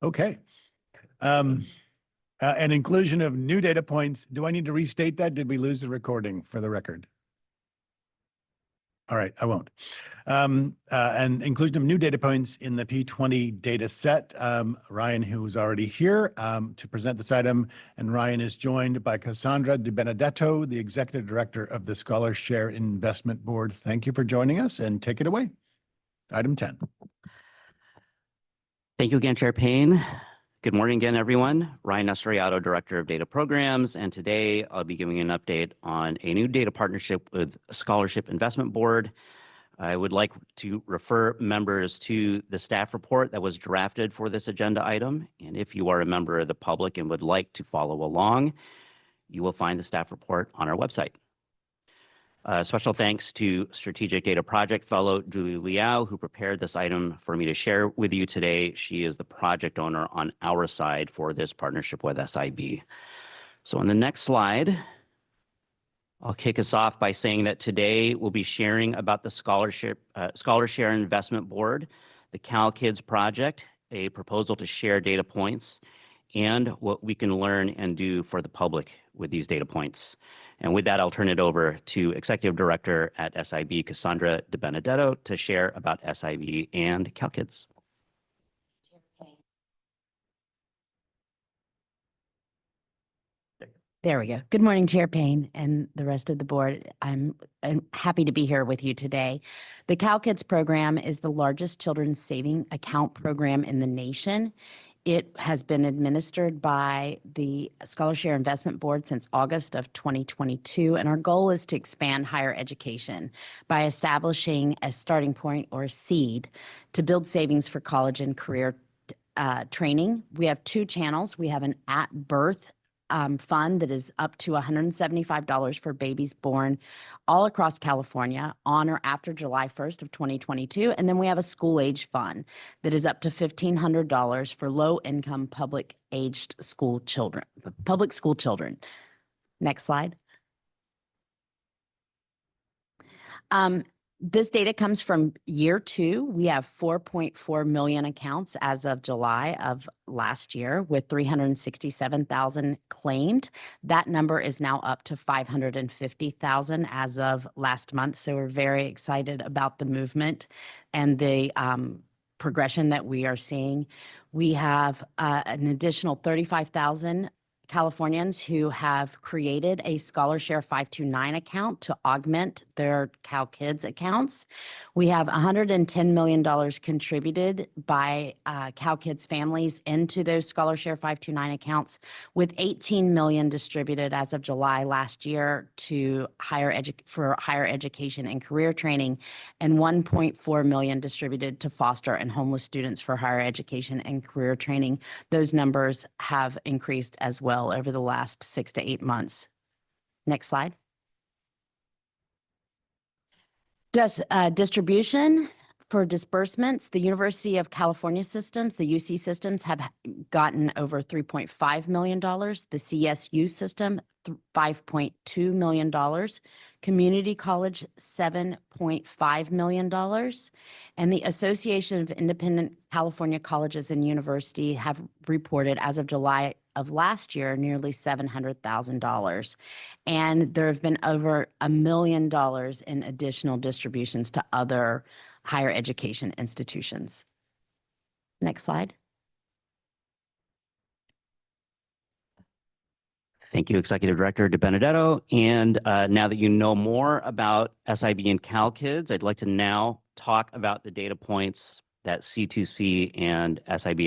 Okay. An inclusion of new data points. Do I need to restate that? Did we lose the recording for the record? All right, I won't. And inclusion of new data points in the P20 data set. Ryan, who's already here to present this item, and Ryan is joined by Cassandra Di Benedetto, the Executive Director of the Scholar Share Investment Board. Thank you for joining us, and take it away. Item 10. Thank you again, Chair Payne. Good morning again, everyone. Ryan Nestoriato, Director of Data Programs, and today I'll be giving you an update on a new data partnership with Scholarship Investment Board. I would like to refer members to the staff report that was drafted for this agenda item, and if you are a member of the public and would like to follow along, you will find the staff report on our website. Special thanks to Strategic Data Project Fellow Julie Liao, who prepared this item for me to share with you today. She is the project owner on our side for this partnership with SIB. So on the next slide, I'll kick us off by saying that today we'll be sharing about the Scholar Share Investment Board, the Cal Kids Project, a proposal to share data points, and what we can learn and do for the public with these data points. And with that, I'll turn it over to Executive Director at SIB, Cassandra Di Benedetto, to share about SIB and Cal Kids. There we go. Good morning, Chair Payne and the rest of the board. I'm happy to be here with you today. The Cal Kids program is the largest children's saving account program in the nation. It has been administered by the Scholar Share Investment Board since August of 2022, and our goal is to expand higher education by establishing a starting point or seed to build savings for college and career training. We have two channels. We have an at-birth fund that is up to $175 for babies born all across California on or after July 1st of 2022. And then we have a school age fund that is up to $1,500 for low income public school children. Next slide. This data comes from year 2. We have 4.4 million accounts as of July of last year, with 367,000 claimed. That number is now up to 550,000 as of last month. So we're very excited about the movement and the progression that we are seeing. We have an additional 35,000 Californians who have created a Scholar Share 529 account to augment their Cal Kids accounts. We have $110 million contributed by Cal Kids families into those Scholar Share 529 accounts, with $18 million distributed as of July last year to higher education and career training, and $1.4 million distributed to foster and homeless students for higher education and career training. Those numbers have increased as well over the last 6 to 8 months. Next slide. Distribution for disbursements, the University of California systems, the UC systems, have gotten over $3.5 million. The CSU system, $5.2 million. Community College, $7.5 million. And the Association of Independent California Colleges and Universities have reported, as of July of last year, nearly $700,000. And there have been over $1 million in additional distributions to other higher education institutions. Next slide. Thank you, Executive Director Di Benedetto. And now that you know more about SIB and Cal Kids, I'd like to now talk about the data points that C2C and SIB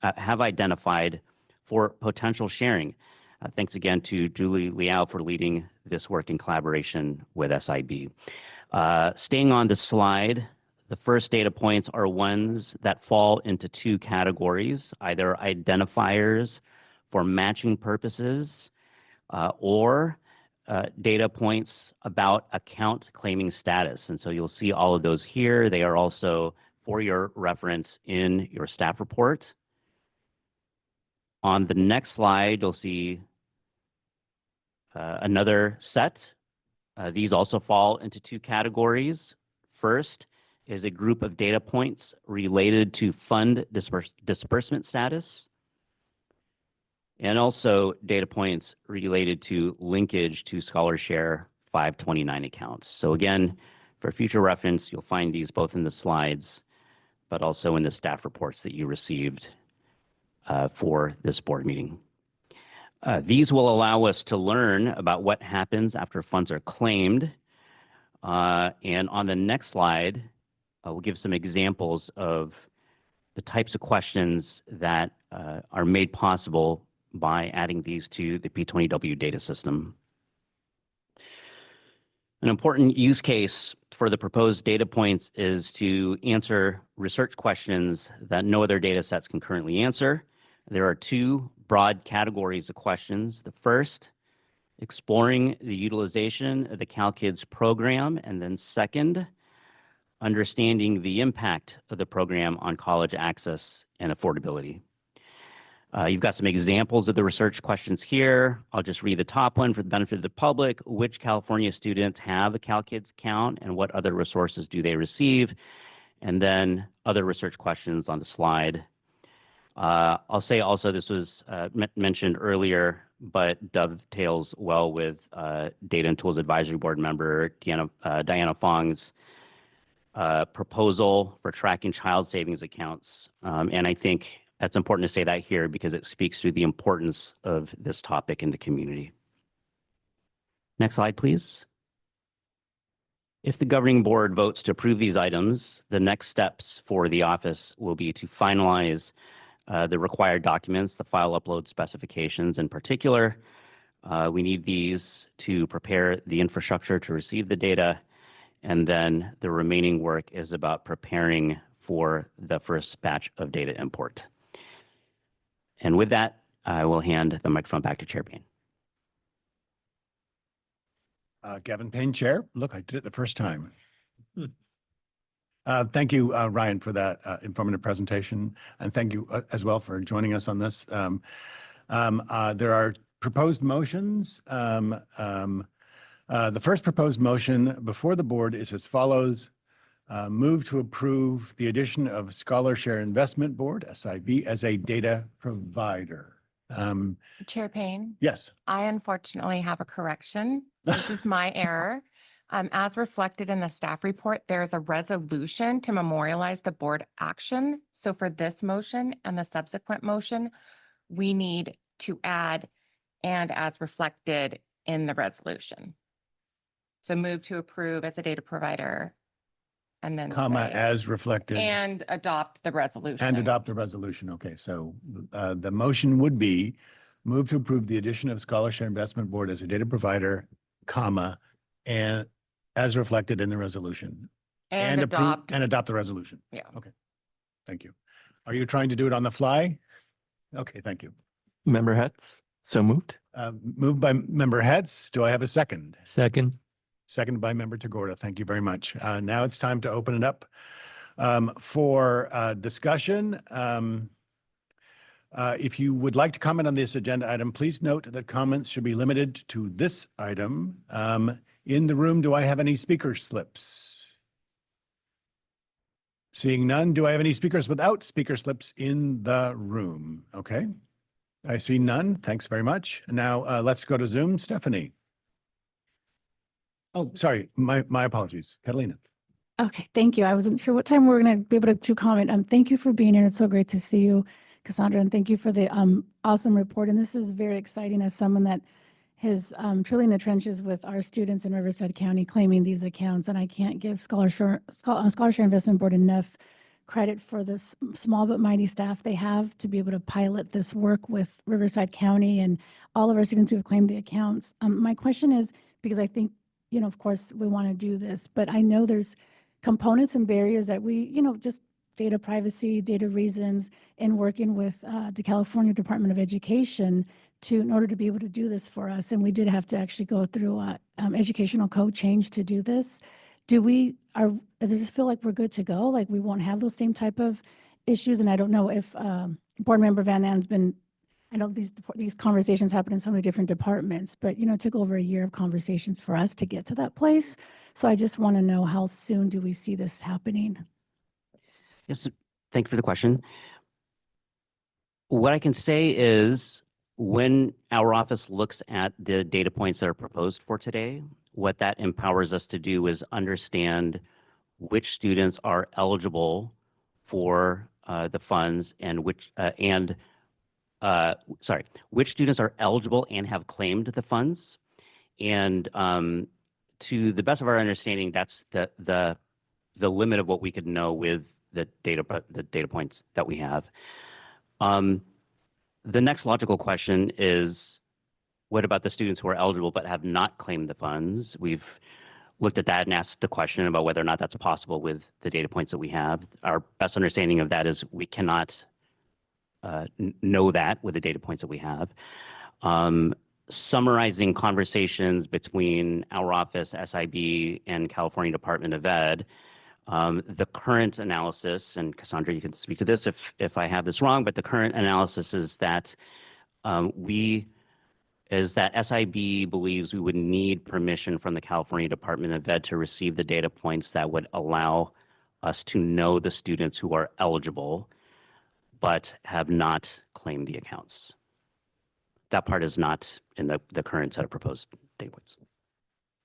have identified for potential sharing. Thanks again to Julie Liao for leading this work in collaboration with SIB. Staying on the slide, the first data points are ones that fall into 2 categories, either identifiers for matching purposes or data points about account claiming status. And so you'll see all of those here. They are also for your reference in your staff report. On the next slide, you'll see another set. These also fall into 2 categories. First, is a group of data points related to fund disbursement status, and also data points related to linkage to ScholarShare 529 accounts. So again, for future reference, you'll find these both in the slides, but also in the staff reports that you received for this board meeting. These will allow us to learn about what happens after funds are claimed. And on the next slide, we'll give some examples of the types of questions that are made possible by adding these to the P20W data system. An important use case for the proposed data points is to answer research questions that no other data sets can currently answer. There are two broad categories of questions. The first, exploring the utilization of the CalKids program, and then second, understanding the impact of the program on college access and affordability. You've got some examples of the research questions here. I'll just read the top one for the benefit of the public. Which California students have a CalKids account and what other resources do they receive? And then other research questions on the slide. I'll say also this was mentioned earlier, but dovetails well with Data and Tools Advisory Board member Diana Fong's proposal for tracking child savings accounts. And I think that's important to say that here because it speaks to the importance of this topic in the community. Next slide, please. If the governing board votes to approve these items, the next steps for the office will be to finalize the required documents, the file upload specifications in particular. We need these to prepare the infrastructure to receive the data. And then the remaining work is about preparing for the first batch of data import. And with that, I will hand the microphone back to Chair Payne. Gavin Payne, Chair. Look, I did it the first time. Thank you, Ryan, for that informative presentation. And thank you as well for joining us on this. There are proposed motions. The first proposed motion before the board is as follows. Move to approve the addition of ScholarShare Investment Board, SIB, as a data provider. Chair Payne? Yes. I unfortunately have a correction. This is my error. As reflected in the staff report, there's a resolution to memorialize the board action. So for this motion and the subsequent motion, we need to add and as reflected in the resolution. So move to approve as a data provider and then Comma, say, as reflected. and adopt the resolution. And adopt the resolution. Okay, so the motion would be move to approve the addition of ScholarShare Investment Board as a data provider, comma, and as reflected in the resolution. And adopt. And adopt the resolution. Yeah. Okay, thank you. Are you trying to do it on the fly? Okay, thank you. Member Hetz, so moved. Moved by Member Hetz. Do I have a second? Second. Seconded by Member Tagorda. Thank you very much. Now it's time to open it up for discussion. If you would like to comment on this agenda item, please note that comments should be limited to this item. In the room, do I have any speaker slips? Seeing none, do I have any speakers without speaker slips in the room? Okay, I see none. Thanks very much. Now let's go to Zoom. Stephanie. Oh, sorry, my apologies. Catalina. Okay, thank you. I wasn't sure what time we were going to be able to comment. Thank you for being here. It's so great to see you, Cassandra, and thank you for the awesome report. And this is very exciting as someone that is truly in the trenches with our students in Riverside County claiming these accounts. And I can't give Scholarshare Investment Board enough credit for this small but mighty staff they have to be able to pilot this work with Riverside County and all of our students who have claimed the accounts. My question is, because I think, you know, of course, we want to do this, but I know there's components and barriers that we, you know, just data privacy, data reasons, in working with the California Department of Education in order to be able to do this for us. And we did have to actually go through educational code change to do this. Does this feel like we're good to go? Like we won't have those same type of issues? And I don't know if Board Member Van Ann's been I know these conversations happen in so many different departments, but, it took over a year of conversations for us to get to that place. So I just want to know, how soon do we see this happening? Yes, thank you for the question. What I can say is when our office looks at the data points that are proposed for today, what that empowers us to do is understand which students are eligible for the funds and which students are eligible and have claimed the funds. And to the best of our understanding, that's the limit of what we could know with the data points that we have. The next logical question is, what about the students who are eligible but have not claimed the funds? We've looked at that and asked the question about whether or not that's possible with the data points that we have. Our best understanding of that is we cannot know that with the data points that we have. Summarizing conversations between our office, SIB, and California Department of Ed, the current analysis, and Cassandra, you can speak to this if I have this wrong, but the current analysis is that SIB believes we would need permission from the California Department of Ed to receive the data points that would allow us to know the students who are eligible but have not claimed the accounts. That part is not in the current set of proposed data points.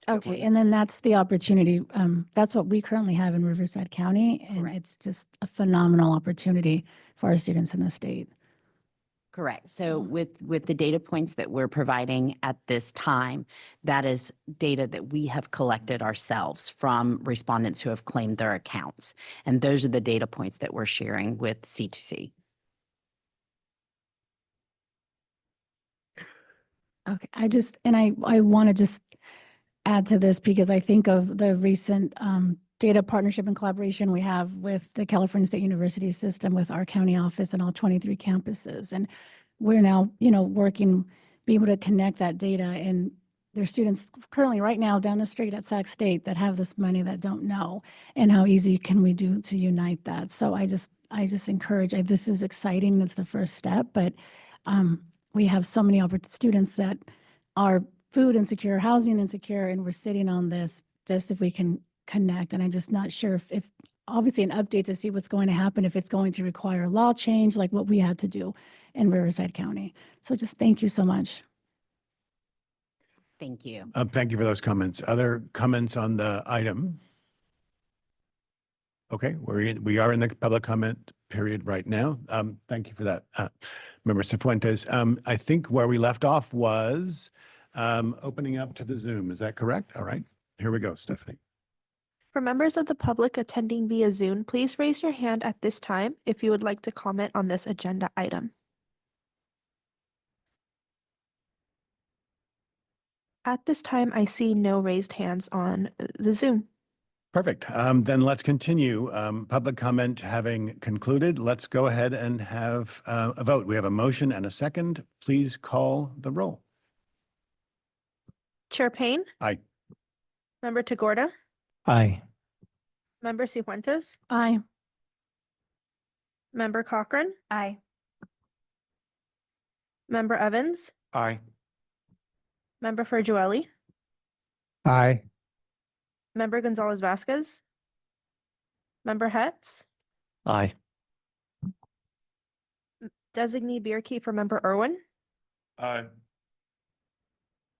Okay, and then that's the opportunity. That's what we currently have in Riverside County, and Correct. it's just a phenomenal opportunity for our students in the state. Correct. So with the data points that we're providing at this time, that is data that we have collected ourselves from respondents who have claimed their accounts. And those are the data points that we're sharing with C2C. Okay, I want to just add to this because I think of the recent data partnership and collaboration we have with the California State University system, with our county office and all 23 campuses. And we're now, working, be able to connect that data. And there's students currently right now down the street at Sac State that have this money that don't know. And how easy can we do to unite that? So I just encourage, this is exciting. It's the first step, but we have so many students that are food insecure, housing insecure, and we're sitting on this just if we can connect. And I'm just not sure if obviously an update to see what's going to happen, if it's going to require law change like what we had to do in Riverside County. So just thank you so much. Thank you. Thank you for those comments. Other comments on the item? Okay, we are in the public comment period right now. Thank you for that, Member Cifuentes. I think where we left off was opening up to the Zoom. Is that correct? All right, here we go, Stephanie. For members of the public attending via Zoom, please raise your hand at this time if you would like to comment on this agenda item. At this time, I see no raised hands on the Zoom. Perfect. Then let's continue. Public comment having concluded, let's go ahead and have a vote. We have a motion and a second. Please call the roll. Chair Payne? Aye. Member Tagorda? Aye. Member Cifuentes? Aye. Member Cochran? Aye. Member Evans? Aye. Member Ferjueli? Aye. Member Gonzalez Vasquez? Member Hetz? Aye. Designee Bierke for Member Irwin? Aye.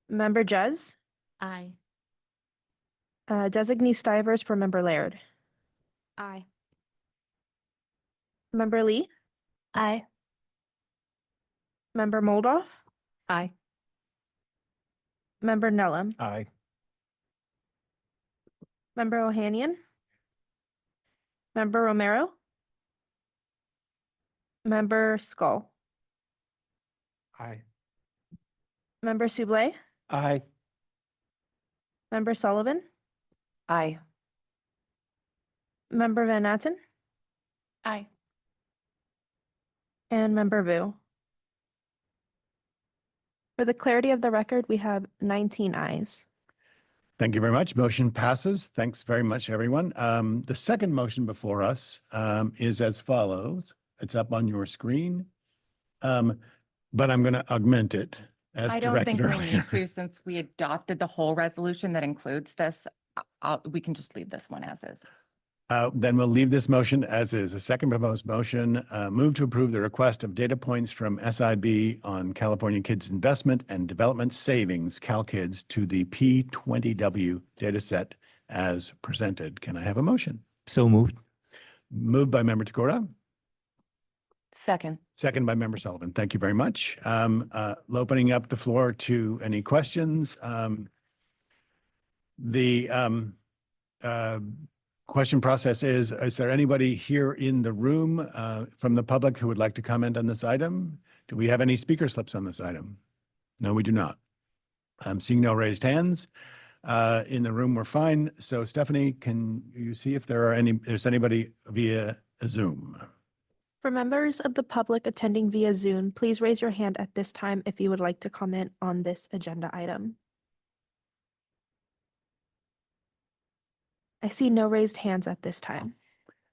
Member Jez? Aye. Designee Stivers for Member Laird? Aye. Member Lee? Aye. Member Moldoff? Aye. Member Nellum? Aye. Member Ohanian? Member Romero? Member Skull? Aye. Member Soublé? Aye. Member Sullivan? Aye. Member Van Natten? Aye. And Member Vu. For the clarity of the record, we have 19 ayes. Thank you very much. Motion passes. Thanks very much, everyone. The second motion before us is as follows. It's up on your screen. but I'm going to augment it as I don't think directed we earlier. need to, since we adopted the whole resolution that includes this. We can just leave this one as is. Then we'll leave this motion as is. A second proposed motion, move to approve the request of data points from SIB on California Kids Investment and Development Savings, CalKids, to the P20W data set as presented. Can I have a motion? So moved. Moved by Member Tagora, Second. second by Member Sullivan. Thank you very much. Opening up the floor to any questions. The question process is there anybody here in the room from the public who would like to comment on this item? Do we have any speaker slips on this item? No, we do not. I'm seeing no raised hands. In the room, we're fine. So Stephanie, can you see if there's anybody via Zoom? For members of the public attending via Zoom, please raise your hand at this time if you would like to comment on this agenda item. I see no raised hands at this time.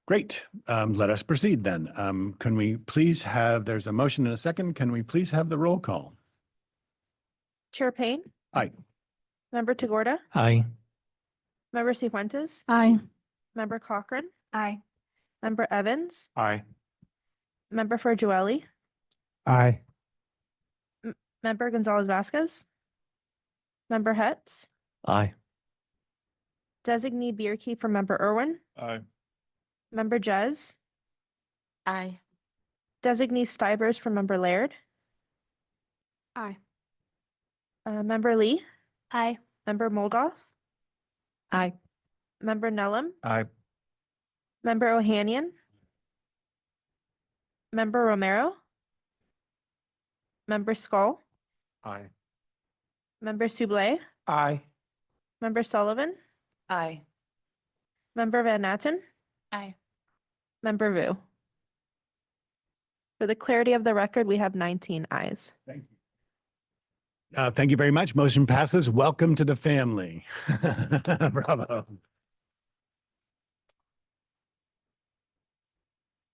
Great. Let us proceed then. Can we please have, there's a motion and a second. Can we please have the roll call? Chair Payne? Aye. Member Tagorda? Aye. Member Cifuentes? Aye. Member Cochran? Aye. Member Evans? Aye. Member Farjueli? Aye. Member Gonzalez Vasquez? Member Hetz? Aye. Designee Bierke for Member Irwin? Aye. Member Jez? Aye. Designee Stivers for Member Laird? Aye. Member Lee? Aye. Member Moldoff? Aye. Member Nellum? Aye. Member Ohanian? Member Romero? Member Skull? Aye. Member Sublé? Aye. Member Sullivan? Aye. Member Van Natten? Aye. Member Vu? For the clarity of the record, we have 19 ayes. Thank you. Thank you very much. Motion passes. Welcome to the family. Bravo.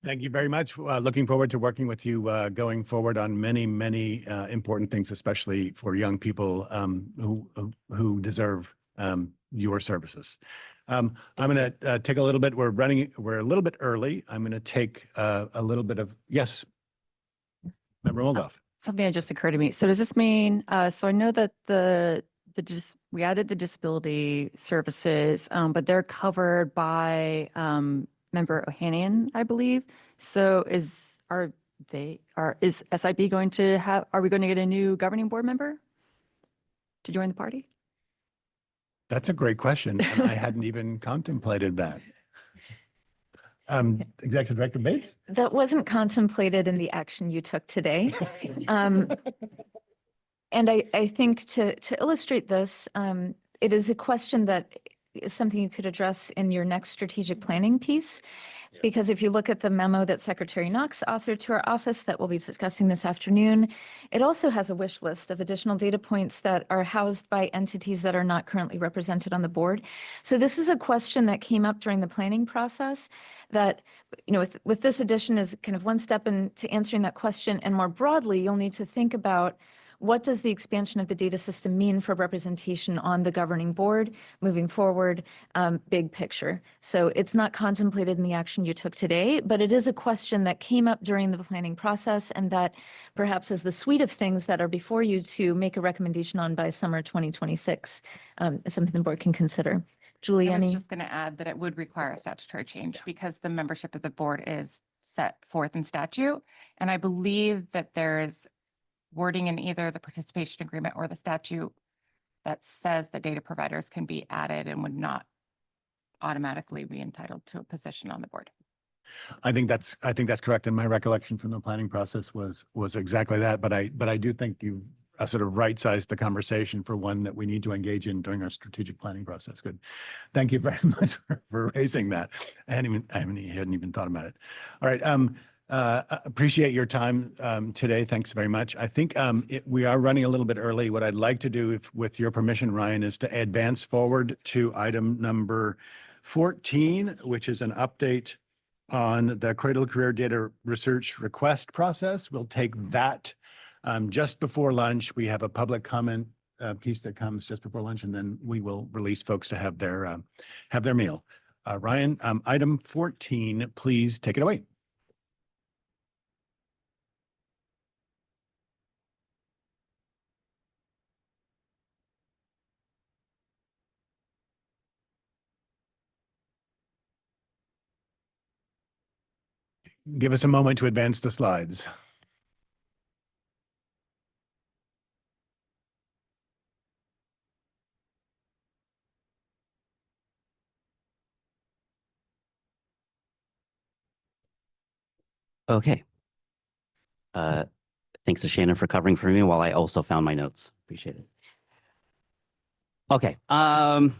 Thank you very much. Looking forward to working with you going forward on many, many important things, especially for young people who deserve your services. I'm going to take a little bit. We're a little bit early. I'm going to take a little bit of, yes, Member Moldoff. Something that just occurred to me. So does this mean, so I know that we added the disability services, but they're covered by Member Ohanian, I believe. So is SIB going to have, are we going to get a new governing board member to join the party? That's a great question, and I hadn't even contemplated that. Executive Director Bates? That wasn't contemplated in the action you took today. And I think to illustrate this, it is a question that is something you could address in your next strategic planning piece. Because if you look at the memo that Secretary Knox authored to our office that we'll be discussing this afternoon, it also has a wish list of additional data points that are housed by entities that are not currently represented on the board. So this is a question that came up during the planning process that, you know, with this addition is kind of one step into answering that question. And more broadly, you'll need to think about what does the expansion of the data system mean for representation on the governing board moving forward, big picture. So it's not contemplated in the action you took today, but it is a question that came up during the planning process and that perhaps is the suite of things that are before you to make a recommendation on by summer 2026, is something the board can consider. Julie, I was any? just going to add that it would require a statutory change because the membership of the board is set forth in statute. And I believe that there's wording in either the participation agreement or the statute that says that data providers can be added and would not automatically be entitled to a position on the board. I think that's correct. And my recollection from the planning process was exactly that. But I do think you sort of right-sized the conversation for one that we need to engage in during our strategic planning process. Good. Thank you very much for raising that. I hadn't even thought about it. All right. Appreciate your time today. Thanks very much. I think we are running a little bit early. What I'd like to do, with your permission, Ryan, is to advance forward to item number 14, which is an update on the Cradle-to-Career data research request process. We'll take that Just before lunch, we have a public comment piece that comes just before lunch, and then we will release folks to have their meal. Ryan, item 14, please take it away. Give us a moment to advance the slides. Okay. Thanks to Shannon for covering for me while I also found my notes. Appreciate it. Okay. Hi,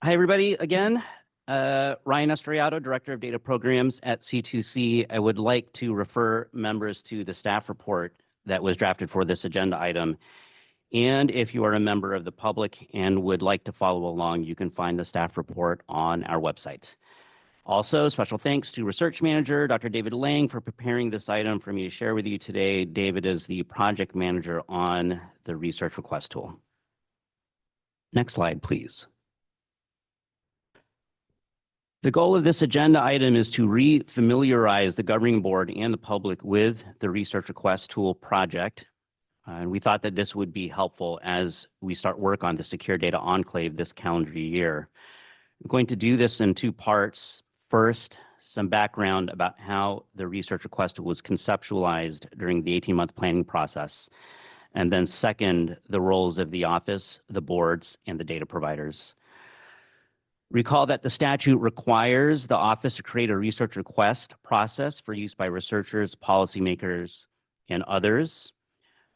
everybody. Again, Ryan Estriato, Director of Data Programs at C2C. I would like to refer members to the staff report that was drafted for this agenda item. And if you are a member of the public and would like to follow along, you can find the staff report on our website. Also, special thanks to Research Manager, Dr. David Lang, for preparing this item for me to share with you today. David is the project manager on the research request tool. Next slide, please. The goal of this agenda item is to re-familiarize the governing board and the public with the research request tool project. And we thought that this would be helpful as we start work on the Secure Data Enclave this calendar year. I'm going to do this in two parts. First, some background about how the research request was conceptualized during the 18-month planning process. And then second, the roles of the office, the boards, and the data providers. Recall that the statute requires the office to create a research request process for use by researchers, policymakers, and others.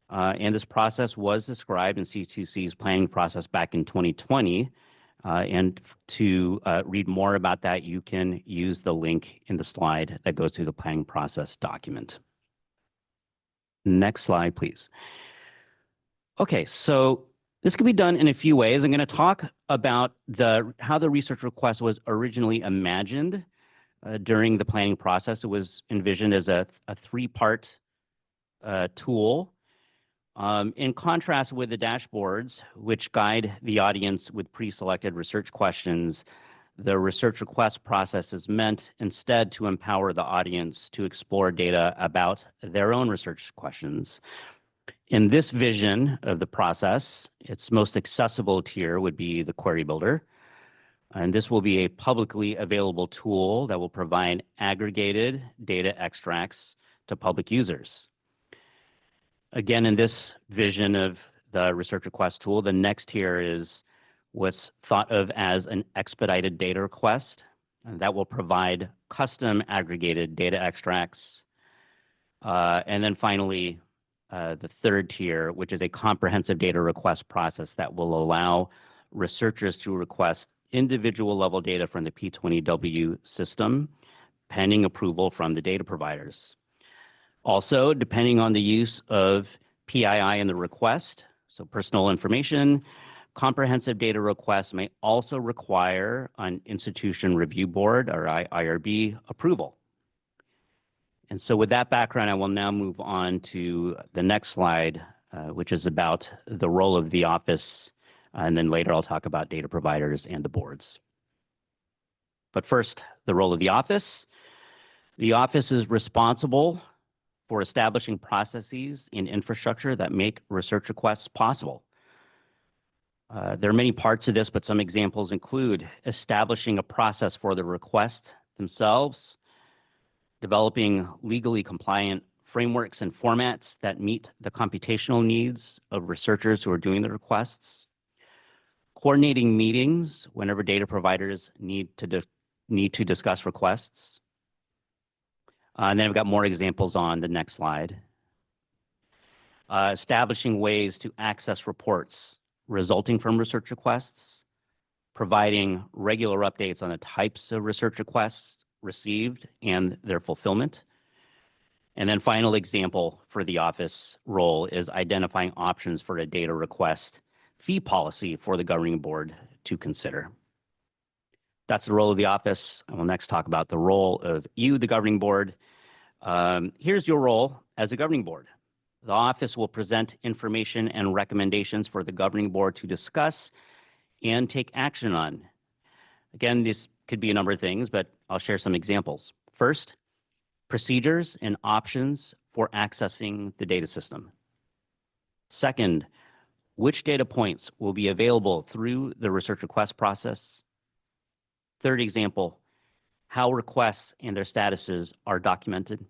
And this process was described in C2C's planning process back in 2020. And to read more about that, you can use the link in the slide that goes through the planning process document. Next slide, please. Okay, so this can be done in a few ways. I'm going to talk about how the research request was originally imagined during the planning process. It was envisioned as a three-part tool. In contrast with the dashboards, which guide the audience with pre-selected research questions, the research request process is meant instead to empower the audience to explore data about their own research questions. In this vision of the process, its most accessible tier would be the Query Builder. And this will be a publicly available tool that will provide aggregated data extracts to public users. Again, in this vision of the research request tool, the next tier is what's thought of as an expedited data request, and that will provide custom aggregated data extracts. And then finally, the third tier, which is a comprehensive data request process that will allow researchers to request individual level data from the P20W system, pending approval from the data providers. Also, depending on the use of PII in the request, so personal information, comprehensive data requests may also require an institution review board or IRB approval. And so with that background, I will now move on to the next slide, which is about the role of the office. And then later I'll talk about data providers and the boards. But first, the role of the office. The office is responsible for establishing processes and infrastructure that make research requests possible. There are many parts of this, but some examples include establishing a process for the requests themselves, developing legally compliant frameworks and formats that meet the computational needs of researchers who are doing the requests, coordinating meetings whenever data providers need to discuss requests. And then I've got more examples on the next slide. Establishing ways to access reports resulting from research requests, providing regular updates on the types of research requests received and their fulfillment. And then final example for the office role is identifying options for a data request fee policy for the governing board to consider. That's the role of the office. I will next talk about the role of you, the governing board. Here's your role as a governing board. The office will present information and recommendations for the governing board to discuss and take action on. Again, this could be a number of things, but I'll share some examples. First, procedures and options for accessing the data system. Second, which data points will be available through the research request process. Third example, how requests and their statuses are documented.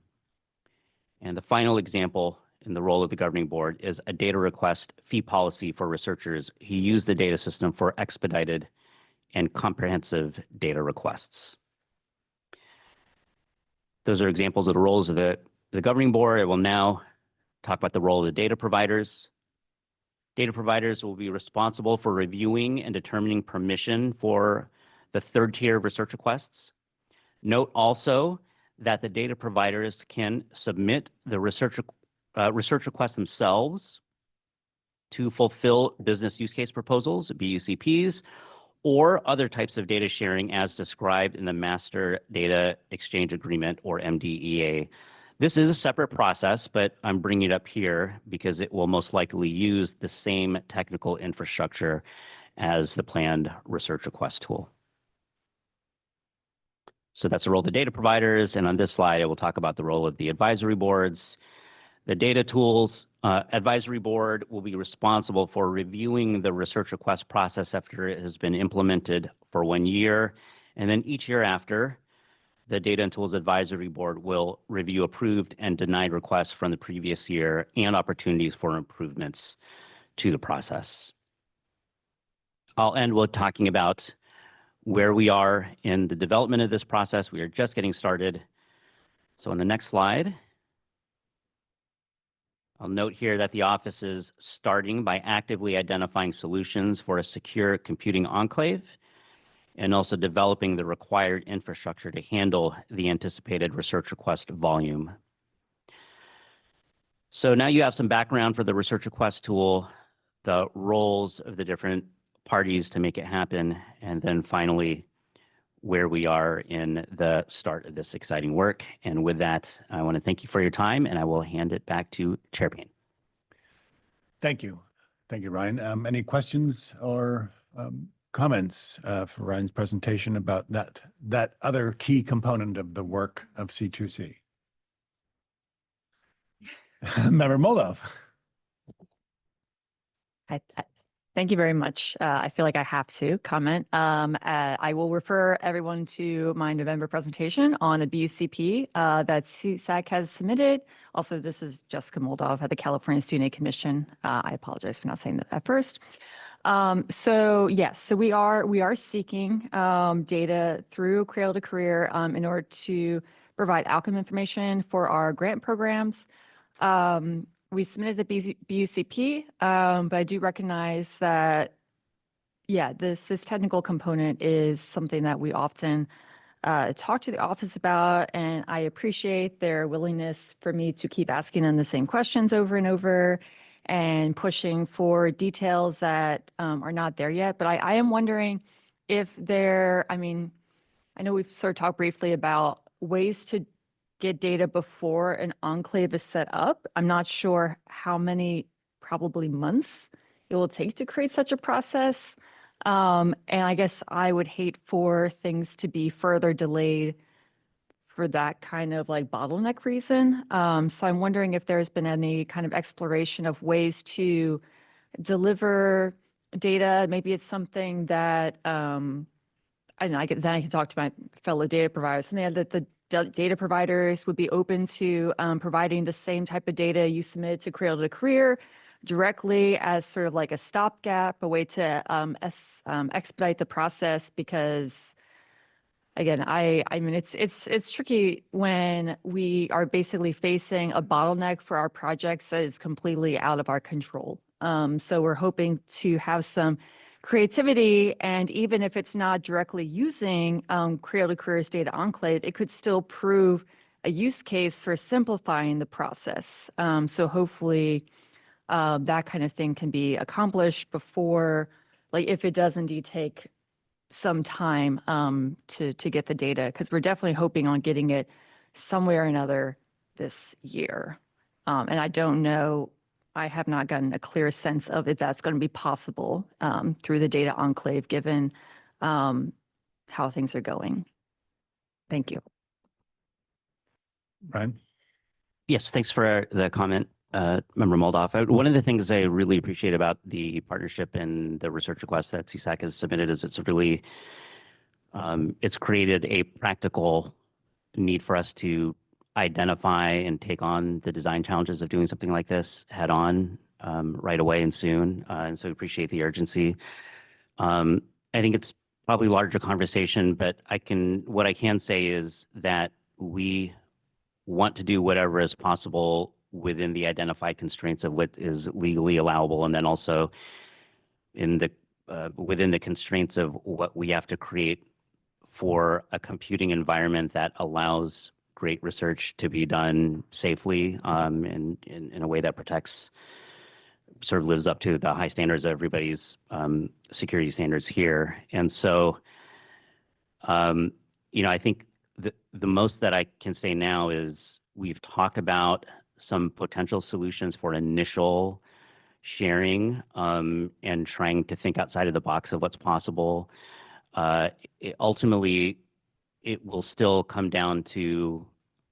And the final example in the role of the governing board is a data request fee policy for researchers who use the data system for expedited and comprehensive data requests. Those are examples of the roles of the governing board. I will now talk about the role of the data providers. Data providers will be responsible for reviewing and determining permission for the third tier of research requests. Note also that the data providers can submit the research requests themselves to fulfill business use case proposals, BUCPs, or other types of data sharing as described in the Master Data Exchange Agreement, or MDEA. This is a separate process, but I'm bringing it up here because it will most likely use the same technical infrastructure as the planned research request tool. So that's the role of the data providers. And on this slide, I will talk about the role of the advisory boards. The data tools advisory board will be responsible for reviewing the research request process after it has been implemented for 1 year. And then each year after, the data and tools advisory board will review approved and denied requests from the previous year and opportunities for improvements to the process. I'll end with talking about where we are in the development of this process. We are just getting started. So on the next slide, I'll note here that the office is starting by actively identifying solutions for a secure computing enclave and also developing the required infrastructure to handle the anticipated research request volume. So now you have some background for the research request tool, the roles of the different parties to make it happen, and then finally, where we are in the start of this exciting work. And with that, I want to thank you for your time, and I will hand it back to Chair Payne. Thank you. Thank you, Ryan. Any questions or comments for Ryan's presentation about that other key component of the work of C2C? Member Moldov. Thank you very much. I feel like I have to comment. I will refer everyone to my November presentation on the BUCP that CSAC has submitted. Also, this is Jessica Moldov at the California Student Aid Commission. I apologize for not saying that at first. So we are seeking data through Cradle-to-Career in order to provide outcome information for our grant programs. We submitted the BUCP, but I do recognize that, this technical component is something that we often talk to the office about, and I appreciate their willingness for me to keep asking them the same questions over and over and pushing for details that are not there yet. But I am wondering if I know we've sort of talked briefly about ways to get data before an enclave is set up. I'm not sure how many, probably months, it will take to create such a process. And I guess I would hate for things to be further delayed for that kind of like bottleneck reason. So I'm wondering if there's been any kind of exploration of ways to deliver data. Maybe it's something that, then I can talk to my fellow data providers, and that the data providers would be open to providing the same type of data you submitted to Cradle-to-Career directly as sort of like a stopgap, a way to expedite the process. Because again, I mean, it's tricky when we are basically facing a bottleneck for our projects that is completely out of our control. So we're hoping to have some creativity, and even if it's not directly using Cradle-to-Career's data enclave, it could still prove a use case for simplifying the process. So hopefully that kind of thing can be accomplished before, like if it does indeed take some time to get the data, because we're definitely hoping on getting it somewhere or another this year. And I don't know, I have not gotten a clear sense of if that's going to be possible through the data enclave, given how things are going. Thank you. Ryan? Yes, thanks for the comment, Member Moldoff. One of the things I really appreciate about the partnership and the research request that CSAC has submitted is it's really, it's created a practical need for us to identify and take on the design challenges of doing something like this head on right away and soon. And so we appreciate the urgency. I think it's probably a larger conversation, but what I can say is that we want to do whatever is possible within the identified constraints of what is legally allowable, and then also in the within the constraints of what we have to create for a computing environment that allows great research to be done safely and in a way that protects, sort of lives up to the high standards of everybody's security standards here. And so, I think the most that I can say now is we've talked about some potential solutions for initial sharing and trying to think outside of the box of what's possible. Ultimately, it will still come down to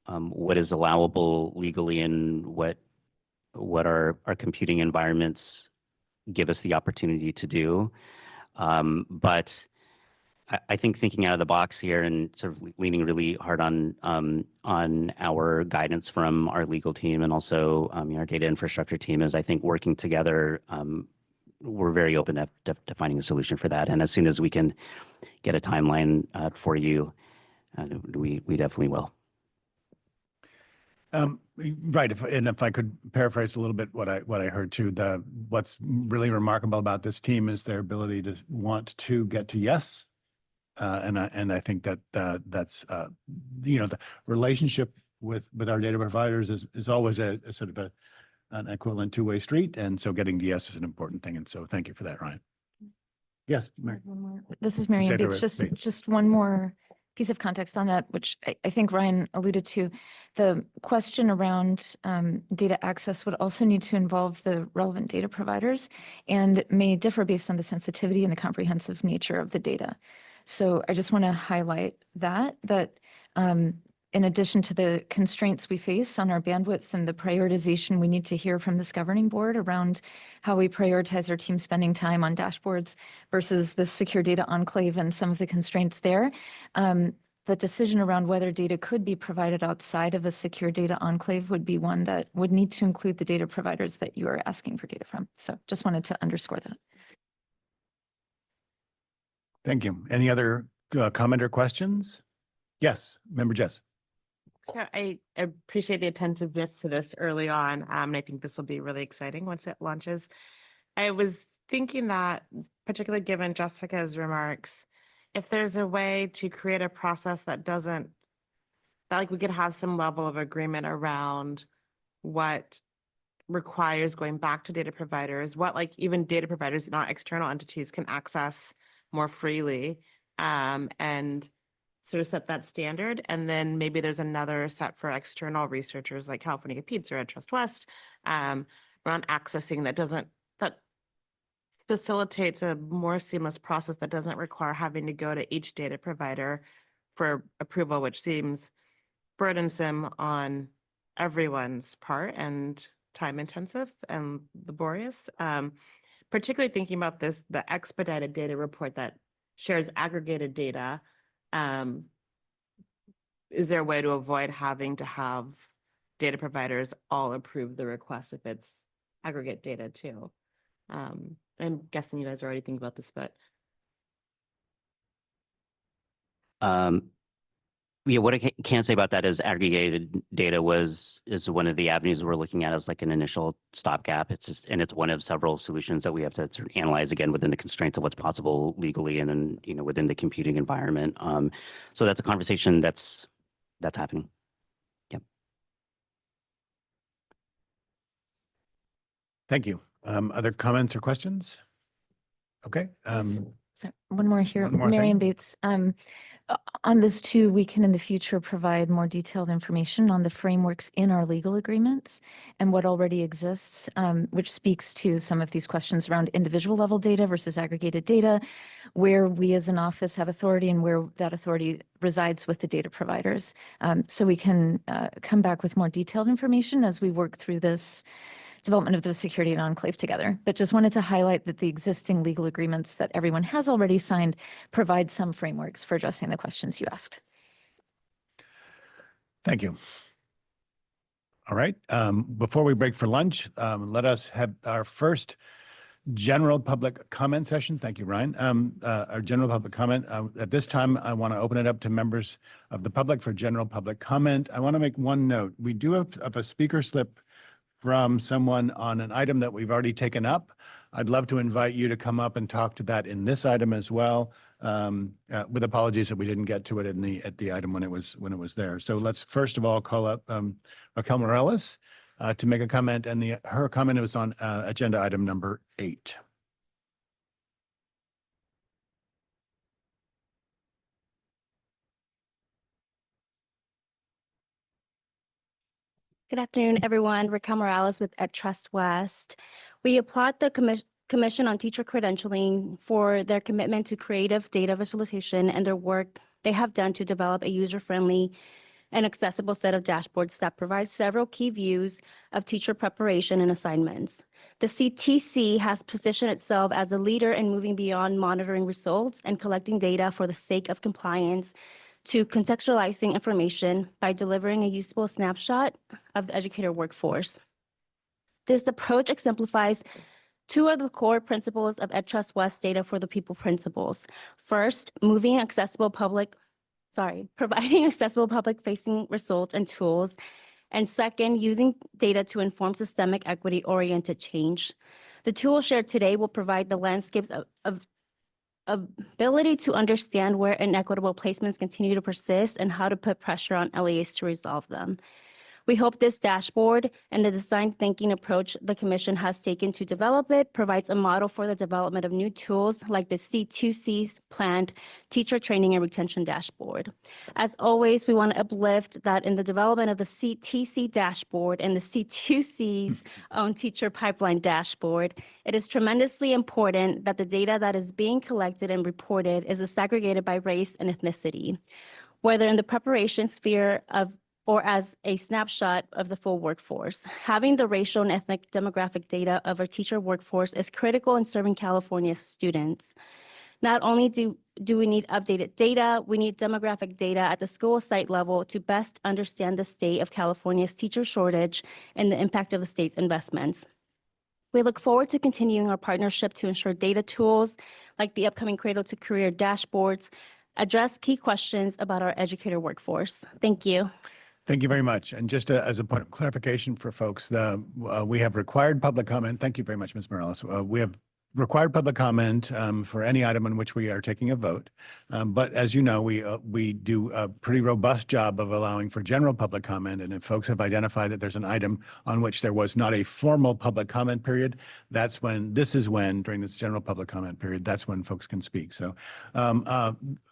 what is allowable legally and what our computing environments give us the opportunity to do. But I think thinking out of the box here and sort of leaning really hard on our guidance from our legal team and also our data infrastructure team is, I think, working together. We're very open to finding a solution for that. And as soon as we can get a timeline for you, we definitely will. Right. If I could paraphrase a little bit what I heard too, what's really remarkable about this team is their ability to want to get to yes. And I think that that's the relationship with our data providers is always a sort of an equivalent two-way street, and so getting to yes is an important thing. And so thank you for that, Ryan. Yes, Mary. This is Mary Ann Consider Bates. it, Just one more piece of context on that, which I think Ryan alluded to. The question around data access would also need to involve the relevant data providers and may differ based on the sensitivity and the comprehensive nature of the data. So I just want to highlight that in addition to the constraints we face on our bandwidth and the prioritization we need to hear from this governing board around how we prioritize our team spending time on dashboards versus the secure data enclave and some of the constraints there. The decision around whether data could be provided outside of a secure data enclave would be one that would need to include the data providers that you are asking for data from. So just wanted to underscore that. Thank you. Any other comment or questions? Yes, Member Jess. So I appreciate the attentiveness to this early on. And I think this will be really exciting once it launches. I was thinking that, particularly given Jessica's remarks, if there's a way to create a process that like we could have some level of agreement around what requires going back to data providers, what like even data providers, not external entities, can access more freely, and sort of set that standard. And then maybe there's another set for external researchers like California Competes or Trust West around accessing that facilitates a more seamless process that doesn't require having to go to each data provider for approval, which seems burdensome on everyone's part and time intensive and laborious. Particularly thinking about the expedited data report that shares aggregated data. Is there a way to avoid having to have data providers all approve the request if it's aggregate data too? I'm guessing you guys are already thinking about this, but. Yeah, what I can say about that is aggregated data is one of the avenues we're looking at as like an initial stopgap. It's one of several solutions that we have to sort of analyze again within the constraints of what's possible legally and then within the computing environment. So that's a conversation that's happening. Yep. Thank you. Other comments or questions? Okay. So one more here, One more Mary Ann thing. Bates. On this too, we can in the future provide more detailed information on the frameworks in our legal agreements and what already exists, which speaks to some of these questions around individual level data versus aggregated data, where we as an office have authority and where that authority resides with the data providers. So we can come back with more detailed information as we work through this development of the security and enclave together. But just wanted to highlight that the existing legal agreements that everyone has already signed provide some frameworks for addressing the questions you asked. Thank you. All right. Before we break for lunch, let us have our first general public comment session. Thank you, Ryan. Our general public comment. At this time, I want to open it up to members of the public for general public comment. I want to make one note. We do have a speaker slip from someone on an item that we've already taken up. I'd love to invite you to come up and talk to that in this item as well, with apologies that we didn't get to it at the item when it was there. So let's first of all call up Raquel Morales to make a comment, and her comment was on agenda item number 8. Good afternoon, everyone. Raquel Morales with Trust West. We applaud the Commission on Teacher Credentialing for their commitment to creative data visualization and their work they have done to develop a user-friendly and accessible set of dashboards that provide several key views of teacher preparation and assignments. The CTC has positioned itself as a leader in moving beyond monitoring results and collecting data for the sake of compliance to contextualizing information by delivering a usable snapshot of the educator workforce. This approach exemplifies 2 of the core principles of Trust West Data for the People principles. First, providing accessible public-facing results and tools. And second, using data to inform systemic equity-oriented change. The tool shared today will provide the landscapes of ability to understand where inequitable placements continue to persist and how to put pressure on LEAs to resolve them. We hope this dashboard and the design thinking approach the Commission has taken to develop it provides a model for the development of new tools like the C2C's planned teacher training and retention dashboard. As always, we want to uplift that in the development of the CTC dashboard and the C2C's own teacher pipeline dashboard, it is tremendously important that the data that is being collected and reported is disaggregated by race and ethnicity, whether in the preparation sphere or as a snapshot of the full workforce. Having the racial and ethnic demographic data of our teacher workforce is critical in serving California's students. Not only do we need updated data, we need demographic data at the school site level to best understand the state of California's teacher shortage and the impact of the state's investments. We look forward to continuing our partnership to ensure data tools like the upcoming Cradle-to-Career dashboards address key questions about our educator workforce. Thank you. Thank you very much. And just as a point of clarification for folks, we have required public comment. Thank you very much, Ms. Morales. We have required public comment for any item on which we are taking a vote. But as you know, we do a pretty robust job of allowing for general public comment. And if folks have identified that there's an item on which there was not a formal public comment period, during this general public comment period, that's when folks can speak. So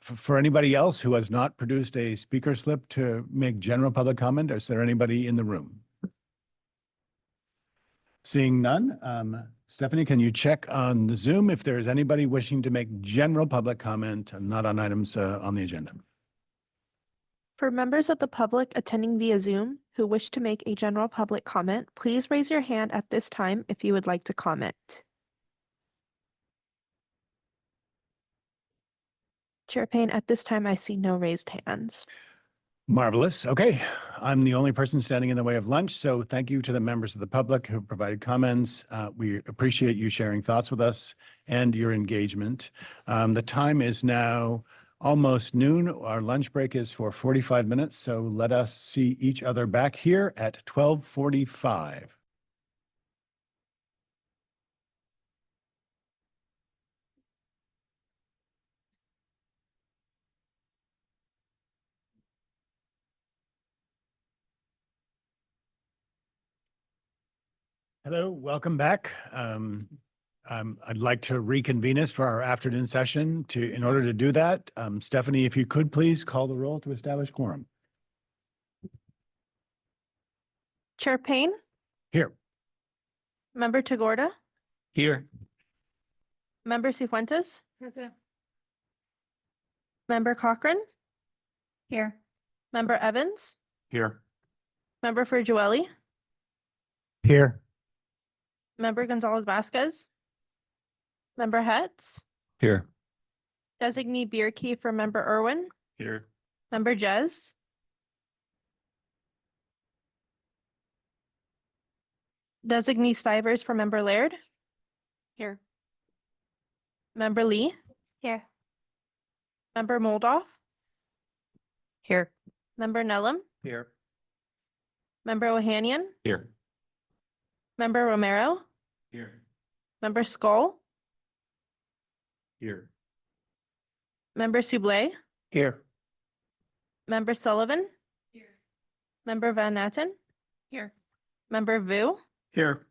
for anybody else who has not produced a speaker slip to make general public comment, is there anybody in the room? Seeing none, Stephanie, can you check on the Zoom if there is anybody wishing to make general public comment, not on items on the agenda? For members of the public attending via Zoom who wish to make a general public comment, please raise your hand at this time if you would like to comment. Chair Payne, at this time, I see no raised hands. Marvelous. Okay. I'm the only person standing in the way of lunch, so thank you to the members of the public who provided comments. We appreciate you sharing thoughts with us and your engagement. The time is now almost noon. Our lunch break is for 45 minutes, so let us see each other back here at 12:45. Hello, welcome back. I'd like to reconvene us for our afternoon session. In order to do that, Stephanie, if you could please call the roll to establish quorum. Chair Payne, Here. Member Tagorda, Here. Member Cifuentes, Present. Member Cochran, Here. Member Evans, Here. Member Furgiueli, Here. Member Gonzalez Vasquez, Member Hetz, Here. Designee Bierke for Member Irwin, Here. Member Jez, Designee Stivers for Member Laird. Here. Member Lee. Here. Member Moldoff. Here. Member Nellum. Here. Member Ohanian. Here. Member Romero. Here. Member Skull. Here. Member Sublé. Here. Member Sullivan. Here. Member Van Natten. Here. Member Vu. Here.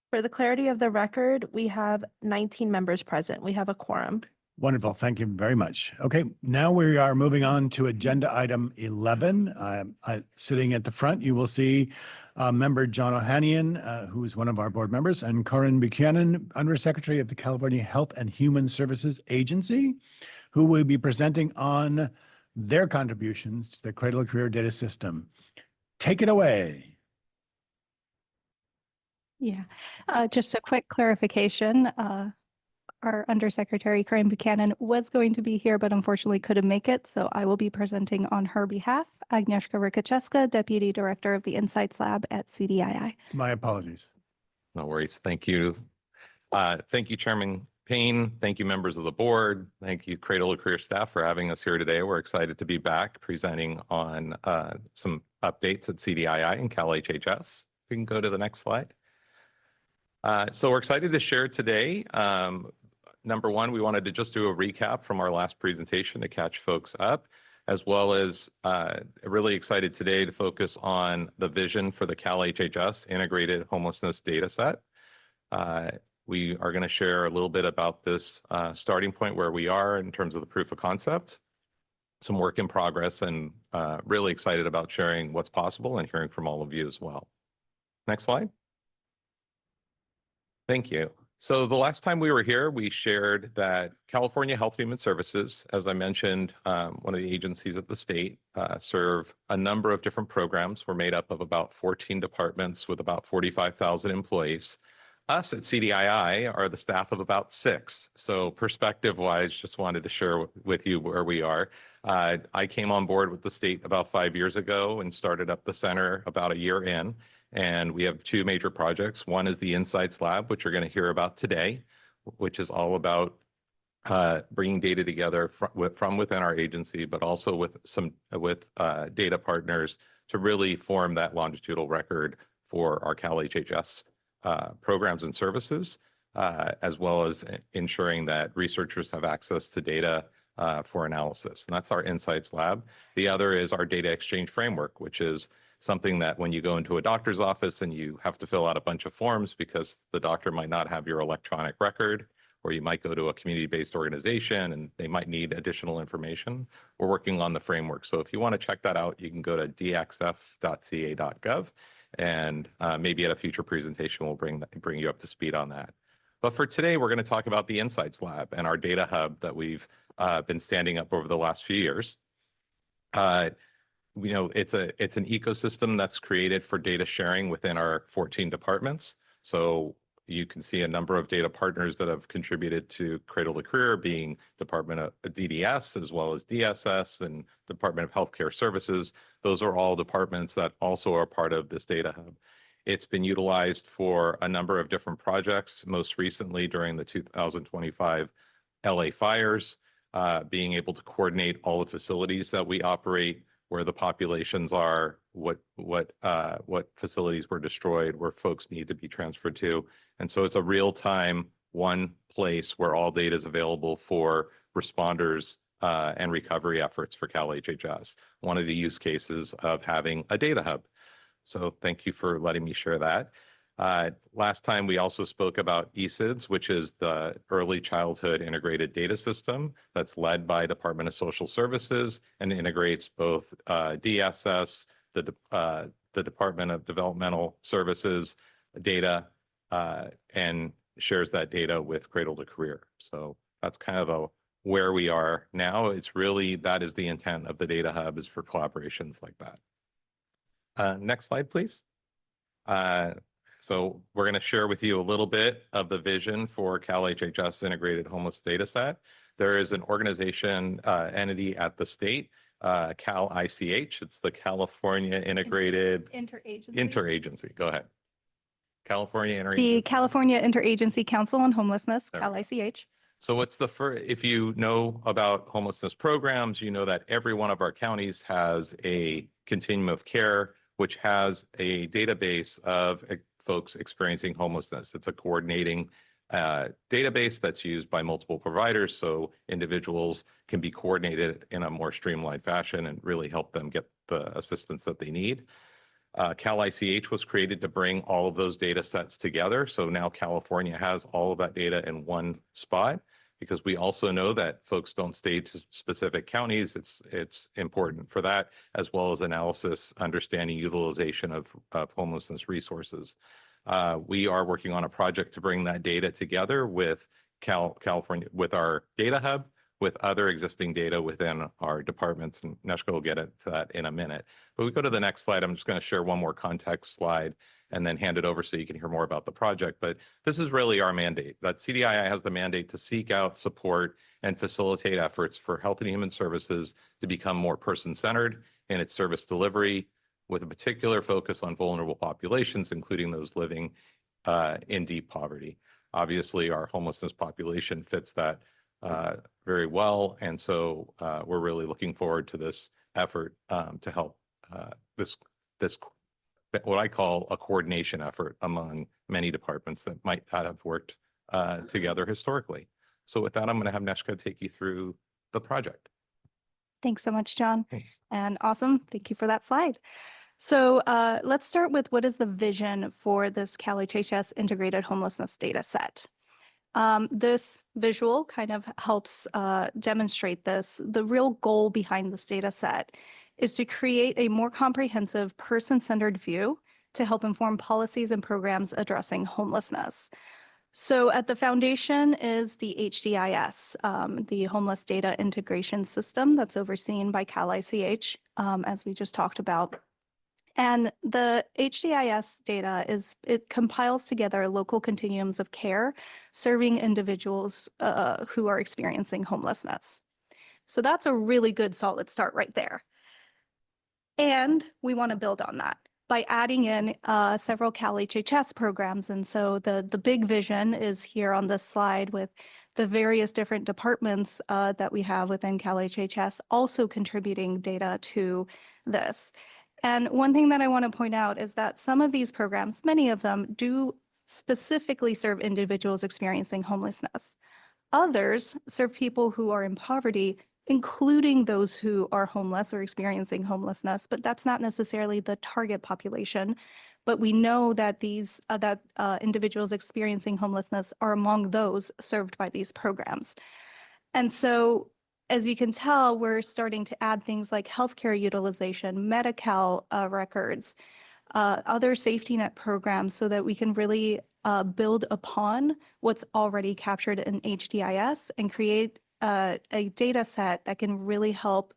For the clarity of the record, we have 19 members present. We have a quorum. Wonderful. Thank you very much. Okay, now we are moving on to agenda item 11. Sitting at the front, you will see Member John Ohanian, who is one of our board members, and Corinne Buchanan, Undersecretary of the California Health and Human Services Agency, who will be presenting on their contributions to the Cradle-to-Career data system. Take it away. Yeah, just a quick clarification. Our Undersecretary Corinne Buchanan was going to be here, but unfortunately couldn't make it. So I will be presenting on her behalf. Agnieszka Rykaczewska, Deputy Director of the Insights Lab at CDII. My apologies. No worries. Thank you. Thank you, Chairman Payne. Thank you, members of the board. Thank you, Cradle-to-Career staff, for having us here today. We're excited to be back presenting on some updates at CDII and Cal HHS. We can go to the next slide. So we're excited to share today. Number one, we wanted to just do a recap from our last presentation to catch folks up, as well as really excited today to focus on the vision for the Cal HHS integrated homelessness data set. We are going to share a little bit about this starting point where we are in terms of the proof of concept, some work in progress, and really excited about sharing what's possible and hearing from all of you as well. Next slide. Thank you. So the last time we were here, we shared that California Health and Human Services, as I mentioned, one of the agencies at the state, serve a number of different programs. We're made up of about 14 departments with about 45,000 employees. Us at CDII are the staff of about 6. So perspective-wise, just wanted to share with you where we are. I came on board with the state about 5 years ago and started up the center about a year in. And we have 2 major projects. One is the Insights Lab, which you're going to hear about today, which is all about bringing data together from within our agency, but also with data partners to really form that longitudinal record for our Cal HHS programs and services, as well as ensuring that researchers have access to data for analysis. And that's our Insights Lab. The other is our data exchange framework, which is something that when you go into a doctor's office and you have to fill out a bunch of forms because the doctor might not have your electronic record, or you might go to a community-based organization and they might need additional information. We're working on the framework. So if you want to check that out, you can go to dxf.ca.gov, and maybe at a future presentation, we'll bring you up to speed on that. But for today, we're going to talk about the Insights Lab and our data hub that we've been standing up over the last few years. It's an ecosystem that's created for data sharing within our 14 departments. So you can see a number of data partners that have contributed to Cradle-to-Career, being Department of DDS, as well as DSS and Department of Healthcare Services. Those are all departments that also are part of this data hub. It's been utilized for a number of different projects, most recently during the 2025 LA fires, being able to coordinate all the facilities that we operate, where the populations are, what facilities were destroyed, where folks need to be transferred to. And so it's a real-time one place where all data is available for responders and recovery efforts for Cal HHS, one of the use cases of having a data hub. So thank you for letting me share that. Last time we also spoke about ESIDS, which is the Early Childhood Integrated Data System that's led by Department of Social Services and integrates both DSS, the Department of Developmental Services data, and shares that data with Cradle-to-Career. So that's kind of where we are now. It's really, that is the intent of the Data Hub, is for collaborations like that. Next slide, please. So we're going to share with you a little bit of the vision for Cal HHS Integrated Homeless Data Set. There is an organization entity at the state, Cal ICH. It's the California Integrated Interagency. Go ahead. California Interagency. The California Interagency Council on Homelessness, There Cal we ICH. So what's the first, if you know about homelessness programs, you know that every one of our counties has a continuum of care, which has a database of folks experiencing homelessness. It's a coordinating database that's used by multiple providers, so individuals can be coordinated in a more streamlined fashion and really help them get the assistance that they need. Cal ICH was created to bring all of those data sets together. So now California has all of that data in one spot, because we also know that folks don't stay to specific counties. It's important for that, as well as analysis, understanding utilization of homelessness resources. We are working on a project to bring that data together with California, with our data hub, with other existing data within our departments, and Neshka will get into that in a minute. But we go to the next slide. I'm just going to share one more context slide and then hand it over so you can hear more about the project. But this is really our mandate. That CDII has the mandate to seek out, support, and facilitate efforts for Health and Human Services to become more person-centered in its service delivery, with a particular focus on vulnerable populations, including those living in deep poverty. Obviously, our homelessness population fits that very well. And so we're really looking forward to this effort to help this what I call a coordination effort among many departments that might not have worked together historically. So with that, I'm going to have Neshka take you through the project. Thanks so much, John. Thanks. And awesome. Thank you for that slide. So let's start with what is the vision for this Cal HHS Integrated Homelessness Data Set. This visual kind of helps demonstrate this. The real goal behind this data set is to create a more comprehensive, person-centered view to help inform policies and programs addressing homelessness. So at the foundation is the HDIS, the Homeless Data Integration System that's overseen by Cal ICH, as we just talked about. And the HDIS data it compiles together local continuums of care serving individuals who are experiencing homelessness. So that's a really good solid start right there. And we want to build on that by adding in several Cal HHS programs. And so the big vision is here on this slide with the various different departments that we have within Cal HHS also contributing data to this. And one thing that I want to point out is that some of these programs, many of them, do specifically serve individuals experiencing homelessness. Others serve people who are in poverty, including those who are homeless or experiencing homelessness, but that's not necessarily the target population. But we know that these individuals experiencing homelessness are among those served by these programs. And so, as you can tell, we're starting to add things like healthcare utilization, Medi-Cal records, other safety net programs so that we can really build upon what's already captured in HDIS and create a data set that can really help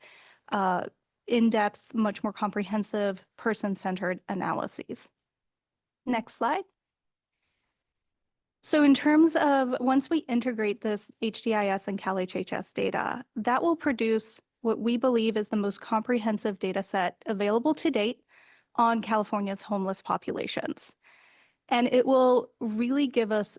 in-depth, much more comprehensive, person-centered analyses. Next slide. So in terms of once we integrate this HDIS and Cal HHS data, that will produce what we believe is the most comprehensive data set available to date on California's homeless populations. And it will really give us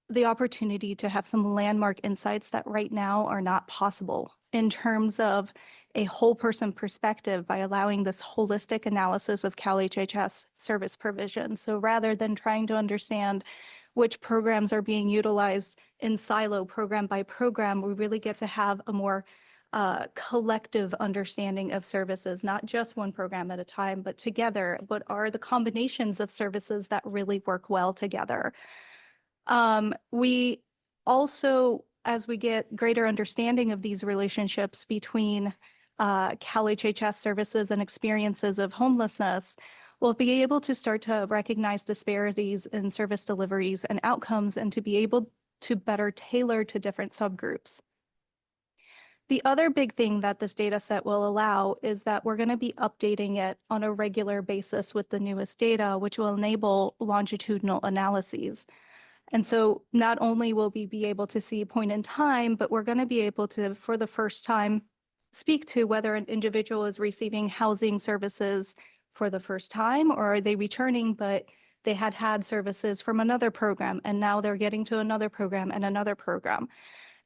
the opportunity to have some landmark insights that right now are not possible in terms of a whole person perspective by allowing this holistic analysis of Cal HHS service provision. So rather than trying to understand which programs are being utilized in silo program by program, we really get to have a more collective understanding of services, not just one program at a time, but together. What are the combinations of services that really work well together? We also, as we get greater understanding of these relationships between Cal HHS services and experiences of homelessness, we'll be able to start to recognize disparities in service deliveries and outcomes and to be able to better tailor to different subgroups. The other big thing that this data set will allow is that we're going to be updating it on a regular basis with the newest data, which will enable longitudinal analyses. And so not only will we be able to see a point in time, but we're going to be able to, for the first time, speak to whether an individual is receiving housing services for the first time, or are they returning, but they had had services from another program, and now they're getting to another program and another program.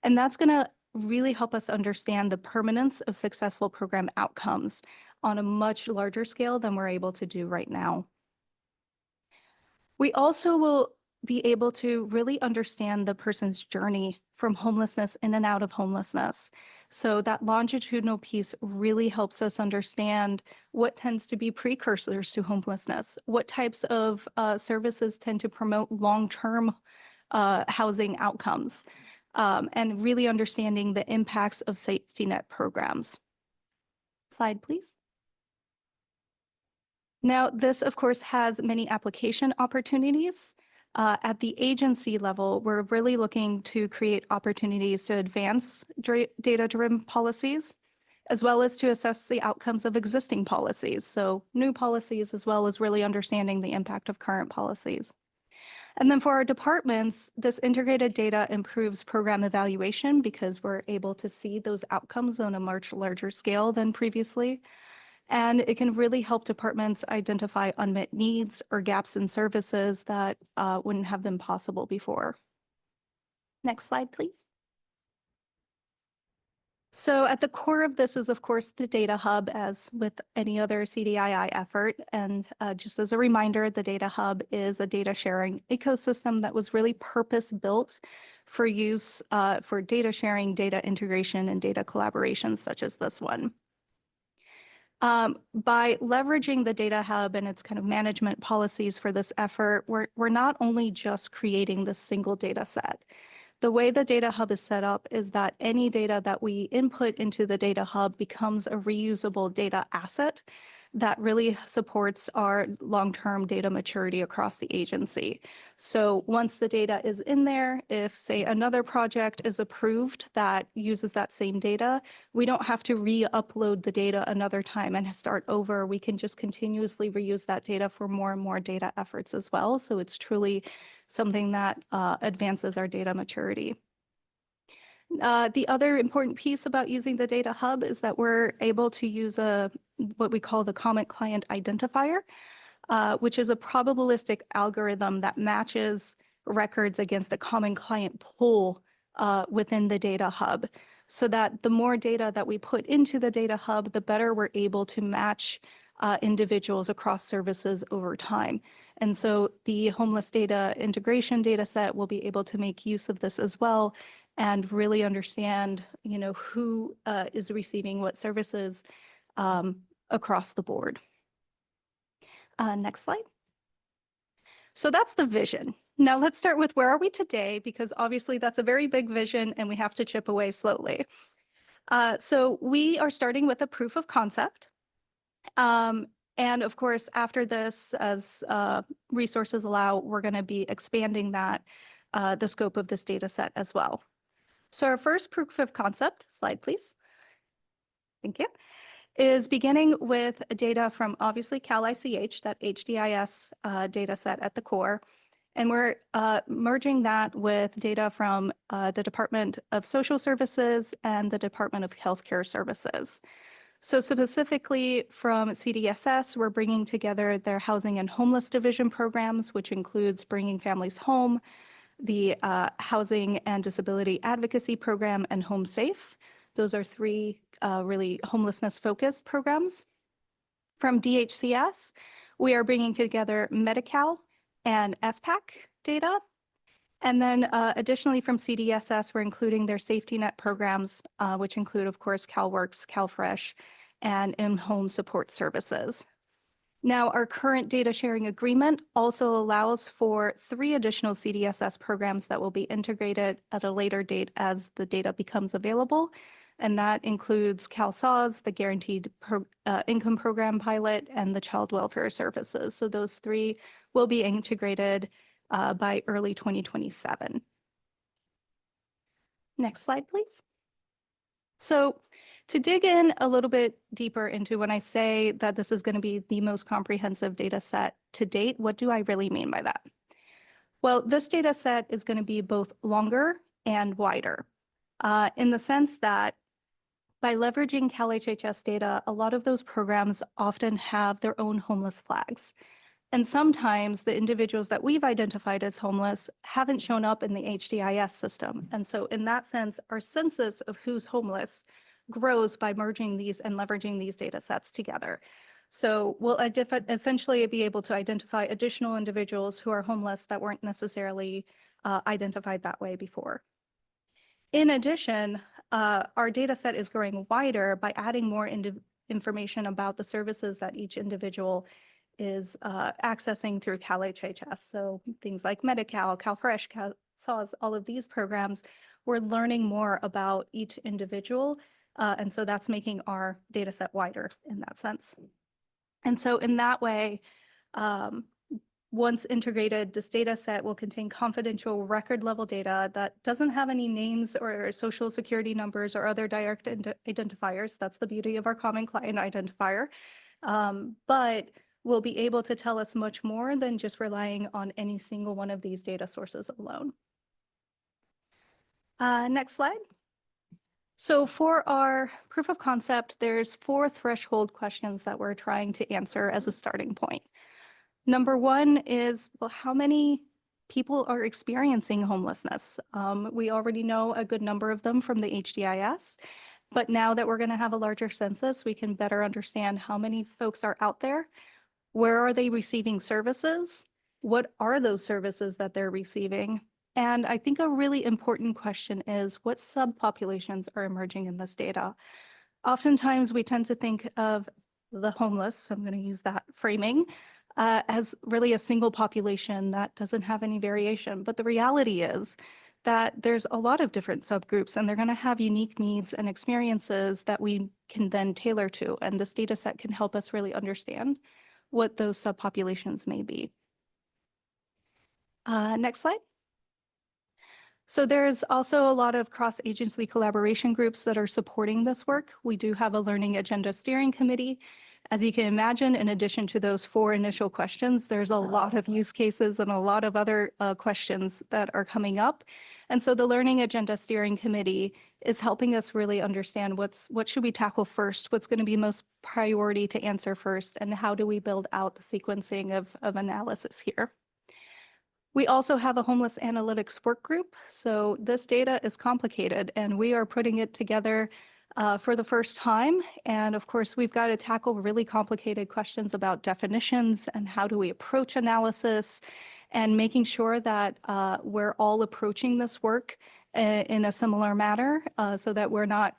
And that's going to really help us understand the permanence of successful program outcomes on a much larger scale than we're able to do right now. We also will be able to really understand the person's journey from homelessness in and out of homelessness. So that longitudinal piece really helps us understand what tends to be precursors to homelessness, what types of services tend to promote long-term housing outcomes, and really understanding the impacts of safety net programs. Slide, please. Now, this, of course, has many application opportunities. At the agency level, we're really looking to create opportunities to advance data-driven policies, as well as to assess the outcomes of existing policies. So new policies, as well as really understanding the impact of current policies. And then for our departments, this integrated data improves program evaluation because we're able to see those outcomes on a much larger scale than previously. And it can really help departments identify unmet needs or gaps in services that wouldn't have been possible before. Next slide, please. So at the core of this is, of course, the Data Hub, as with any other CDII effort. And just as a reminder, the Data Hub is a data sharing ecosystem that was really purpose-built for use for data sharing, data integration, and data collaboration, such as this one. By leveraging the Data Hub and its kind of management policies for this effort, we're not only just creating this single data set. The way the Data Hub is set up is that any data that we input into the Data Hub becomes a reusable data asset that really supports our long-term data maturity across the agency. So once the data is in there, if, say, another project is approved that uses that same data, we don't have to re-upload the data another time and start over. We can just continuously reuse that data for more and more data efforts as well. So it's truly something that advances our data maturity. The other important piece about using the Data Hub is that we're able to use what we call the Common Client Identifier, which is a probabilistic algorithm that matches records against a common client pool within the Data Hub, so that the more data that we put into the Data Hub, the better we're able to match individuals across services over time. And so the homeless data integration data set will be able to make use of this as well and really understand, who is receiving what services across the board. Next slide. So that's the vision. Now let's start with where are we today, because obviously that's a very big vision and we have to chip away slowly. So we are starting with a proof of concept. And of course, after this, as resources allow, we're going to be expanding that, the scope of this data set as well. So our first proof of concept, slide please. Thank you. Is beginning with data from obviously Cal ICH, that HDIS data set at the core. And we're merging that with data from the Department of Social Services and the Department of Healthcare Services. So specifically from CDSS, we're bringing together their housing and homeless division programs, which includes Bringing Families Home, the Housing and Disability Advocacy Program, and Home Safe. Those are three really homelessness-focused programs. From DHCS, we are bringing together Medi-Cal and FPAC data. And then additionally from CDSS, we're including their safety net programs, which include, of course, CalWORKS, CalFresh, and in-home support services. Now, our current data sharing agreement also allows for 3 additional CDSS programs that will be integrated at a later date as the data becomes available. And that includes CalSAWS, the Guaranteed Income Program Pilot, and the Child Welfare Services. So those 3 will be integrated by early 2027. Next slide, please. So to dig in a little bit deeper into when I say that this is going to be the most comprehensive data set to date, what do I really mean by that? Well, this data set is going to be both longer and wider in the sense that by leveraging CalHHS data, a lot of those programs often have their own homeless flags. And sometimes the individuals that we've identified as homeless haven't shown up in the HDIS system. And so in that sense, our census of who's homeless grows by merging these and leveraging these data sets together. So we'll essentially be able to identify additional individuals who are homeless that weren't necessarily identified that way before. In addition, our data set is growing wider by adding more information about the services that each individual is accessing through CalHHS. So things like Medi-Cal, CalFresh, CalSAWS, all of these programs, we're learning more about each individual. And so that's making our data set wider in that sense. And so in that way, once integrated, this data set will contain confidential record level data that doesn't have any names or social security numbers or other direct identifiers. That's the beauty of our common client identifier. But will be able to tell us much more than just relying on any single one of these data sources alone. Next slide. So for our proof of concept, there's 4 threshold questions that we're trying to answer as a starting point. Number 1 is, well, how many people are experiencing homelessness? We already know a good number of them from the HDIS, but now that we're going to have a larger census, we can better understand how many folks are out there. Where are they receiving services? What are those services that they're receiving? And I think a really important question is what subpopulations are emerging in this data? Oftentimes we tend to think of the homeless, I'm going to use that framing, as really a single population that doesn't have any variation. But the reality is that there's a lot of different subgroups and they're going to have unique needs and experiences that we can then tailor to. And this data set can help us really understand what those subpopulations may be. Next slide. So there's also a lot of cross-agency collaboration groups that are supporting this work. We do have a Learning Agenda Steering Committee. As you can imagine, in addition to those 4 initial questions, there's a lot of use cases and a lot of other questions that are coming up. And so the Learning Agenda Steering Committee is helping us really understand what should we tackle first, what's going to be most priority to answer first, and how do we build out the sequencing of analysis here. We also have a homeless analytics work group. So this data is complicated and we are putting it together for the first time. And of course, we've got to tackle really complicated questions about definitions and how do we approach analysis and making sure that we're all approaching this work in a similar manner so that we're not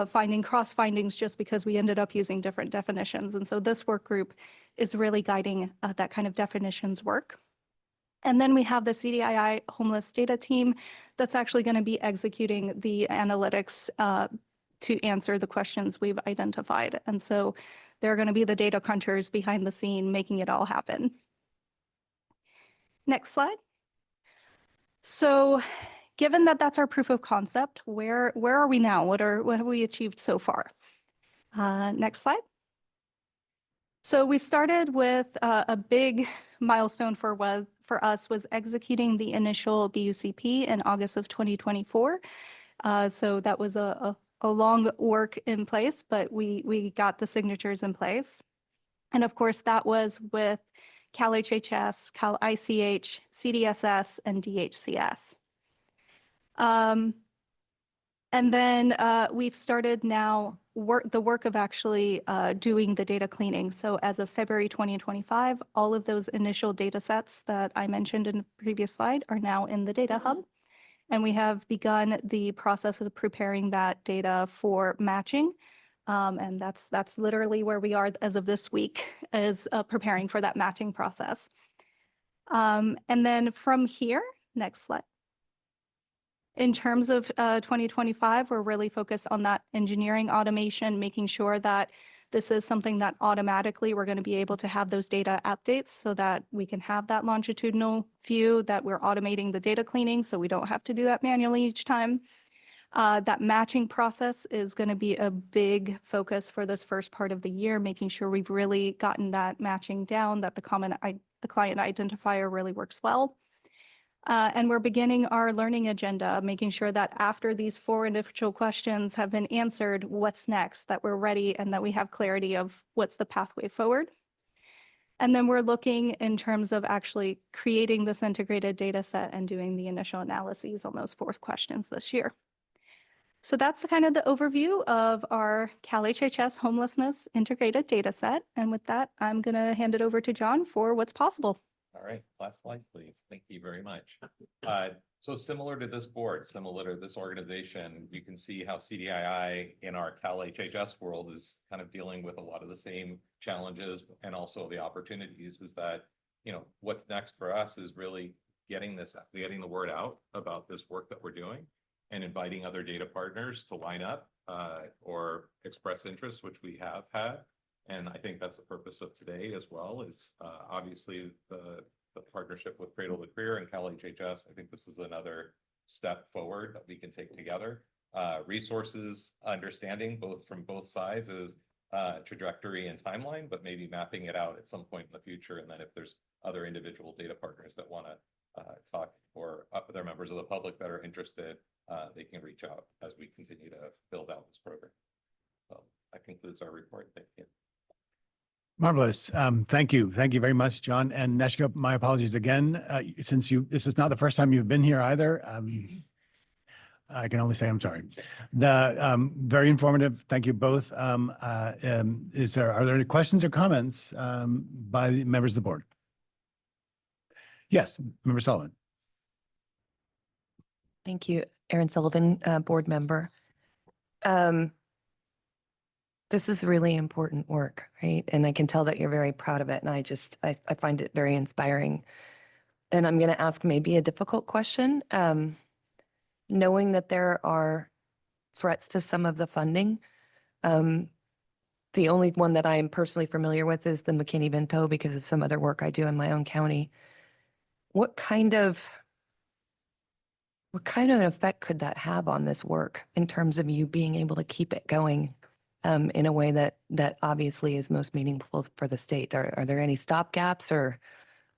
finding cross findings just because we ended up using different definitions. And so this work group is really guiding that kind of definitions work. And then we have the CDII homeless data team that's actually going to be executing the analytics to answer the questions we've identified. And so they're going to be the data crunchers behind the scene, making it all happen. Next slide. So given that that's our proof of concept, where are we now? What have we achieved so far? Next slide. So we've started with a big milestone for us was executing the initial BUCP in August of 2024. So that was a long work in place, but we got the signatures in place. And of course, that was with CalHHS, CalICH, CDSS, and DHCS. And And then we've started now the work of actually doing the data cleaning. So as of February 2025, all of those initial data sets that I mentioned in the previous slide are now in the Data Hub. And we have begun the process of preparing that data for matching. And that's literally where we are as of this week, is preparing for that matching process. And then from here, next slide. In terms of 2025, we're really focused on that engineering automation, making sure that this is something that automatically we're going to be able to have those data updates so that we can have that longitudinal view, that we're automating the data cleaning so we don't have to do that manually each time. That matching process is going to be a big focus for this first part of the year, making sure we've really gotten that matching down, that the client identifier really works well. And we're beginning our learning agenda, making sure that after these 4 individual questions have been answered, what's next, that we're ready and that we have clarity of what's the pathway forward. And then we're looking in terms of actually creating this integrated data set and doing the initial analyses on those 4 questions this year. So that's the kind of the overview of our Cal HHS homelessness integrated data set. And with that, I'm going to hand it over to John for what's possible. All right, last slide, please. Thank you very much. So similar to this board, similar to this organization, you can see how CDII in our Cal HHS world is kind of dealing with a lot of the same challenges and also the opportunities. Is that, you know, what's next for us is really getting the word out about this work that we're doing and inviting other data partners to line up or express interest, which we have had. And I think that's the purpose of today as well, is obviously the partnership with Cradle-to-Career and Cal HHS. I think this is another step forward that we can take together. Resources understanding from both sides is trajectory and timeline, but maybe mapping it out at some point in the future. And then if there's other individual data partners that want to talk, or other members of the public that are interested, they can reach out as we continue to build out this program. So that concludes our report. Thank you. Marvelous. Thank you. Thank you very much, John. And Neshika, my apologies again, since this is not the first time you've been here either. I can only say I'm sorry. Very informative. Thank you both. Are there any questions or comments by the members of the board? Yes, Member Sullivan. Thank you, Erin Sullivan, board member. This is really important work, right? And I can tell that you're very proud of it. And I find it very inspiring. And I'm going to ask maybe a difficult question. Knowing that there are threats to some of the funding, the only one that I am personally familiar with is the McKinney-Vento because of some other work I do in my own county. What kind of an effect could that have on this work in terms of you being able to keep it going in a way that obviously is most meaningful for the state? Are there any stopgaps, or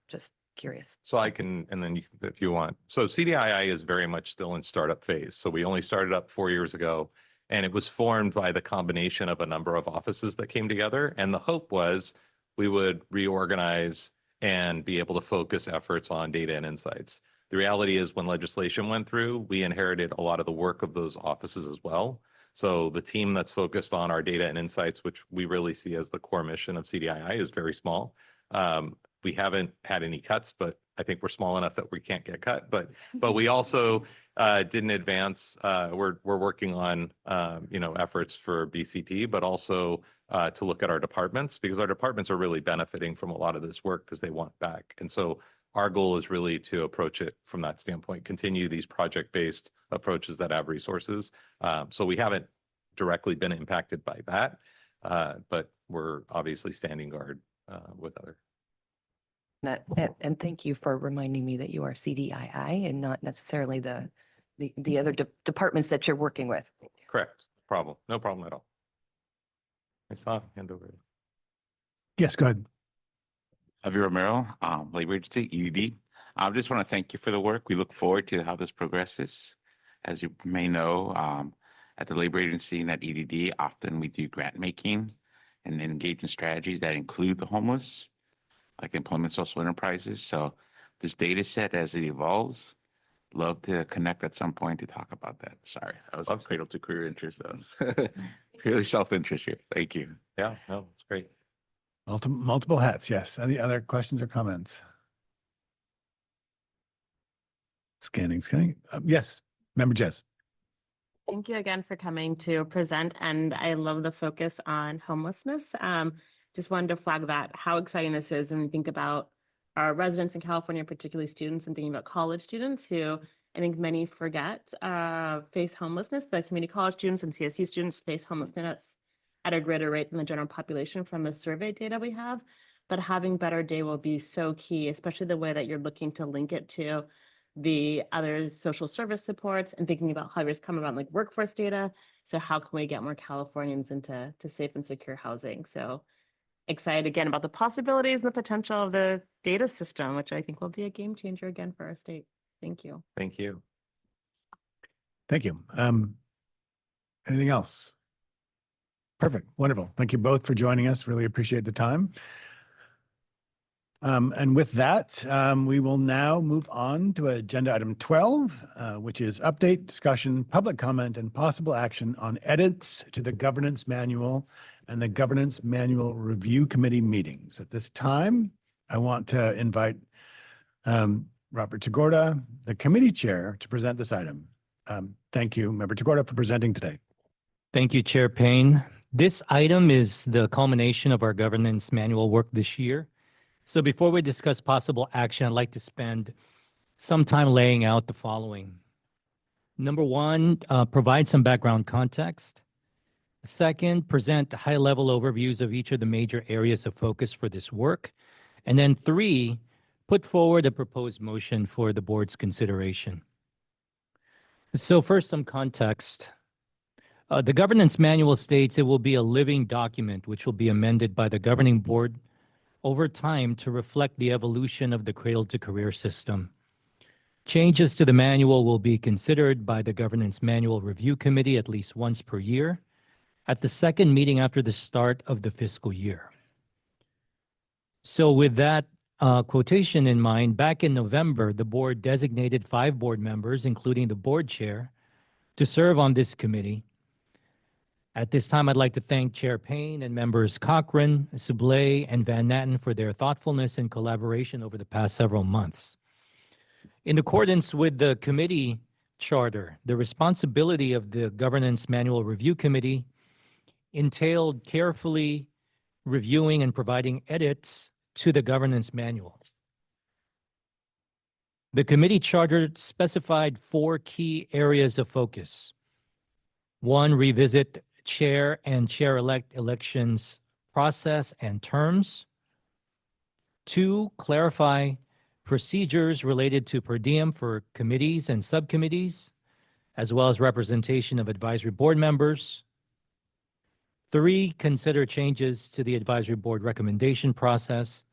just curious? So I can, and then if you want. So CDII is very much still in startup phase. So we only started up 4 years ago, and it was formed by the combination of a number of offices that came together. And the hope was we would reorganize and be able to focus efforts on data and insights. The reality is when legislation went through, we inherited a lot of the work of those offices as well. So the team that's focused on our data and insights, which we really see as the core mission of CDII, is very small. We haven't had any cuts, but I think we're small enough that we can't get cut. But we also didn't advance. We're working on efforts for BCP, but also to look at our departments, because our departments are really benefiting from a lot of this work because they want back. And so our goal is really to approach it from that standpoint, continue these project-based approaches that have resources. So we haven't directly been impacted by that, but we're obviously standing guard with other. And thank you for reminding me that you are CDII and not necessarily the other departments that you're working with. Correct. No problem at all. I saw hand over. Yes, go ahead. Javier Romero, Labor Agency, EDD. I just want to thank you for the work. We look forward to how this progresses. As you may know, at the Labor Agency and at EDD, often we do grant making and engage in strategies that include the homeless, like employment social enterprises. So this data set, as it evolves, love to connect at some point to talk about that. Sorry, I was on Cradle-to-Career interest though. Purely self-interest here. Thank you. Yeah, no, it's great. Multiple hats, yes. Any other questions or comments? Scanning. Yes, Member Jess. Thank you again for coming to present, and I love the focus on homelessness. Just wanted to flag that, how exciting this is, and think about our residents in California, particularly students, and thinking about college students who I think many forget face homelessness. The community college students and CSU students face homelessness at a greater rate than the general population from the survey data we have. But having better day will be so key, especially the way that you're looking to link it to the other social service supports and thinking about how yours come about like workforce data. So how can we get more Californians into safe and secure housing? So excited again about the possibilities and the potential of the data system, which I think will be a game changer again for our state. Thank you. Thank you. Thank you. Anything else? Perfect. Wonderful. Thank you both for joining us. Really appreciate the time. And with that, we will now move on to agenda item 12, which is update, discussion, public comment, and possible action on edits to the governance manual and the governance manual review committee meetings. At this time, I want to invite Robert Tagorda, the committee chair, to present this item. Thank you, Member Tagorda, for presenting today. Thank you, Chair Payne. This item is the culmination of our governance manual work this year. So before we discuss possible action, I'd like to spend some time laying out the following. Number one, provide some background context. Second, present high-level overviews of each of the major areas of focus for this work. And then three, put forward a proposed motion for the board's consideration. So first, some context. The governance manual states it will be a living document which will be amended by the governing board over time to reflect the evolution of the Cradle-to-Career system. Changes to the manual will be considered by the Governance Manual Review Committee at least once per year at the second meeting after the start of the fiscal year. So with that quotation in mind, back in November, the board designated 5 board members, including the board chair, to serve on this committee. At this time, I'd like to thank Chair Payne and members Cochran, Sublé, and Van Natten for their thoughtfulness and collaboration over the past several months. In accordance with the committee charter, the responsibility of the Governance Manual Review Committee entailed carefully reviewing and providing edits to the governance manual. The committee charter specified 4 key areas of focus. 1, revisit chair and chair-elect elections process and terms. 2, clarify procedures related to per diem for committees and subcommittees, as well as representation of advisory board members. 3, consider changes to the advisory board recommendation process.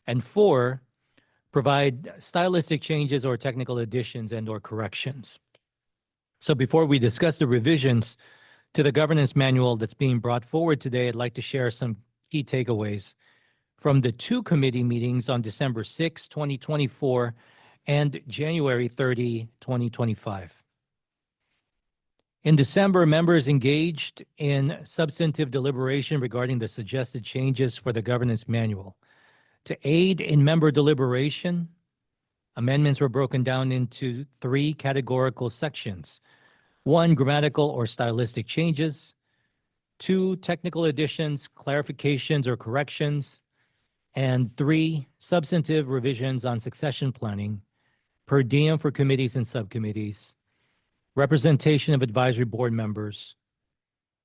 And 4, provide stylistic changes or technical additions and/or corrections. So before we discuss the revisions to the governance manual that's being brought forward today, I'd like to share some key takeaways from the 2 committee meetings on December 6, 2024 and January 30, 2025. In December, members engaged in substantive deliberation regarding the suggested changes for the governance manual. To aid in member deliberation, amendments were broken down into 3 categorical sections. 1, grammatical or stylistic changes. 2, technical additions, clarifications, or corrections. And 3, substantive revisions on succession planning, per diem for committees and subcommittees, representation of advisory board members,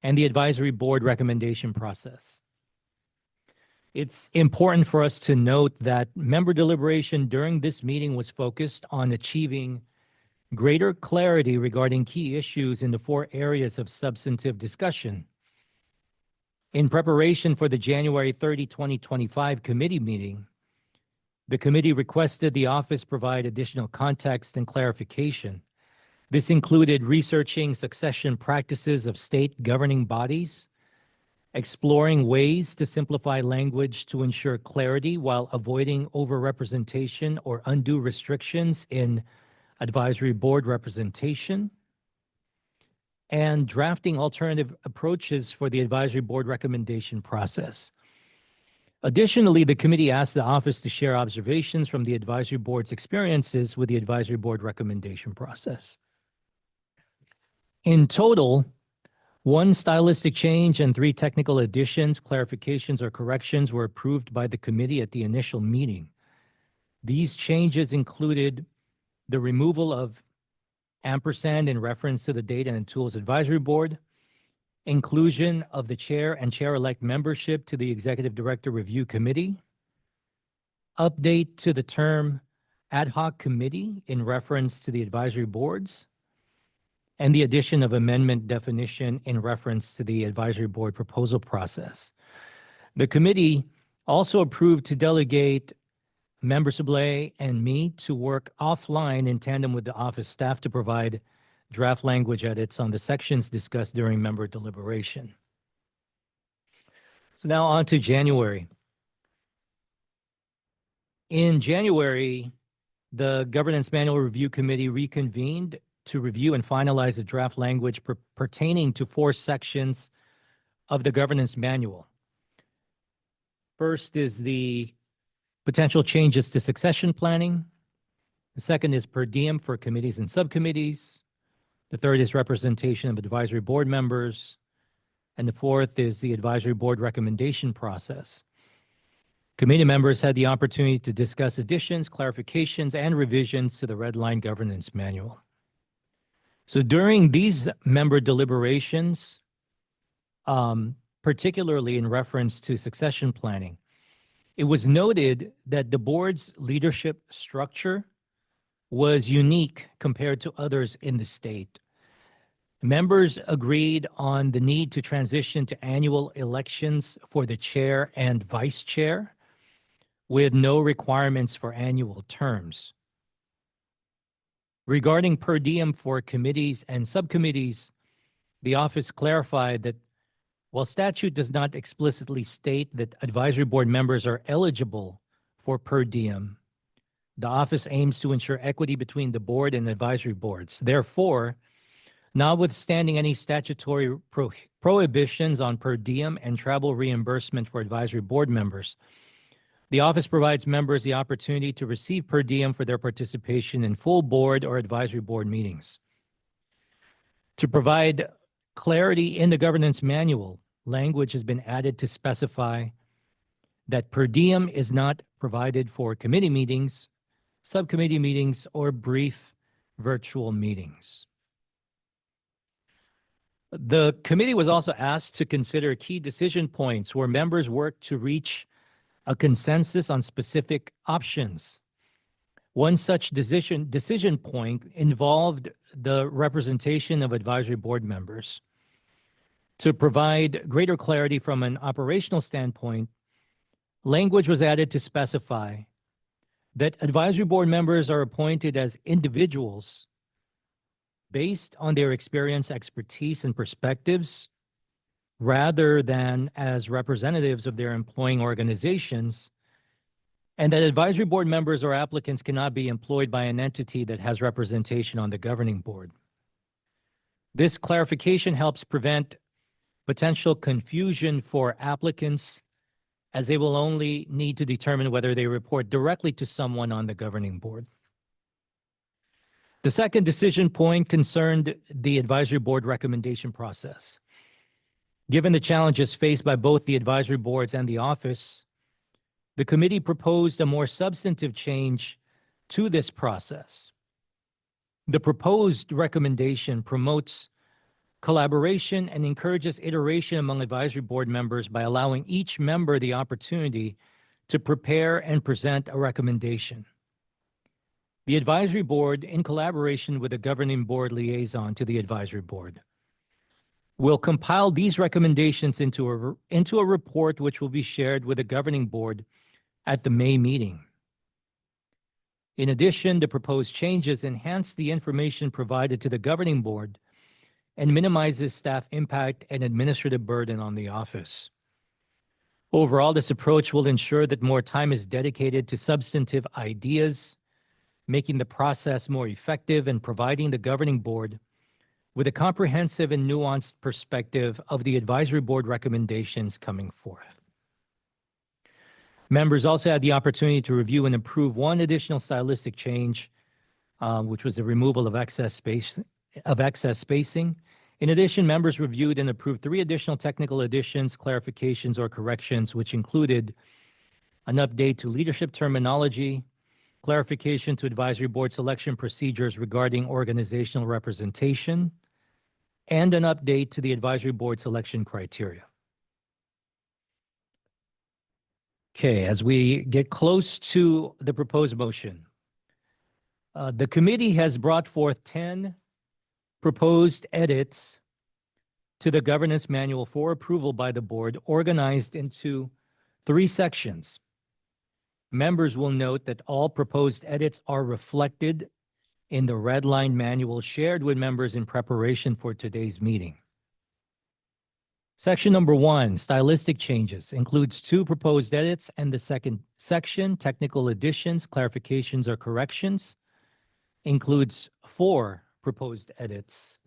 and the advisory board recommendation process. It's important for us to note that member deliberation during this meeting was focused on achieving greater clarity regarding key issues in the 4 areas of substantive discussion. In preparation for the January 30, 2025 committee meeting, the committee requested the office provide additional context and clarification. This included researching succession practices of state governing bodies, exploring ways to simplify language to ensure clarity while avoiding overrepresentation or undue restrictions in advisory board representation, and drafting alternative approaches for the advisory board recommendation process. Additionally, the committee asked the office to share observations from the advisory board's experiences with the advisory board recommendation process. In total, 1 stylistic change and 3 technical additions, clarifications, or corrections were approved by the committee at the initial meeting. These changes included the removal of ampersand in reference to the Data and Tools Advisory Board, inclusion of the chair and chair-elect membership to the Executive Director Review Committee, update to the term ad hoc committee in reference to the advisory boards, and the addition of amendment definition in reference to the advisory board proposal process. The committee also approved to delegate Member Sublé and me to work offline in tandem with the office staff to provide draft language edits on the sections discussed during member deliberation. So now on to January. In January, the Governance Manual Review Committee reconvened to review and finalize the draft language pertaining to 4 sections of the governance manual. First is the potential changes to succession planning. The second is per diem for committees and subcommittees. The third is representation of advisory board members. And the fourth is the advisory board recommendation process. Committee members had the opportunity to discuss additions, clarifications, and revisions to the Red Line Governance Manual. So during these member deliberations, particularly in reference to succession planning, it was noted that the board's leadership structure was unique compared to others in the state. Members agreed on the need to transition to annual elections for the chair and vice chair with no requirements for annual terms. Regarding per diem for committees and subcommittees, the office clarified that while statute does not explicitly state that advisory board members are eligible for per diem, the office aims to ensure equity between the board and advisory boards. Therefore, notwithstanding any statutory prohibitions on per diem and travel reimbursement for advisory board members, the office provides members the opportunity to receive per diem for their participation in full board or advisory board meetings. To provide clarity in the governance manual, language has been added to specify that per diem is not provided for committee meetings, subcommittee meetings, or brief virtual meetings. The committee was also asked to consider key decision points where members work to reach a consensus on specific options. One such decision point involved the representation of advisory board members. To provide greater clarity from an operational standpoint, language was added to specify that advisory board members are appointed as individuals based on their experience, expertise, and perspectives, rather than as representatives of their employing organizations, and that advisory board members or applicants cannot be employed by an entity that has representation on the governing board. This clarification helps prevent potential confusion for applicants, as they will only need to determine whether they report directly to someone on the governing board. The second decision point concerned the advisory board recommendation process. Given the challenges faced by both the advisory boards and the office, the committee proposed a more substantive change to this process. The proposed recommendation promotes collaboration and encourages iteration among advisory board members by allowing each member the opportunity to prepare and present a recommendation. The advisory board, in collaboration with the governing board liaison to the advisory board, will compile these recommendations into a report which will be shared with the governing board at the May meeting. In addition, the proposed changes enhance the information provided to the governing board and minimizes staff impact and administrative burden on the office. Overall, this approach will ensure that more time is dedicated to substantive ideas making the process more effective and providing the governing board with a comprehensive and nuanced perspective of the advisory board recommendations coming forth. Members also had the opportunity to review and approve one additional stylistic change, which was the removal of excess spacing. In addition, members reviewed and approved 3 additional technical additions, clarifications, or corrections, which included an update to leadership terminology, clarification to advisory board selection procedures regarding organizational representation, and an update to the advisory board selection criteria. Okay, as we get close to the proposed motion, the committee has brought forth 10 proposed edits to the governance manual for approval by the board, organized into 3 sections. Members will note that all proposed edits are reflected in the red line manual shared with members in preparation for today's meeting. Section number 1, stylistic changes, includes 2 proposed edits, and the second section, technical additions, clarifications, or corrections, includes 4 proposed edits.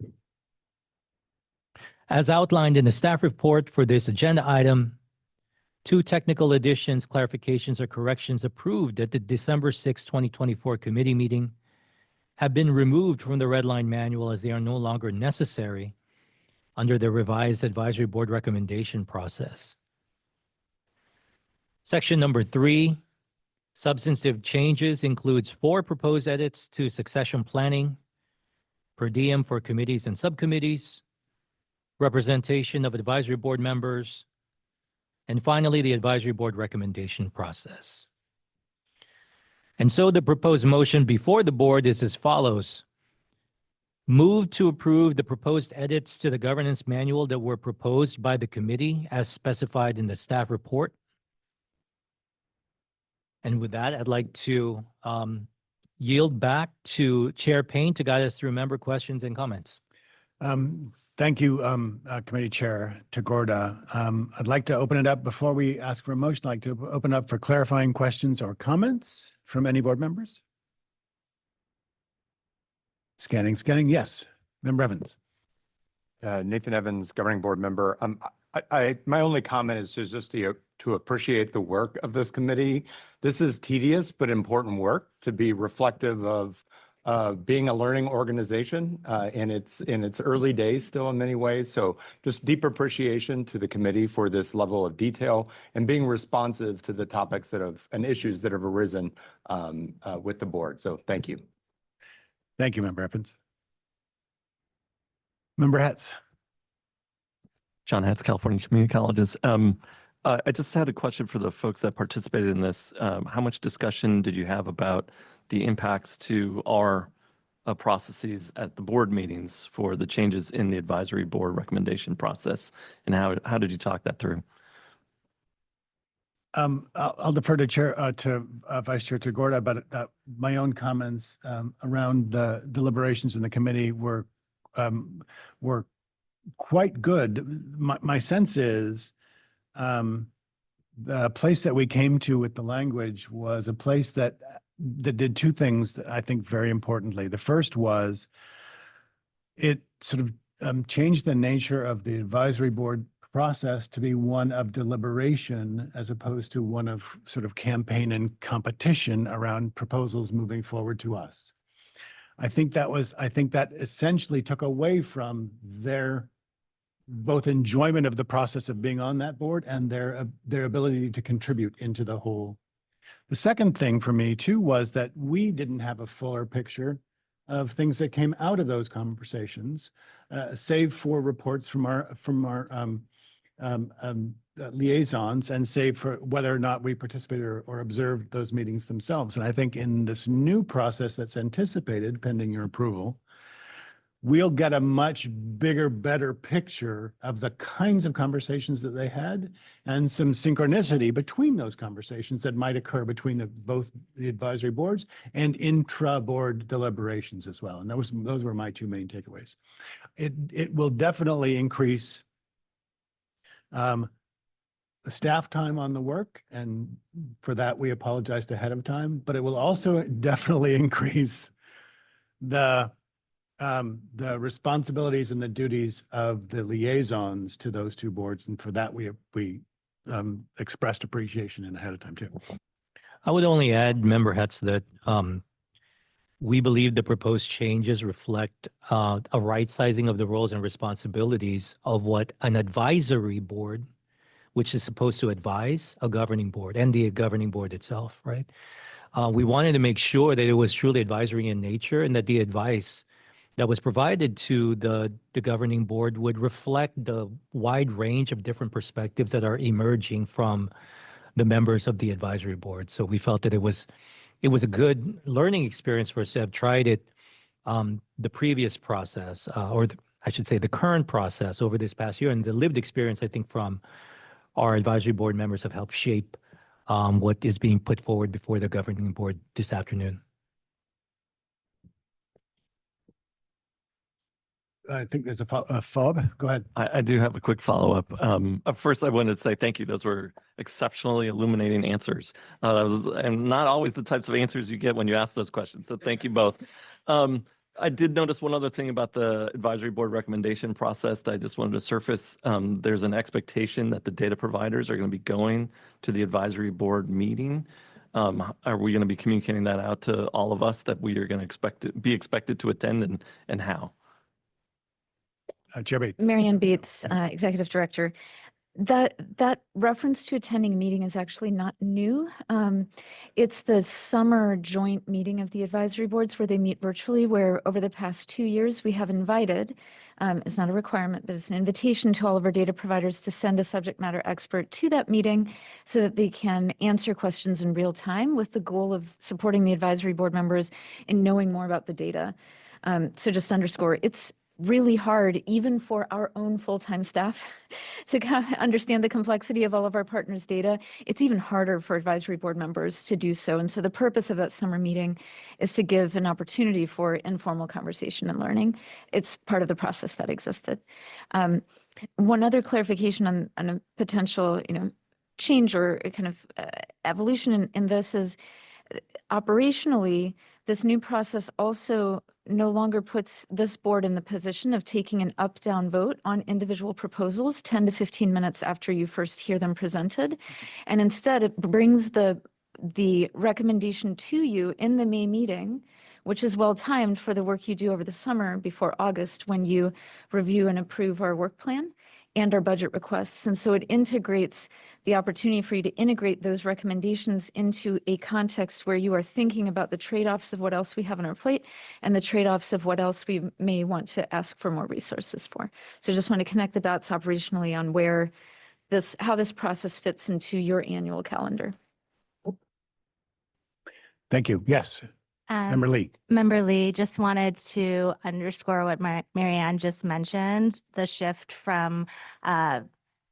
As outlined in the staff report for this agenda item, 2 technical additions, clarifications, or corrections approved at the December 6, 2024 committee meeting have been removed from the red line manual as they are no longer necessary under the revised advisory board recommendation process. Section number 3, substantive changes, includes 4 proposed edits to succession planning, per diem for committees and subcommittees, representation of advisory board members, and finally, the advisory board recommendation process. And so the proposed motion before the board is as follows. Move to approve the proposed edits to the governance manual that were proposed by the committee as specified in the staff report. And with that, I'd like to yield back to Chair Payne to guide us through member questions and comments. Thank you, Committee Chair Tagorda. I'd like to open it up before we ask for a motion. I'd like to open up for clarifying questions or comments from any board members. Scanning. Yes, Member Evans. Nathan Evans, Governing Board Member. My only comment is just to appreciate the work of this committee. This is tedious but important work to be reflective of being a learning organization in its early days still in many ways. So just deep appreciation to the committee for this level of detail and being responsive to the topics and issues that have arisen with the board. So thank you. Thank you, Member Evans. Member Hetz. John Hetz, California Community Colleges. I just had a question for the folks that participated in this. How much discussion did you have about the impacts to our processes at the board meetings for the changes in the advisory board recommendation process? And how did you talk that through? I'll defer to Vice Chair Tagorda, but my own comments around the deliberations in the committee were quite good. My sense is the place that we came to with the language was a place that did 2 things that I think very importantly. The first was it sort of changed the nature of the advisory board process to be one of deliberation as opposed to one of sort of campaign and competition around proposals moving forward to us. I think that essentially took away from their both enjoyment of the process of being on that board and their ability to contribute into the whole. The second thing for me too was that we didn't have a fuller picture of things that came out of those conversations, save for reports from our liaisons and save for whether or not we participated or observed those meetings themselves. And I think in this new process that's anticipated, pending your approval, we'll get a much bigger, better picture of the kinds of conversations that they had and some synchronicity between those conversations that might occur between both the advisory boards and intra-board deliberations as well. And those were my 2 main takeaways. It will definitely increase staff time on the work, and for that we apologized ahead of time, but it will also definitely increase the responsibilities and the duties of the liaisons to those two boards, and for that we expressed appreciation in ahead of time too. I would only add, Member Hetz, that we believe the proposed changes reflect a right sizing of the roles and responsibilities of what an advisory board, which is supposed to advise a governing board and the governing board itself, right? We wanted to make sure that it was truly advisory in nature and that the advice that was provided to the governing board would reflect the wide range of different perspectives that are emerging from the members of the advisory board. So we felt that it was a good learning experience for us to have tried it, the previous process, I should say the current process over this past year, and the lived experience, I think, from our advisory board members have helped shape what is being put forward before the governing board this afternoon. I think there's a fob. Go ahead. I do have a quick follow-up. First, I wanted to say thank you. Those were exceptionally illuminating answers. And not always the types of answers you get when you ask those questions. So thank you both. I did notice one other thing about the advisory board recommendation process that I just wanted to surface. There's an expectation that the data providers are going to be going to the advisory board meeting. Are we going to be communicating that out to all of us that we are going to be expected to attend, and how? Chair Bates. Marianne Bates, Executive Director. That reference to attending a meeting is actually not new. It's the summer joint meeting of the advisory boards where they meet virtually, where over the past 2 years we have invited, it's not a requirement, but it's an invitation to all of our data providers to send a subject matter expert to that meeting so that they can answer questions in real time with the goal of supporting the advisory board members in knowing more about the data. So just to underscore, it's really hard, even for our own full-time staff, to understand the complexity of all of our partners' data. It's even harder for advisory board members to do so. And so the purpose of that summer meeting is to give an opportunity for informal conversation and learning. It's part of the process that existed. One other clarification on a potential, change or kind of evolution in this is operationally, this new process also no longer puts this board in the position of taking an up-down vote on individual proposals 10 to 15 minutes after you first hear them presented. And instead, it brings the recommendation to you in the May meeting, which is well-timed for the work you do over the summer before August when you review and approve our work plan and our budget requests. And so it integrates the opportunity for you to integrate those recommendations into a context where you are thinking about the trade-offs of what else we have on our plate and the trade-offs of what else we may want to ask for more resources for. So I just want to connect the dots operationally on how this process fits into your annual calendar. Thank you. Yes. Member Lee. Member Lee, just wanted to underscore what Marianne just mentioned, the shift from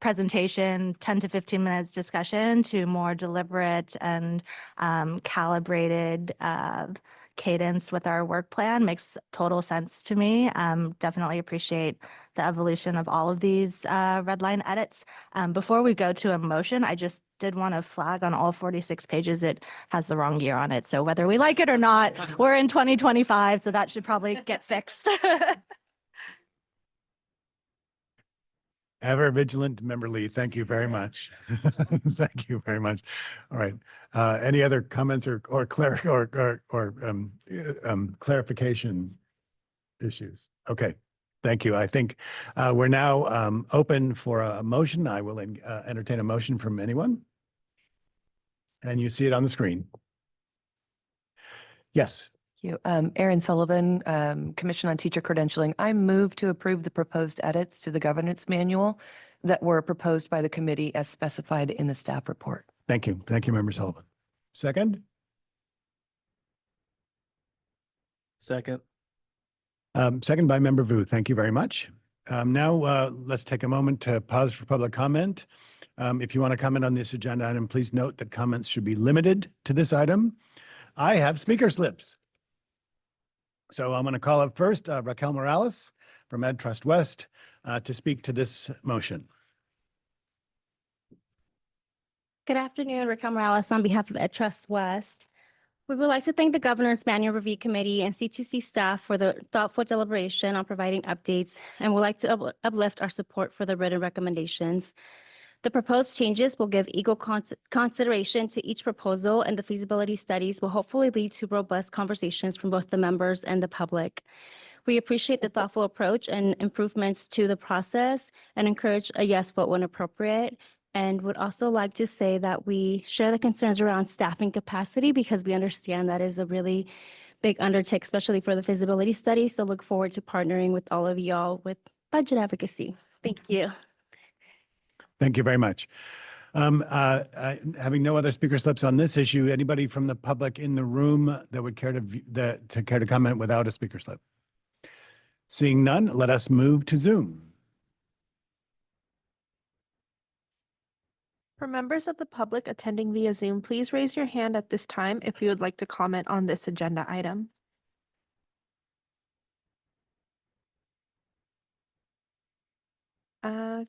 presentation, 10 to 15 minutes discussion to more deliberate and calibrated cadence with our work plan makes total sense to me. Definitely appreciate the evolution of all of these red line edits. Before we go to a motion, I just did want to flag on all 46 pages, it has the wrong year on it. So whether we like it or not, we're in 2025, so that should probably get fixed. Ever vigilant, Member Lee. Thank you very much. Thank you very much. All right. Any other comments or clarification issues? Okay. Thank you. I think we're now open for a motion. I will entertain a motion from anyone. And you see it on the screen. Yes. Thank you. Erin Sullivan, Commission on Teacher Credentialing. I move to approve the proposed edits to the governance manual that were proposed by the committee as specified in the staff report. Thank you. Thank you, Member Sullivan. Second? Second. Second by Member Vu. Thank you very much. Now let's take a moment to pause for public comment. If you want to comment on this agenda item, please note that comments should be limited to this item. I have speaker slips. So I'm going to call up first Raquel Morales from EdTrust West to speak to this motion. Good afternoon, Raquel Morales on behalf of Ed Trust West. We would like to thank the Governor's Manual Review Committee and C2C staff for the thoughtful deliberation on providing updates, and would like to uplift our support for the written recommendations. The proposed changes will give equal consideration to each proposal, and the feasibility studies will hopefully lead to robust conversations from both the members and the public. We appreciate the thoughtful approach and improvements to the process and encourage a yes vote when appropriate. And would also like to say that we share the concerns around staffing capacity because we understand that is a really big undertake, especially for the feasibility study. So look forward to partnering with all of y'all with budget advocacy. Thank you. Thank you very much. Having no other speaker slips on this issue, anybody from the public in the room that would care to comment without a speaker slip? Seeing none, let us move to Zoom. For members of the public attending via Zoom, please raise your hand at this time if you would like to comment on this agenda item.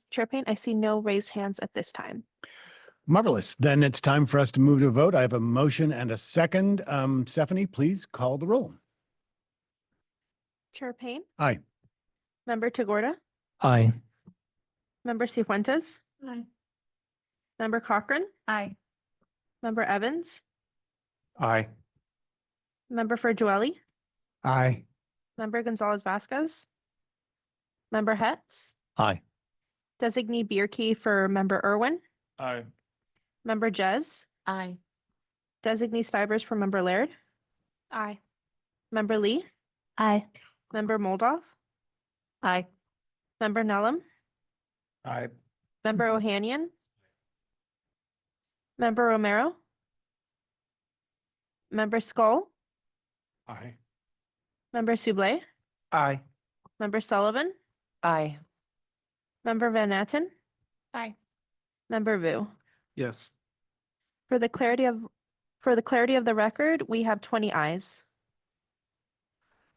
Chair Payne, I see no raised hands at this time. Marvelous. Then it's time for us to move to a vote. I have a motion and a second. Stephanie, please call the roll. Chair Payne, Aye. Member Tagorda, Aye. Member Cifuentes, Aye. Member Cochran, Aye. Member Evans, Aye. Member Ferjueli, Aye. Member Gonzalez Vasquez, Member Hetz, Aye. Designee Bierke for Member Irwin, Aye. Member Jez, Aye. Designee Stivers for Member Laird, Aye. Member Lee, Aye. Member Moldoff, Aye. Member Nellum, Aye. Member Ohanian, Member Romero, Member Skull, Aye. Member Sublé, Aye. Member Sullivan, Aye. Member Van Natten, Aye. Member Vu. Yes. For the clarity of the record, we have 20 ayes.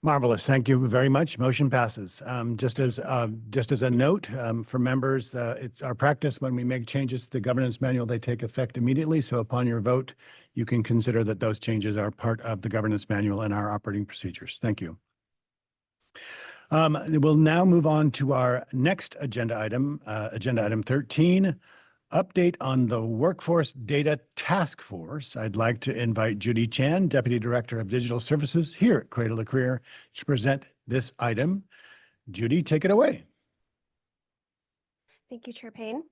Marvelous. Thank you very much. Motion passes. Just as a note for members, it's our practice when we make changes to the governance manual, they take effect immediately. So upon your vote, you can consider that those changes are part of the governance manual and our operating procedures. Thank you. We'll now move on to our next agenda item 13. Update on the Workforce Data Task Force. I'd like to invite Judy Chan, Deputy Director of Digital Services here at Cradle-to-Career, to present this item. Judy, take it away. Thank you, Chair Payne.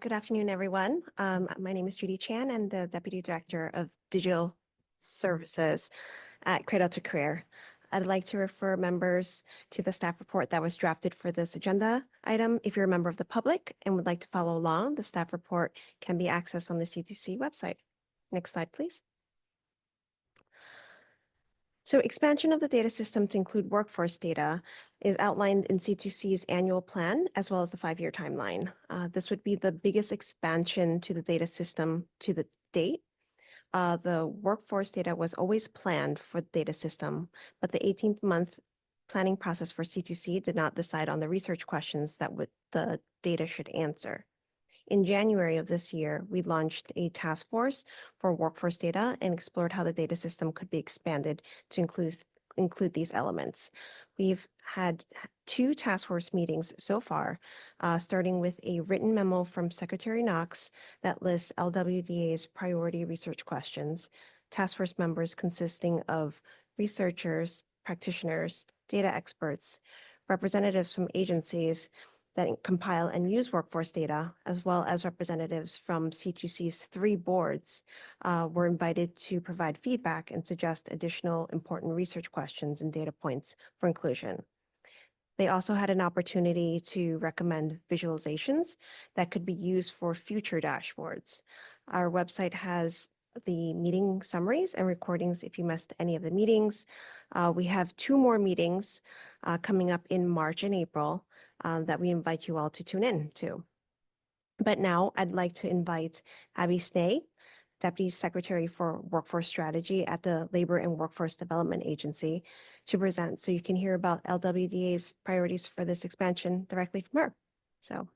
Good afternoon, everyone. My name is Judy Chan. I'm the Deputy Director of Digital Services at Cradle-to-Career. I'd like to refer members to the staff report that was drafted for this agenda item. If you're a member of the public and would like to follow along, the staff report can be accessed on the C2C website. Next slide, please. So expansion of the data system to include workforce data is outlined in C2C's annual plan, as well as the 5-year timeline. This would be the biggest expansion to the data system to the date. The workforce data was always planned for the data system, but the 18th month planning process for C2C did not decide on the research questions that the data should answer. In January of this year, we launched a task force for workforce data and explored how the data system could be expanded to include these elements. We've had 2 task force meetings so far, starting with a written memo from Secretary Knox that lists LWDA's priority research questions. Task force members consisting of researchers, practitioners, data experts, representatives from agencies that compile and use workforce data, as well as representatives from C2C's 3 boards, were invited to provide feedback and suggest additional important research questions and data points for inclusion. They also had an opportunity to recommend visualizations that could be used for future dashboards. Our website has the meeting summaries and recordings if you missed any of the meetings. We have 2 more meetings coming up in March and April that we invite you all to tune in to. But now I'd like to invite Abby Snay, Deputy Secretary for Workforce Strategy at the Labor and Workforce Development Agency, to present so you can hear about LWDA's priorities for this expansion directly from her. So,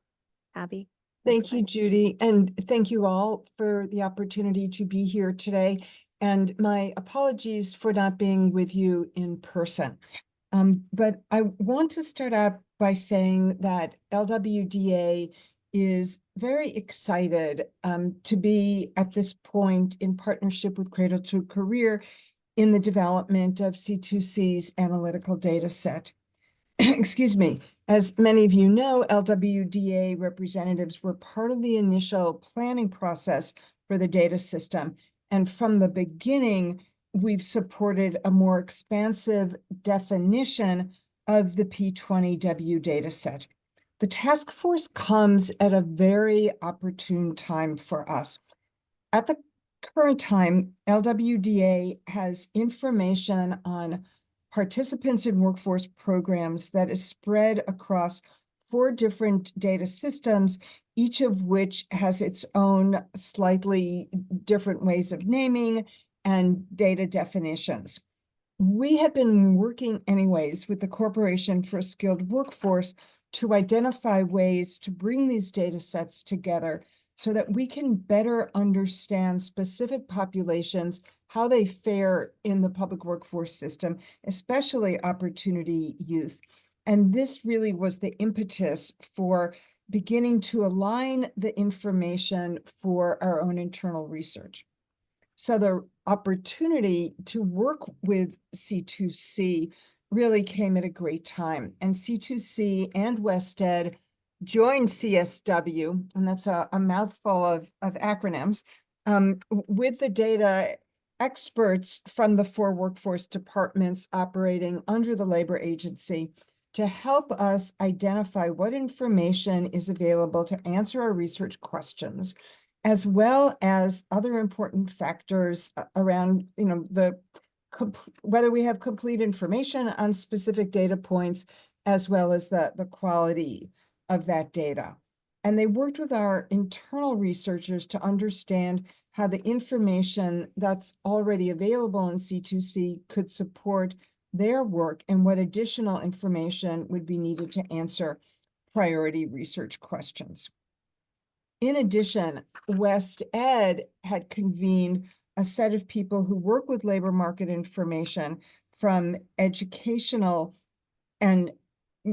Abby. Thank you, Judy, and thank you all for the opportunity to be here today. And my apologies for not being with you in person. But I want to start out by saying that LWDA is very excited to be at this point in partnership with Cradle-to-Career in the development of C2C's analytical data set. Excuse me. As many of you know, LWDA representatives were part of the initial planning process for the data system. And from the beginning, we've supported a more expansive definition of the P20W data set. The task force comes at a very opportune time for us. At the current time, LWDA has information on participants in workforce programs that is spread across 4 different data systems, each of which has its own slightly different ways of naming and data definitions. We have been working anyways with the Corporation for a Skilled Workforce to identify ways to bring these data sets together so that we can better understand specific populations, how they fare in the public workforce system, especially opportunity youth. And this really was the impetus for beginning to align the information for our own internal research. So the opportunity to work with C2C really came at a great time. And C2C and WestEd joined CSW, and that's a mouthful of acronyms, with the data experts from the 4 workforce departments operating under the labor agency to help us identify what information is available to answer our research questions, as well as other important factors around, whether we have complete information on specific data points, as well as the quality of that data. And they worked with our internal researchers to understand how the information that's already available in C2C could support their work and what additional information would be needed to answer priority research questions. In addition, WestEd had convened a set of people who work with labor market information from educational and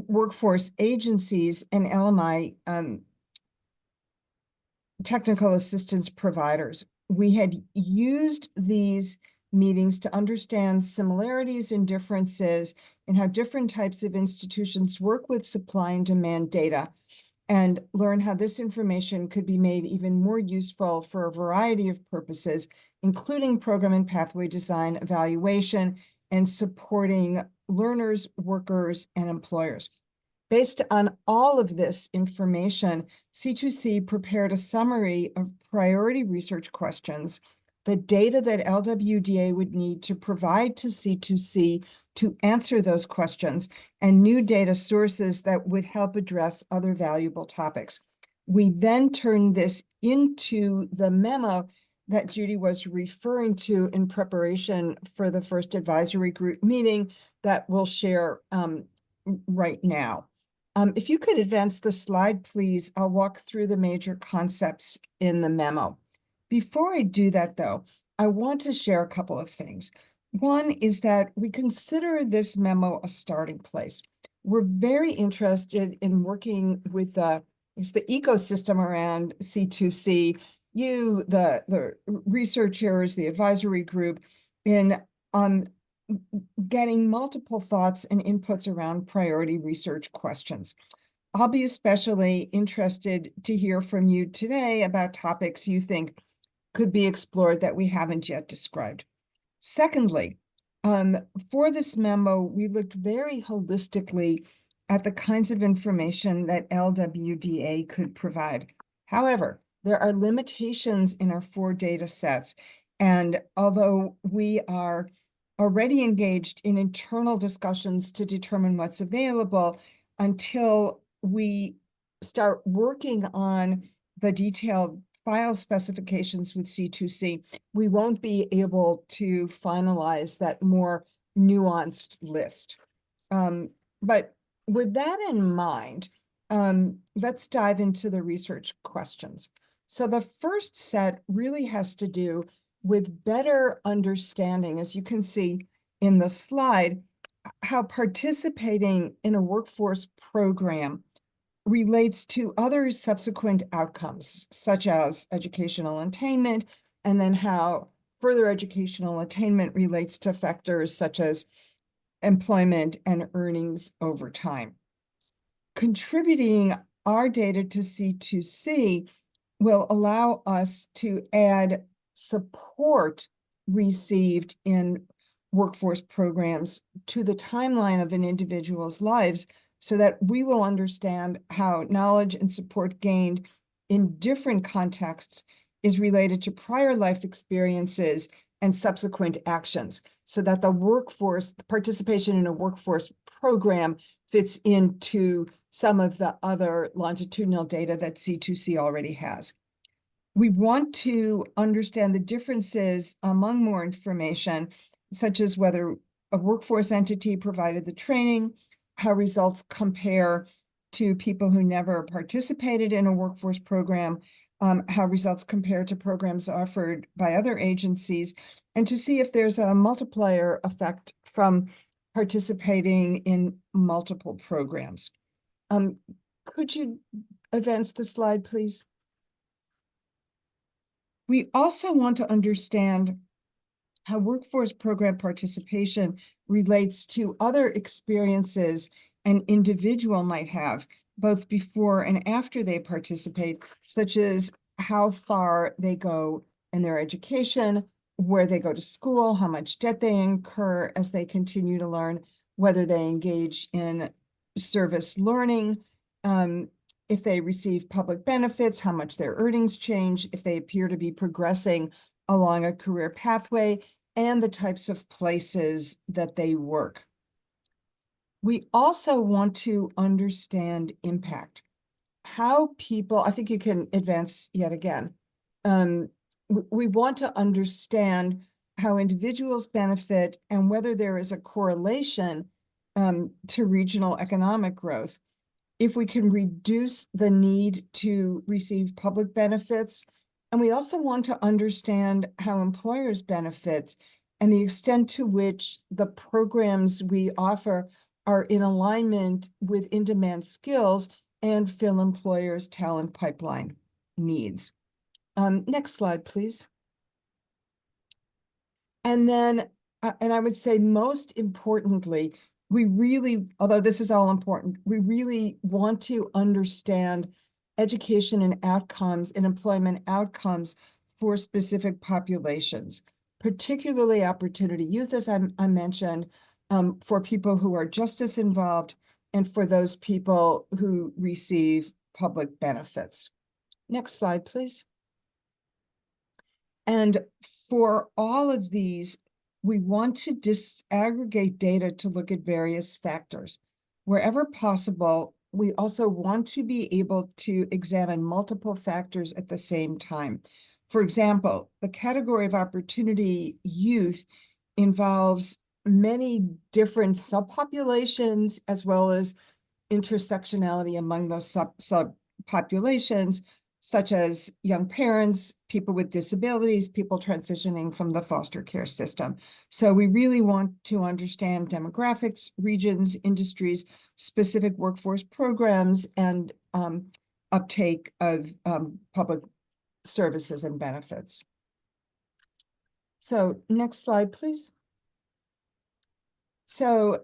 workforce agencies and LMI technical assistance providers. We had used these meetings to understand similarities and differences in how different types of institutions work with supply and demand data, and learn how this information could be made even more useful for a variety of purposes, including program and pathway design, evaluation, and supporting learners, workers, and employers. Based on all of this information, C2C prepared a summary of priority research questions, the data that LWDA would need to provide to C2C to answer those questions, and new data sources that would help address other valuable topics. We then turned this into the memo that Judy was referring to in preparation for the first advisory group meeting that we'll share right now. If you could advance the slide, please, I'll walk through the major concepts in the memo. Before I do that, though, I want to share a couple of things. One is that we consider this memo a starting place. We're very interested in working with the ecosystem around C2C, the researchers, the advisory group, in getting multiple thoughts and inputs around priority research questions. I'll be especially interested to hear from you today about topics you think could be explored that we haven't yet described. Secondly, for this memo, we looked very holistically at the kinds of information that LWDA could provide. However, there are limitations in our 4 data sets, and although we are already engaged in internal discussions to determine what's available, until we start working on the detailed file specifications with C2C, we won't be able to finalize that more nuanced list. But with that in mind, let's dive into the research questions. So the first set really has to do with better understanding, as you can see in the slide, how participating in a workforce program relates to other subsequent outcomes, such as educational attainment, and then how further educational attainment relates to factors such as employment and earnings over time. Contributing our data to C2C will allow us to add support received in workforce programs to the timeline of an individual's lives so that we will understand how knowledge and support gained in different contexts is related to prior life experiences and subsequent actions, so that the participation in a workforce program fits into some of the other longitudinal data that C2C already has. We want to understand the differences among more information, such as whether a workforce entity provided the training, how results compare to people who never participated in a workforce program, how results compare to programs offered by other agencies, and to see if there's a multiplier effect from participating in multiple programs. Could you advance the slide, please? We also want to understand how workforce program participation relates to other experiences an individual might have, both before and after they participate, such as how far they go in their education, where they go to school, how much debt they incur as they continue to learn, whether they engage in service learning, if they receive public benefits, how much their earnings change, if they appear to be progressing along a career pathway, and the types of places that they work. We also want to understand impact. How people, I think you can advance yet again. We want to understand how individuals benefit and whether there is a correlation to regional economic growth. If we can reduce the need to receive public benefits. And we also want to understand how employers benefit and the extent to which the programs we offer are in alignment with in-demand skills and fill employers' talent pipeline needs. Next slide, please. And then, and I would say most importantly, we really, although this is all important, we really want to understand education and outcomes and employment outcomes for specific populations, particularly opportunity youth, as I mentioned, for people who are justice involved and for those people who receive public benefits. Next slide, please. And for all of these, we want to disaggregate data to look at various factors. Wherever possible, we also want to be able to examine multiple factors at the same time. For example, the category of opportunity youth involves many different subpopulations as well as intersectionality among those subpopulations, such as young parents, people with disabilities, people transitioning from the foster care system. So we really want to understand demographics, regions, industries, specific workforce programs, and uptake of public services and benefits. So next slide, please. So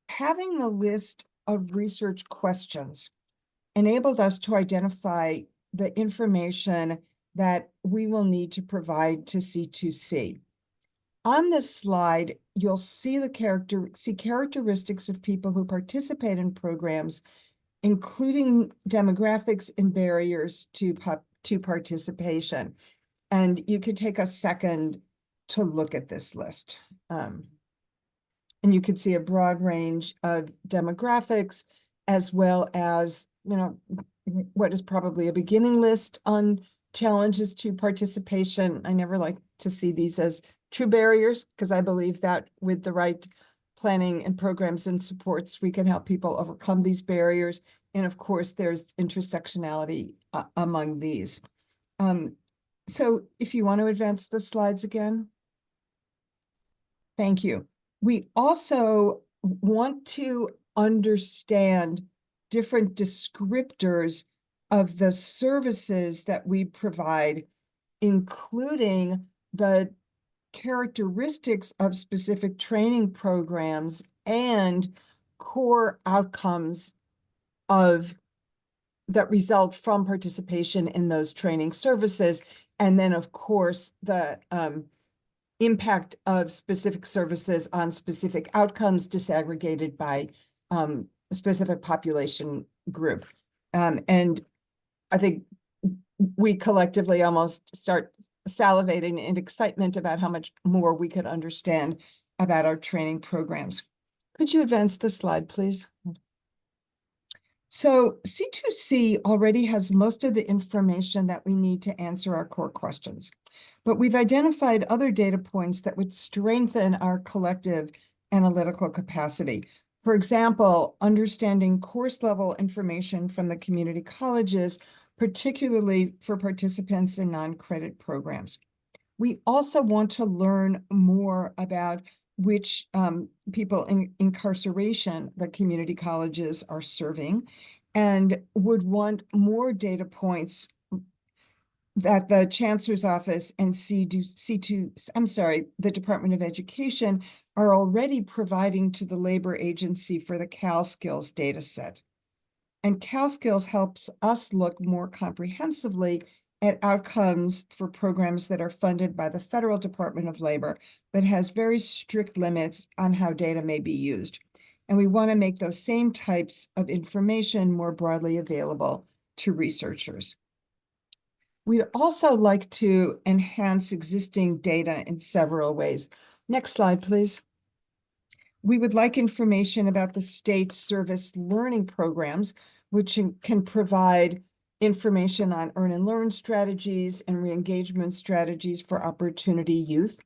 having the list of research questions enabled us to identify the information that we will need to provide to C2C. On this slide, you'll see characteristics of people who participate in programs, including demographics and barriers to participation. And you could take a second to look at this list. And you can see a broad range of demographics, as well as, what is probably a beginning list on challenges to participation. I never like to see these as true barriers, because I believe that with the right planning and programs and supports, we can help people overcome these barriers. And of course, there's intersectionality among these. So if you want to advance the slides again. Thank you. We also want to understand different descriptors of the services that we provide, including the characteristics of specific training programs and core outcomes that result from participation in those training services. And then, of course, the impact of specific services on specific outcomes disaggregated by a specific population group. And I think we collectively almost start salivating in excitement about how much more we could understand about our training programs. Could you advance the slide, please? So C2C already has most of the information that we need to answer our core questions, but we've identified other data points that would strengthen our collective analytical capacity. For example, understanding course level information from the community colleges, particularly for participants in non-credit programs. We also want to learn more about which people in incarceration the community colleges are serving, and would want more data points that the Chancellor's Office and the Department of Education are already providing to the labor agency for the CalSkills data set. And CalSkills helps us look more comprehensively at outcomes for programs that are funded by the Federal Department of Labor, but has very strict limits on how data may be used. And we want to make those same types of information more broadly available to researchers. We'd also like to enhance existing data in several ways. Next slide, please. We would like information about the state's service learning programs, which can provide information on earn and learn strategies and re-engagement strategies for opportunity youth.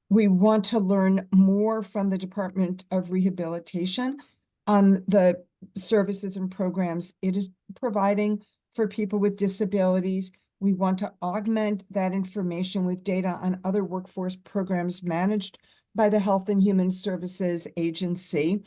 We want to learn more from the Department of Rehabilitation on the services and programs it is providing for people with disabilities. We want to augment that information with data on other workforce programs managed by the Health and Human Services Agency,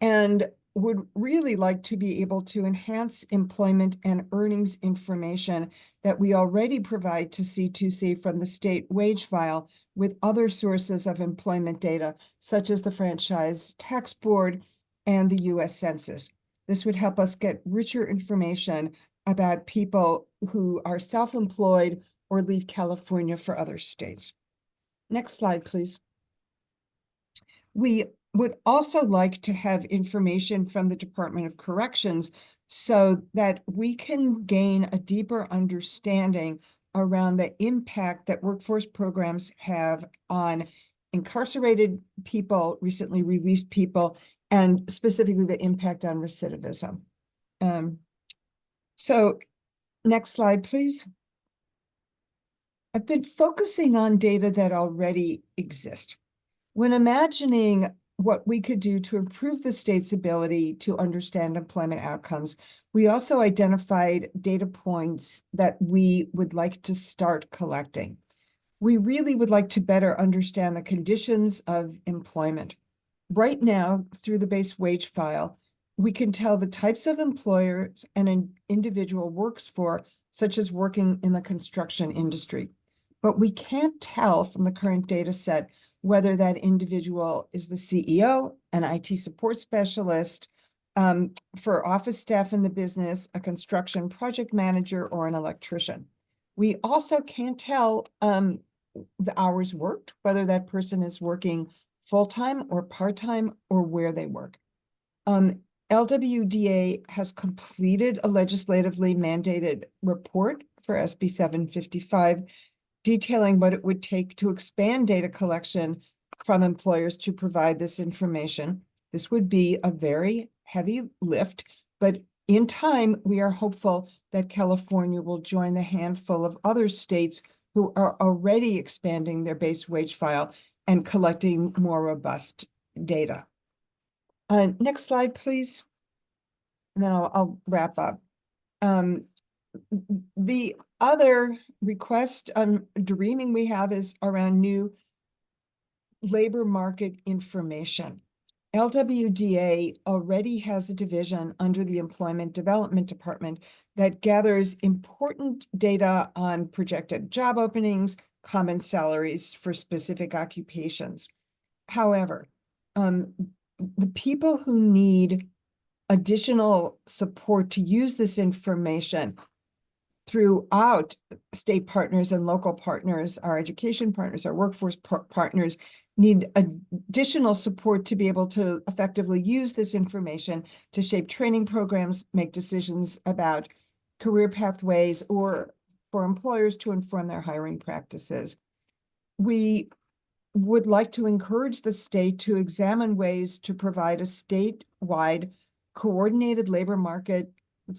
and would really like to be able to enhance employment and earnings information that we already provide to C2C from the state wage file with other sources of employment data, such as the Franchise Tax Board and the US Census. This would help us get richer information about people who are self-employed or leave California for other states. Next slide, please. We would also like to have information from the Department of Corrections so that we can gain a deeper understanding around the impact that workforce programs have on incarcerated people, recently released people, and specifically the impact on recidivism. So next slide, please. I've been focusing on data that already exist. When imagining what we could do to improve the state's ability to understand employment outcomes, we also identified data points that we would like to start collecting. We really would like to better understand the conditions of employment. Right now, through the base wage file, we can tell the types of employers an individual works for, such as working in the construction industry. But we can't tell from the current data set whether that individual is the CEO, an IT support specialist, for office staff in the business, a construction project manager, or an electrician. We also can't tell the hours worked, whether that person is working full-time or part-time, or where they work. LWDA has completed a legislatively mandated report for SB 755, detailing what it would take to expand data collection from employers to provide this information. This would be a very heavy lift, but in time, we are hopeful that California will join the handful of other states who are already expanding their base wage file and collecting more robust data. Next slide, please. And then I'll wrap up. The other request, dreaming we have is around new labor market information. LWDA already has a division under the Employment Development Department that gathers important data on projected job openings, common salaries for specific occupations. However, the people who need additional support to use this information throughout state partners and local partners, our education partners, our workforce partners, need additional support to be able to effectively use this information to shape training programs, make decisions about career pathways, or for employers to inform their hiring practices. We would like to encourage the state to examine ways to provide a statewide coordinated labor market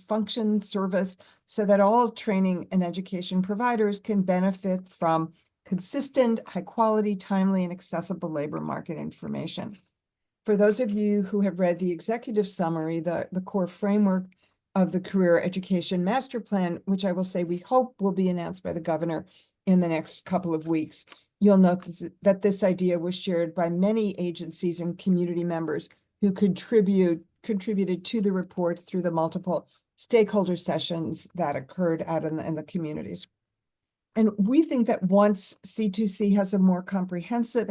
function service so that all training and education providers can benefit from consistent, high quality, timely, and accessible labor market information. For those of you who have read the executive summary, the core framework of the Career Education Master Plan, which I will say we hope will be announced by the governor in the next couple of weeks, you'll note that this idea was shared by many agencies and community members who contributed to the report through the multiple stakeholder sessions that occurred out in the communities. And we think that once C2C has more comprehensive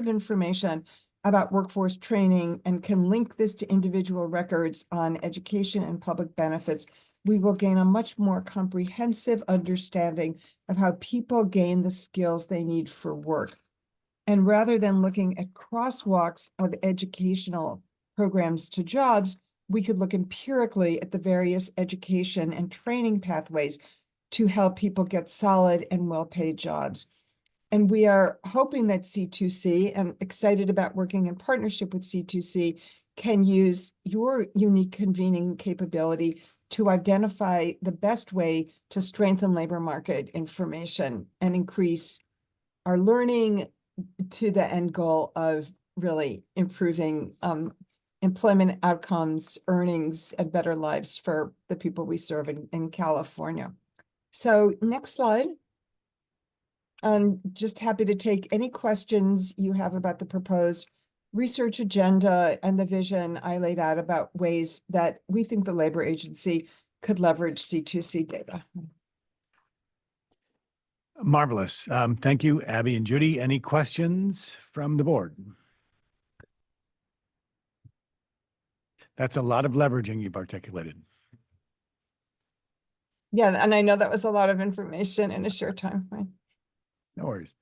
information about workforce training and can link this to individual records on education and public benefits, we will gain a much more comprehensive understanding of how people gain the skills they need for work. And rather than looking at crosswalks of educational programs to jobs, we could look empirically at the various education and training pathways to help people get solid and well-paid jobs. And we are hoping that C2C, and excited about working in partnership with C2C, can use your unique convening capability to identify the best way to strengthen labor market information and increase our learning to the end goal of really improving employment outcomes, earnings, and better lives for the people we serve in California. So next slide. I'm just happy to take any questions you have about the proposed research agenda and the vision I laid out about ways that we think the labor agency could leverage C2C data. Marvelous. Thank you, Abby and Judy. Any questions from the board? That's a lot of leveraging you've articulated. Yeah, and I know that was a lot of information in a short time frame. No worries.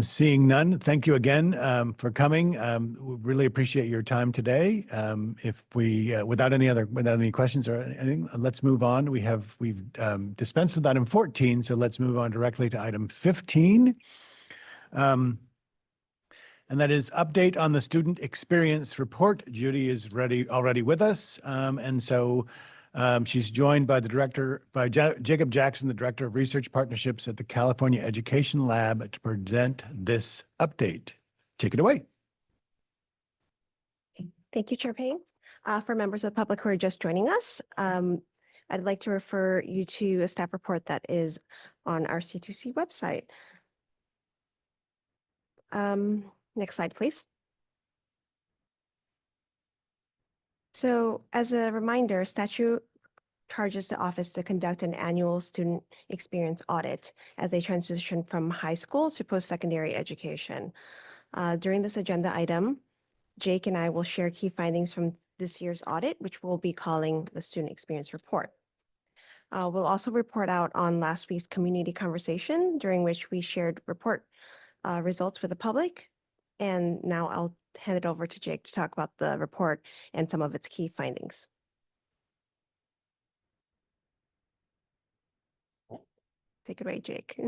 Seeing none, thank you again for coming. We really appreciate your time today. If we, without any questions or anything, let's move on. We've dispensed with item 14, so let's move on directly to item 15. And that is update on the student experience report. Judy is already with us. And so she's joined by Jacob Jackson, the Director of Research Partnerships at the California Education Lab, to present this update. Take it away. Thank you, Chair Payne. For members of the public who are just joining us, I'd like to refer you to a staff report that is on our C2C website. Next slide, please. So as a reminder, statute charges the office to conduct an annual student experience audit as they transition from high school to post-secondary education. During this agenda item, Jake and I will share key findings from this year's audit, which we'll be calling the Student Experience Report. We'll also report out on last week's community conversation, during which we shared report results with the public. And now I'll hand it over to Jake to talk about the report and some of its key findings. Take it away, Jake.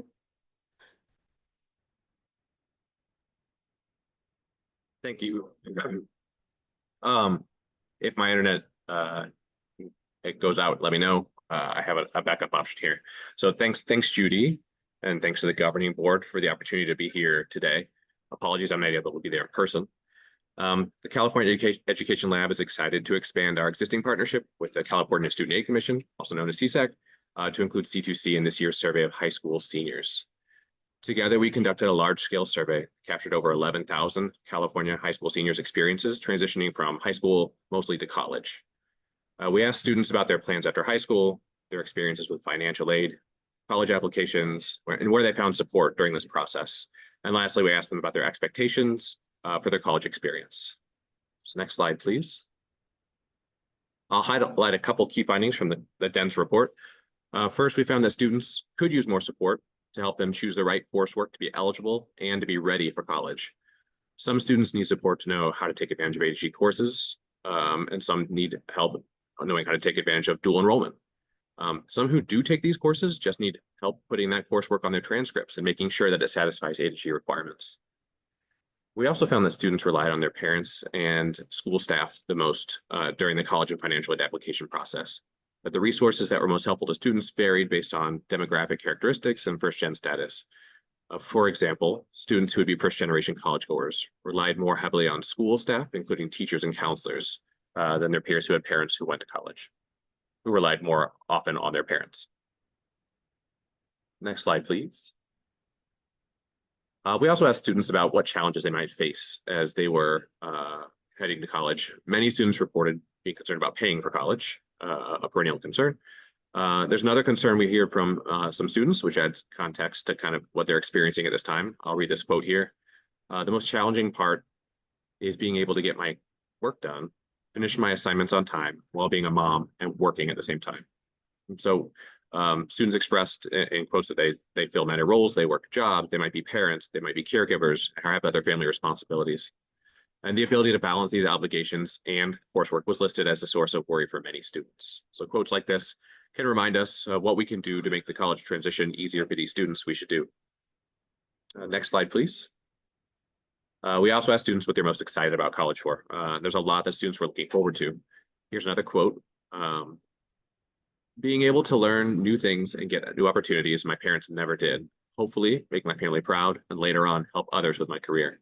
Thank you. If my internet it goes out, let me know. I have a backup option here. So thanks, Judy, and thanks to the governing board for the opportunity to be here today. Apologies, I'm not able to be there in person. The California Education Lab is excited to expand our existing partnership with the California Student Aid Commission, also known as CSAC, to include C2C in this year's survey of high school seniors. Together, we conducted a large-scale survey, captured over 11,000 California high school seniors' experiences transitioning from high school mostly to college. We asked students about their plans after high school, their experiences with financial aid, college applications, and where they found support during this process. And lastly, we asked them about their expectations for their college experience. So next slide, please. I'll highlight a couple key findings from the DENS report. First, we found that students could use more support to help them choose the right coursework to be eligible and to be ready for college. Some students need support to know how to take advantage of ADG courses, and some need help knowing how to take advantage of dual enrollment. Some who do take these courses just need help putting that coursework on their transcripts and making sure that it satisfies ADG requirements. We also found that students relied on their parents and school staff the most during the college and financial aid application process. But the resources that were most helpful to students varied based on demographic characteristics and first-gen status. For example, students who would be first-generation college goers relied more heavily on school staff, including teachers and counselors, than their peers who had parents who went to college, who relied more often on their parents. Next slide, please. We also asked students about what challenges they might face as they were heading to college. Many students reported being concerned about paying for college, a perennial concern. There's another concern we hear from some students, which adds context to kind of what they're experiencing at this time. I'll read this quote here. The most challenging part is being able to get my work done, finish my assignments on time while being a mom and working at the same time. So students expressed in quotes that they fill many roles, they work jobs, they might be parents, they might be caregivers, or have other family responsibilities. And the ability to balance these obligations and coursework was listed as a source of worry for many students. So quotes like this can remind us of what we can do to make the college transition easier for these students we should do. Next slide, please. We also asked students what they're most excited about college for. There's a lot that students were looking forward to. Here's another quote. Being able to learn new things and get new opportunities my parents never did. Hopefully make my family proud and later on help others with my career.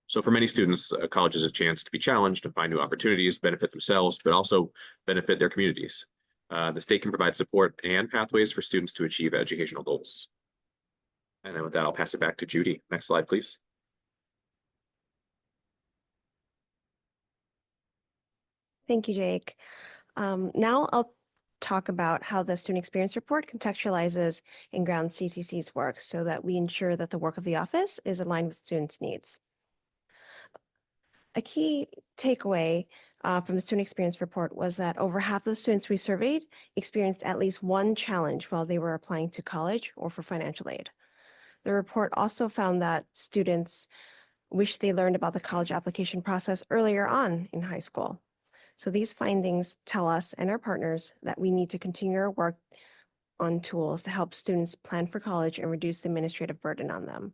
So for many students, college is a chance to be challenged and find new opportunities, benefit themselves, but also benefit their communities. The state can provide support and pathways for students to achieve educational goals. And then with that, I'll pass it back to Judy. Next slide, please. Thank you, Jake. Now I'll talk about how the Student Experience Report contextualizes and grounds C2C's work so that we ensure that the work of the office is aligned with students' needs. A key takeaway from the Student Experience Report was that over half of the students we surveyed experienced at least one challenge while they were applying to college or for financial aid. The report also found that students wish they learned about the college application process earlier on in high school. So these findings tell us and our partners that we need to continue our work on tools to help students plan for college and reduce the administrative burden on them.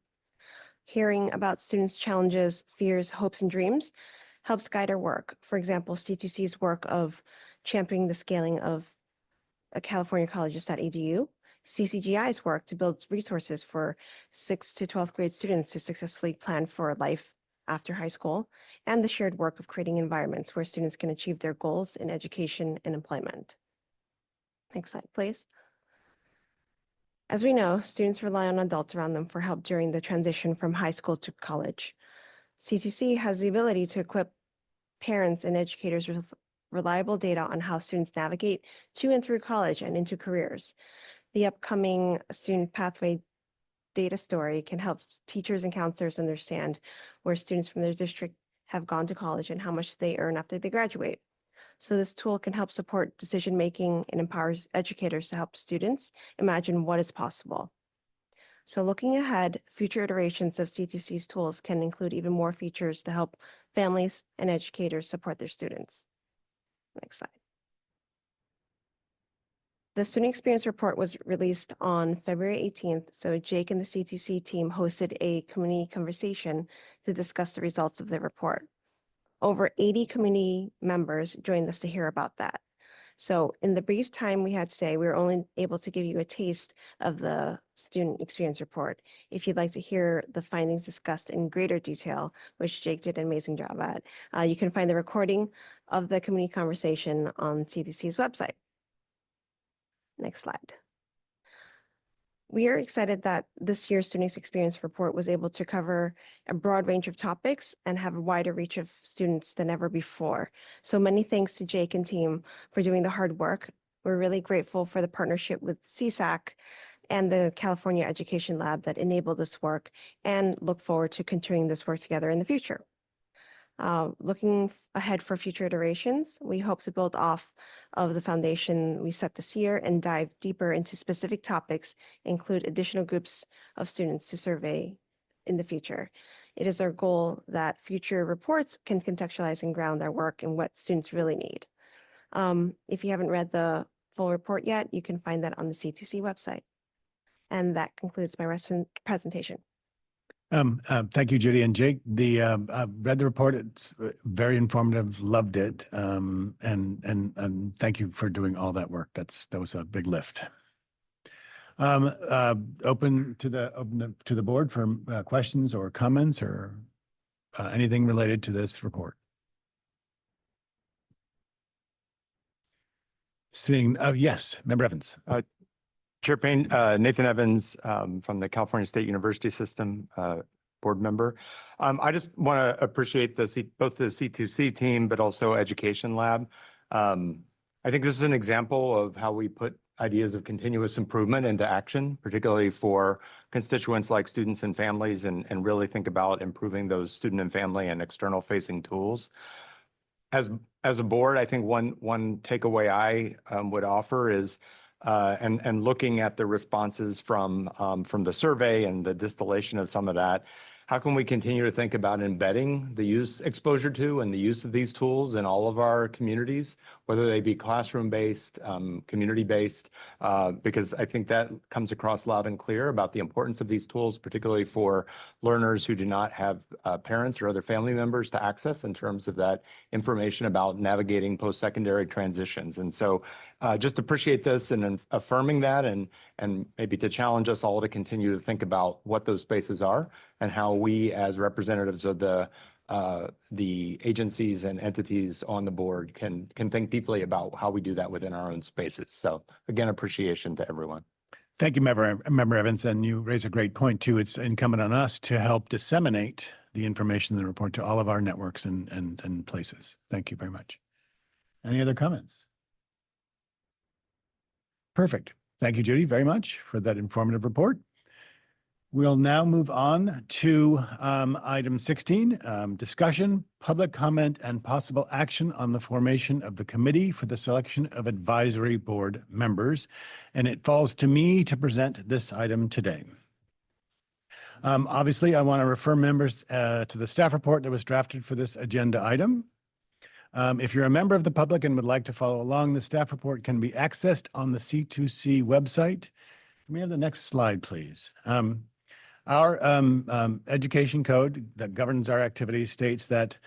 Hearing about students' challenges, fears, hopes, and dreams helps guide our work. For example, C2C's work of championing the scaling of a California colleges.edu, CCGI's work to build resources for 6th to 12th grade students to successfully plan for life after high school, and the shared work of creating environments where students can achieve their goals in education and employment. Next slide, please. As we know, students rely on adults around them for help during the transition from high school to college. C2C has the ability to equip parents and educators with reliable data on how students navigate to and through college and into careers. The upcoming student pathway data story can help teachers and counselors understand where students from their district have gone to college and how much they earn after they graduate. So this tool can help support decision-making and empowers educators to help students imagine what is possible. So looking ahead, future iterations of C2C's tools can include even more features to help families and educators support their students. Next slide. The Student Experience Report was released on February 18th, so Jake and the C2C team hosted a community conversation to discuss the results of the report. Over 80 community members joined us to hear about that. So in the brief time we had today, we were only able to give you a taste of the student experience report. If you'd like to hear the findings discussed in greater detail, which Jake did an amazing job at, you can find the recording of the community conversation on C2C's website. Next slide. We are excited that this year's Students Experience Report was able to cover a broad range of topics and have a wider reach of students than ever before. So many thanks to Jake and team for doing the hard work. We're really grateful for the partnership with CSAC and the California Education Lab that enabled this work, and look forward to continuing this work together in the future. Looking ahead for future iterations, we hope to build off of the foundation we set this year and dive deeper into specific topics, include additional groups of students to survey in the future. It is our goal that future reports can contextualize and ground our work in what students really need. If you haven't read the full report yet, you can find that on the C2C website. And that concludes my presentation. Thank you, Judy and Jake. I've read the report. It's very informative. Loved it. And thank you for doing all that work. That was a big lift. Open to the board for questions or comments or anything related to this report. Seeing, yes, Member Evans. Chair Payne, Nathan Evans from the California State University System, board member. I just want to appreciate both the C2C team, but also Education Lab. I think this is an example of how we put ideas of continuous improvement into action, particularly for constituents like students and families, and really think about improving those student and family and external facing tools. As a board, I think one takeaway I would offer is and looking at the responses from the survey and the distillation of some of that, how can we continue to think about embedding the use exposure to and the use of these tools in all of our communities, whether they be classroom-based, community-based, because I think that comes across loud and clear about the importance of these tools, particularly for learners who do not have parents or other family members to access in terms of that information about navigating post-secondary transitions. And so just appreciate this and affirming that, and maybe to challenge us all to continue to think about what those spaces are and how we as representatives of the agencies and entities on the board can think deeply about how we do that within our own spaces. So again, appreciation to everyone. Thank you, Member Evans, and you raise a great point too. It's incumbent on us to help disseminate the information in the report to all of our networks and places. Thank you very much. Any other comments? Perfect. Thank you, Judy, very much for that informative report. We'll now move on to item 16, discussion, public comment, and possible action on the formation of the committee for the selection of advisory board members. And it falls to me to present this item today. Obviously, I want to refer members to the staff report that was drafted for this agenda item. If you're a member of the public and would like to follow along, the staff report can be accessed on the C2C website. Can we have the next slide, please? Our education code that governs our activities states that,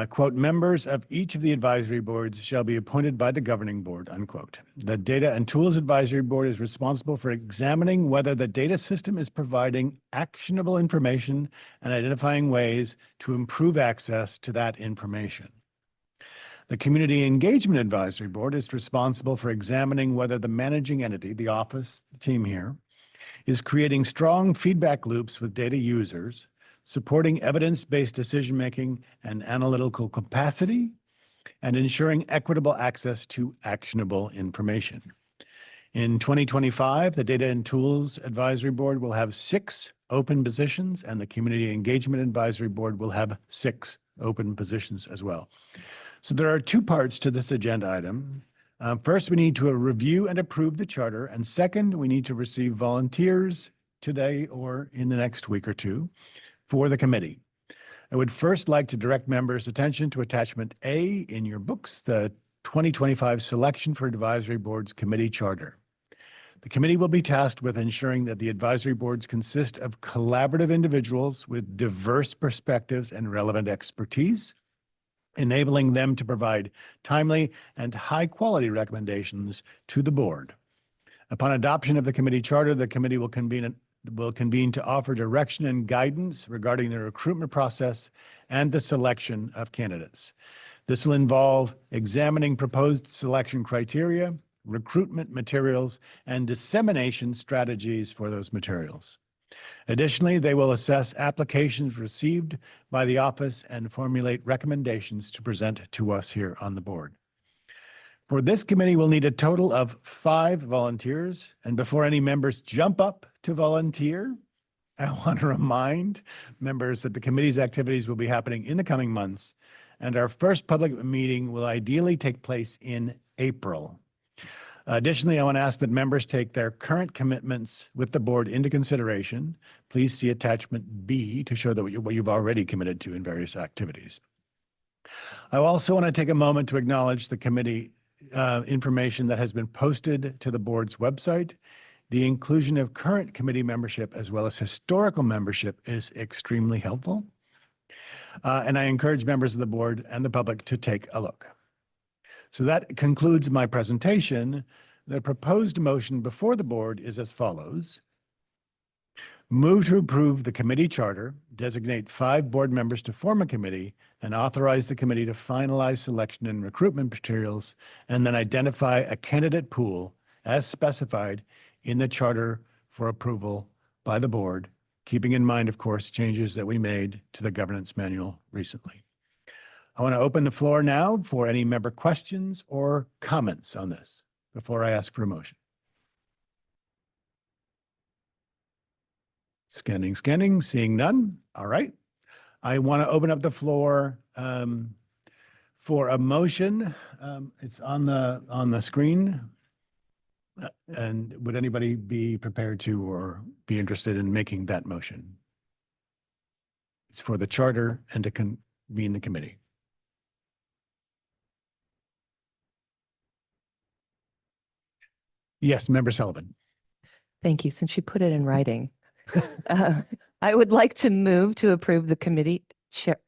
quote, members of each of the advisory boards shall be appointed by the governing board, unquote. The Data and Tools Advisory Board is responsible for examining whether the data system is providing actionable information and identifying ways to improve access to that information. The Community Engagement Advisory Board is responsible for examining whether the managing entity, the office, the team here, is creating strong feedback loops with data users, supporting evidence-based decision-making and analytical capacity, and ensuring equitable access to actionable information. In 2025, the Data and Tools Advisory Board will have 6 open positions, and the Community Engagement Advisory Board will have 6 open positions as well. So there are 2 parts to this agenda item. First, we need to review and approve the charter. And second, we need to receive volunteers today or in the next week or 2 for the committee. I would first like to direct members' attention to attachment A in your books, the 2025 Selection for Advisory Boards Committee Charter. The committee will be tasked with ensuring that the advisory boards consist of collaborative individuals with diverse perspectives and relevant expertise. enabling them to provide timely and high-quality recommendations to the board. Upon adoption of the committee charter, the committee will convene to offer direction and guidance regarding the recruitment process and the selection of candidates. This will involve examining proposed selection criteria, recruitment materials, and dissemination strategies for those materials. Additionally, they will assess applications received by the office and formulate recommendations to present to us here on the board. For this committee, we'll need a total of 5 volunteers. And before any members jump up to volunteer, I want to remind members that the committee's activities will be happening in the coming months, and our first public meeting will ideally take place in April. Additionally, I want to ask that members take their current commitments with the board into consideration. Please see attachment B to show that what you've already committed to in various activities. I also want to take a moment to acknowledge the committee information that has been posted to the board's website. The inclusion of current committee membership as well as historical membership is extremely helpful. And I encourage members of the board and the public to take a look. So that concludes my presentation. The proposed motion before the board is as follows. Move to approve the committee charter, designate 5 board members to form a committee, and authorize the committee to finalize selection and recruitment materials, and then identify a candidate pool as specified in the charter for approval by the board, keeping in mind, of course, changes that we made to the governance manual recently. I want to open the floor now for any member questions or comments on this before I ask for a motion. Scanning, seeing none. All right. I want to open up the floor for a motion. It's on the screen. And would anybody be prepared to or be interested in making that motion? It's for the charter and to convene the committee. Yes, Member Sullivan. Thank you. Since you put it in writing, I would like to move to approve the committee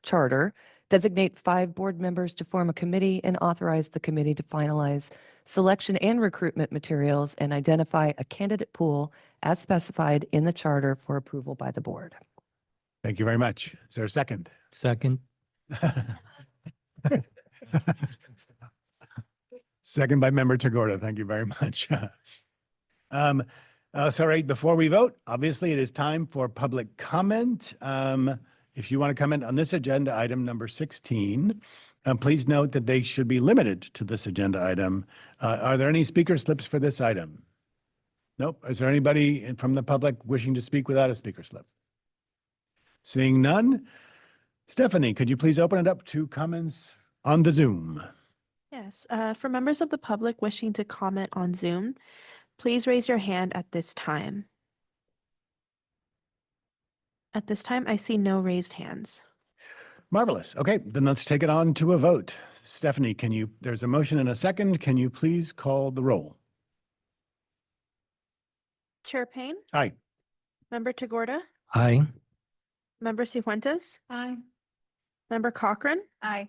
charter, designate 5 board members to form a committee, and authorize the committee to finalize selection and recruitment materials and identify a candidate pool as specified in the charter for approval by the board. Thank you very much. Is there a second? Second. Second by Member Tagorda. Thank you very much. So right before we vote, obviously it is time for public comment. If you want to comment on this agenda item number 16, please note that they should be limited to this agenda item. Are there any speaker slips for this item? Nope. Is there anybody from the public wishing to speak without a speaker slip? Seeing none. Stephanie, could you please open it up to comments on the Zoom? Yes, for members of the public wishing to comment on Zoom, please raise your hand at this time. At this time, I see no raised hands. Marvelous. Okay, then let's take it on to a vote. Stephanie, there's a motion and a second. Can you please call the roll? Chair Payne? Aye. Member Tagorda? Aye. Member Cifuentes? Aye. Member Cochran? Aye.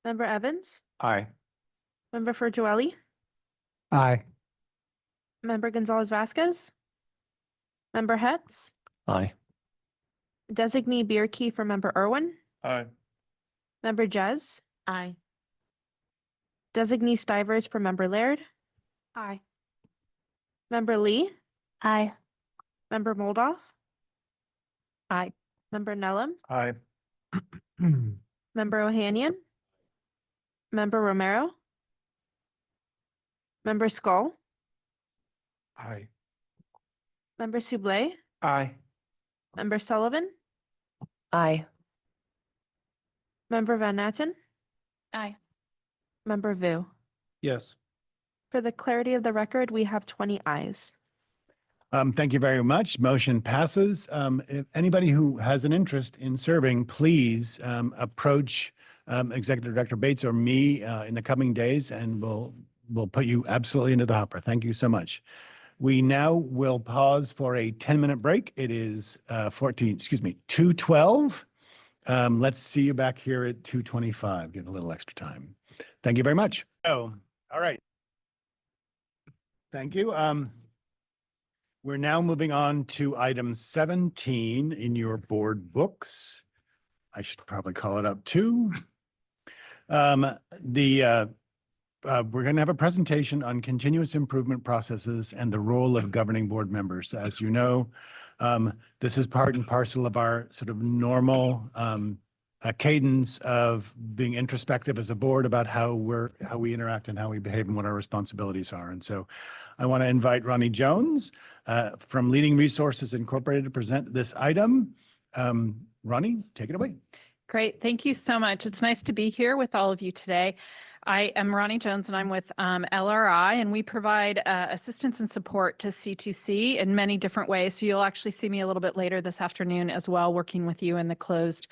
Member Evans? Aye. Member Furgiueli? Aye. Member Gonzalez Vasquez? Member Hetz? Aye. Designee Bierke for Member Irwin? Aye. Member Jez? Aye. Designee Stivers for Member Laird? Aye. Member Lee? Aye. Member Moldoff? Aye. Member Nellum? Aye. Member Ohanian? Member Romero? Member Skull? Aye. Member Soublé? Aye. Member Sullivan? Aye. Member Van Natten? Aye. Member Vu? Yes. For the clarity of the record, we have 20 ayes. Thank you very much. Motion passes. If anybody who has an interest in serving, please approach Executive Director Bates or me in the coming days, and we'll put you absolutely into the hopper. Thank you so much. We now will pause for a 10-minute break. It is 2:12. Let's see you back here at 2:25. Get a little extra time. Thank you very much. Oh, all right. Thank you. We're now moving on to item 17 in your board books. I should probably call it up too. We're going to have a presentation on continuous improvement processes and the role of governing board members. As you know, this is part and parcel of our sort of normal cadence of being introspective as a board about how we interact and how we behave and what our responsibilities are. And so I want to invite Ronnie Jones from Leading Resources Incorporated to present this item. Ronnie, take it away. Great. Thank you so much. It's nice to be here with all of you today. I am Ronnie Jones and I'm with LRI, and we provide assistance and support to C2C in many different ways. So you'll actually see me a little bit later this afternoon as well, working with you in the closed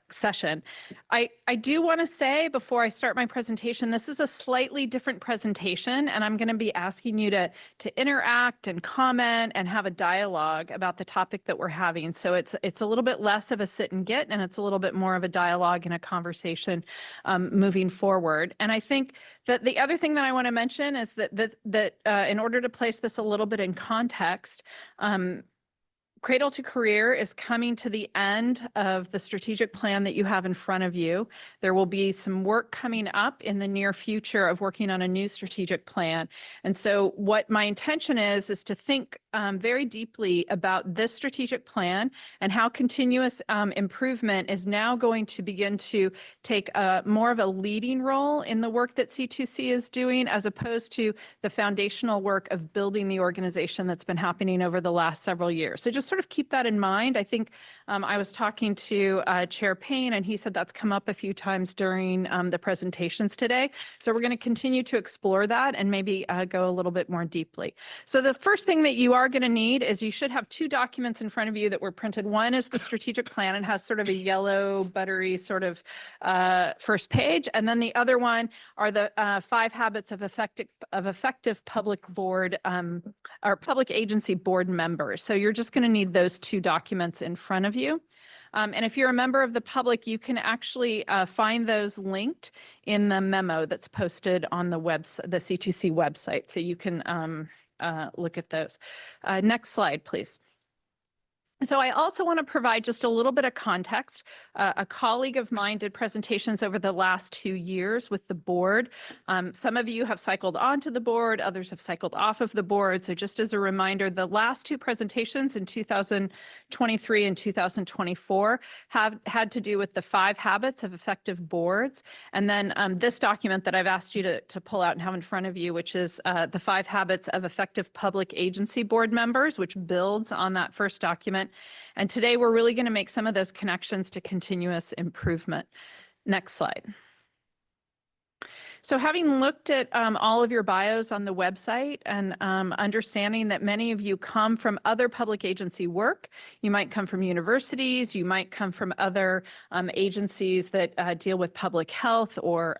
session. I do want to say before I start my presentation, this is a slightly different presentation, and I'm going to be asking you to interact and comment and have a dialogue about the topic that we're having. So it's a little bit less of a sit and get, and it's a little bit more of a dialogue and a conversation moving forward. And I think that the other thing that I want to mention is that in order to place this a little bit in context, Cradle-to-Career is coming to the end of the strategic plan that you have in front of you. There will be some work coming up in the near future of working on a new strategic plan. And so what my intention is to think very deeply about this strategic plan and how continuous improvement is now going to begin to take more of a leading role in the work that C2C is doing, as opposed to the foundational work of building the organization that's been happening over the last several years. So just sort of keep that in mind. I think I was talking to Chair Payne, and he said that's come up a few times during the presentations today. So we're going to continue to explore that and maybe go a little bit more deeply. So the first thing that you are going to need is you should have two documents in front of you that were printed. One is the strategic plan and has sort of a yellow, buttery sort of first page. And then the other one are the 5 habits of effective public board or public agency board members. So you're just going to need those two documents in front of you. And if you're a member of the public, you can actually find those linked in the memo that's posted on the C2C website. So you can look at those. Next slide, please. So I also want to provide just a little bit of context. A colleague of mine did presentations over the last 2 years with the board. Some of you have cycled onto the board, others have cycled off of the board. So just as a reminder, the last 2 presentations in 2023 and 2024 have had to do with the 5 habits of effective boards. And then this document that I've asked you to pull out and have in front of you, which is the 5 habits of effective public agency board members, which builds on that first document. And today we're really going to make some of those connections to continuous improvement. Next slide. So having looked at all of your bios on the website and understanding that many of you come from other public agency work, you might come from universities, you might come from other agencies that deal with public health or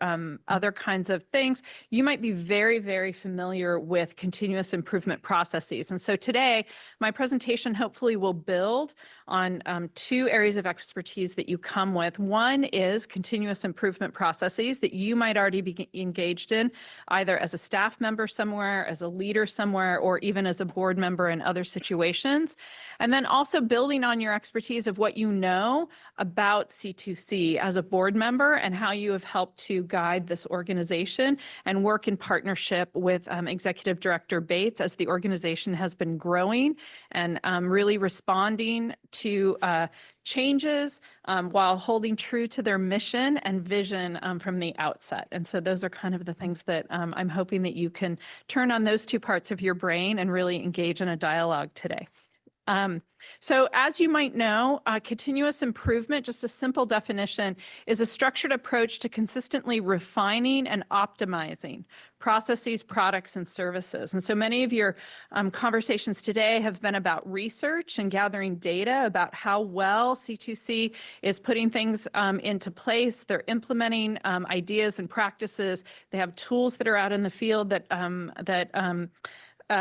other kinds of things, you might be very, very familiar with continuous improvement processes. And so today, my presentation hopefully will build on 2 areas of expertise that you come with. One is continuous improvement processes that you might already be engaged in, either as a staff member somewhere, as a leader somewhere, or even as a board member in other situations. And then also building on your expertise of what you know about C2C as a board member and how you have helped to guide this organization and work in partnership with Executive Director Bates as the organization has been growing and really responding to changes while holding true to their mission and vision from the outset. And so those are kind of the things that I'm hoping that you can turn on those 2 parts of your brain and really engage in a dialogue today. So as you might know, continuous improvement, just a simple definition, is a structured approach to consistently refining and optimizing processes, products, and services. And so many of your conversations today have been about research and gathering data about how well C2C is putting things into place. They're implementing ideas and practices. They have tools that are out in the field that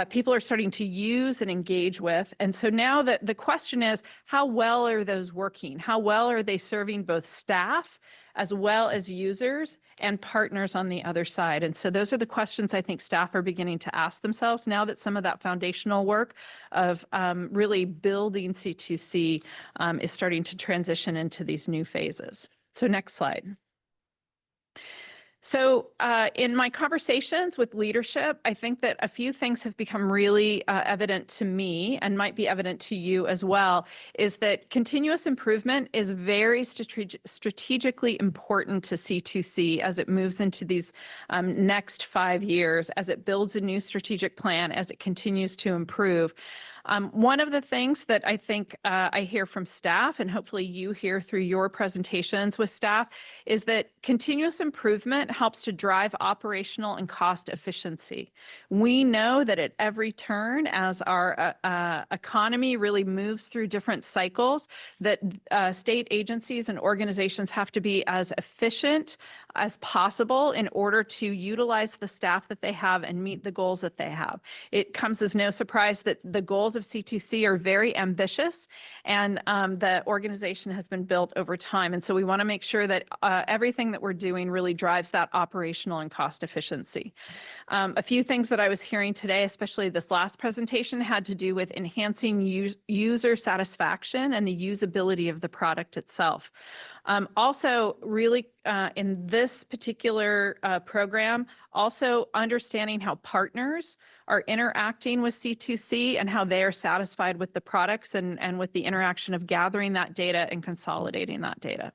people are starting to use and engage with. And so now the question is, how well are those working? How well are they serving both staff as well as users and partners on the other side? And so those are the questions I think staff are beginning to ask themselves now that some of that foundational work of really building C2C is starting to transition into these new phases. So next slide. So in my conversations with leadership, I think that a few things have become really evident to me and might be evident to you as well, is that continuous improvement is very strategically important to C2C as it moves into these next 5 years, as it builds a new strategic plan, as it continues to improve. One of the things that I think I hear from staff, and hopefully you hear through your presentations with staff, is that continuous improvement helps to drive operational and cost efficiency. We know that at every turn, as our economy really moves through different cycles, that state agencies and organizations have to be as efficient as possible in order to utilize the staff that they have and meet the goals that they have. It comes as no surprise that the goals of C2C are very ambitious, and the organization has been built over time. And so we want to make sure that everything that we're doing really drives that operational and cost efficiency. A few things that I was hearing today, especially this last presentation, had to do with enhancing user satisfaction and the usability of the product itself. Also, really in this particular program, also understanding how partners are interacting with C2C and how they are satisfied with the products and with the interaction of gathering that data and consolidating that data.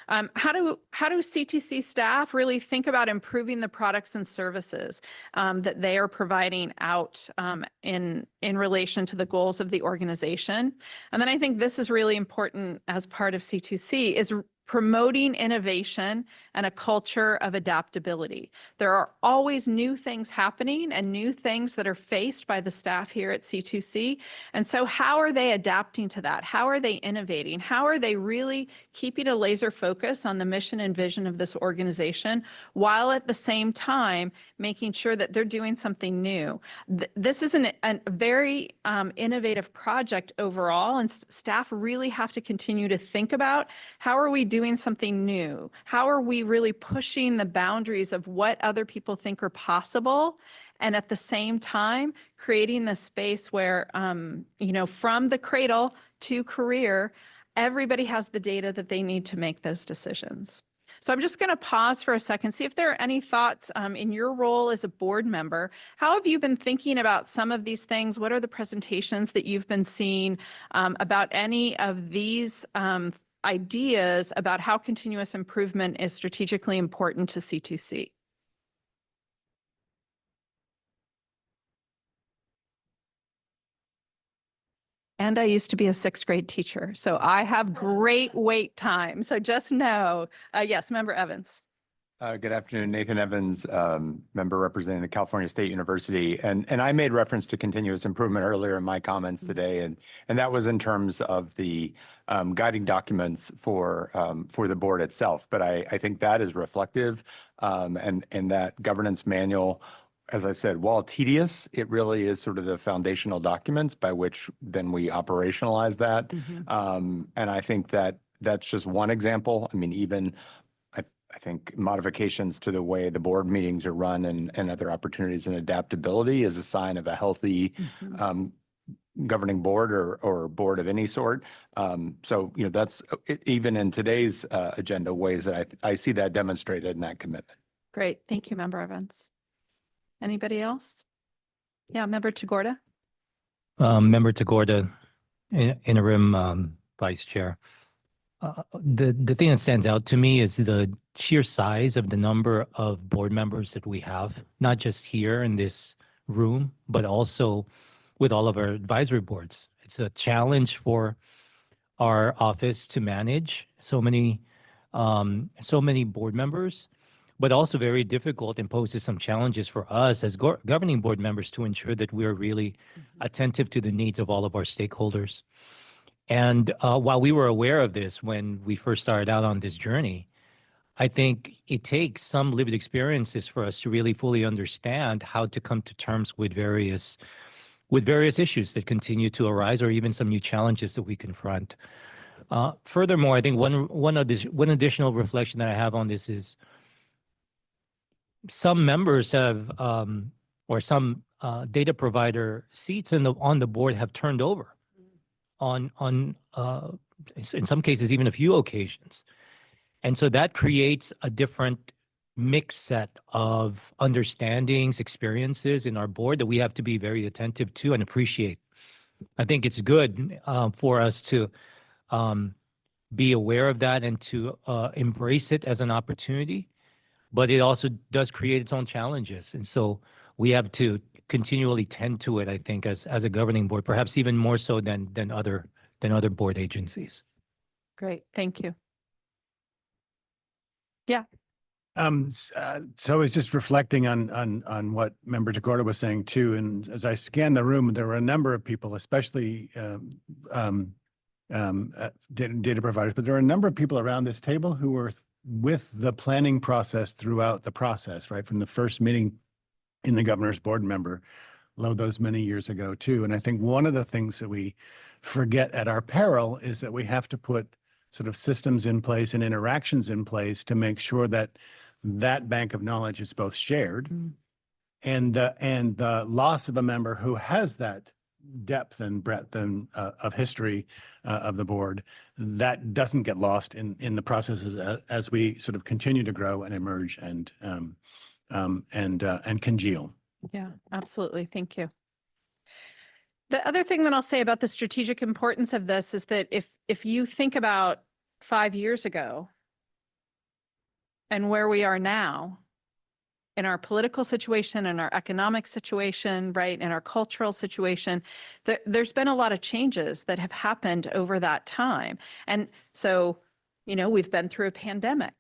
How do C2C staff really think about improving the products and services that they are providing out in relation to the goals of the organization? And then I think this is really important as part of C2C, is promoting innovation and a culture of adaptability. There are always new things happening and new things that are faced by the staff here at C2C. And so how are they adapting to that? How are they innovating? How are they really keeping a laser focus on the mission and vision of this organization, while at the same time making sure that they're doing something new? This is a very innovative project overall, and staff really have to continue to think about, how are we doing something new? How are we really pushing the boundaries of what other people think are possible? And at the same time, creating the space where, from the cradle to career, everybody has the data that they need to make those decisions. So I'm just going to pause for a second, see if there are any thoughts in your role as a board member. How have you been thinking about some of these things? What are the presentations that you've been seeing about any of these ideas about how continuous improvement is strategically important to C2C? And I used to be a 6th grade teacher, so I have great wait time. So just know, yes, Member Evans. Good afternoon, Nathan Evans, member representing the California State University. And I made reference to continuous improvement earlier in my comments today, and that was in terms of the guiding documents for the board itself. But I think that is reflective, and that governance manual, as I said, while tedious, it really is sort of the foundational documents by which then we operationalize that. And I think that that's just one example. I mean, even I think modifications to the way the board meetings are run and other opportunities and adaptability is a sign of a healthy governing board or board of any sort. So, that's even in today's agenda, ways that I see that demonstrated in that commitment. Great. Thank you, Member Evans. Anybody else? Yeah, Member Tagorda. Member Tagorda, interim vice chair. The thing that stands out to me is the sheer size of the number of board members that we have, not just here in this room, but also with all of our advisory boards. It's a challenge for our office to manage so many board members, but also very difficult and poses some challenges for us as governing board members to ensure that we're really attentive to the needs of all of our stakeholders. And while we were aware of this when we first started out on this journey, I think it takes some lived experiences for us to really fully understand how to come to terms with various issues that continue to arise, or even some new challenges that we confront. Furthermore, I think one additional reflection that I have on this is some members have, or some data provider seats on the board have turned over on in some cases even a few occasions, and so that creates a different mixed set of understandings, experiences in our board that we have to be very attentive to and appreciate. I think it's good for us to be aware of that and to embrace it as an opportunity, but it also does create its own challenges. And so we have to continually tend to it, I think, as a governing board, perhaps even more so than other board agencies. Great, thank you. Yeah. So I was just reflecting on what Member Jacorda was saying too, and as I scanned the room, there were a number of people, especially data providers, but there are a number of people around this table who were with the planning process throughout the process, right? From the first meeting in the governor's board member, those many years ago too. And I think one of the things that we forget at our peril is that we have to put sort of systems in place and interactions in place to make sure that that bank of knowledge is both shared and the loss of a member who has that depth and breadth and of history of the board, that doesn't get lost in the processes as we sort of continue to grow and emerge and congeal. Yeah, absolutely. Thank you. The other thing that I'll say about the strategic importance of this is that if you think about 5 years ago and where we are now in our political situation, in our economic situation, right, in our cultural situation, there's been a lot of changes that have happened over that time. And so, you know, we've been through a pandemic.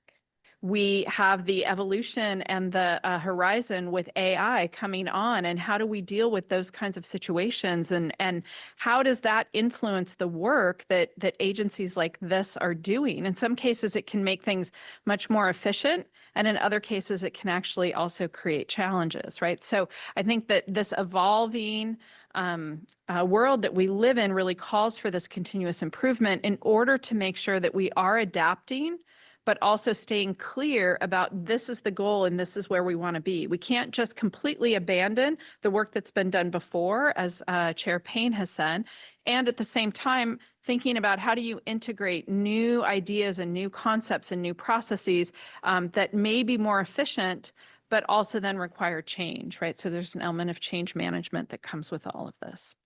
We have the evolution and the horizon with AI coming on, and how do we deal with those kinds of situations, and how does that influence the work that agencies like this are doing? In some cases, it can make things much more efficient, and in other cases, it can actually also create challenges, right? So I think that this evolving world that we live in really calls for this continuous improvement in order to make sure that we are adapting, but also staying clear about this is the goal and this is where we want to be. We can't just completely abandon the work that's been done before, as Chair Payne has said, and at the same time, thinking about how do you integrate new ideas and new concepts and new processes that may be more efficient, but also then require change, right? So there's an element of change management that comes with all of this.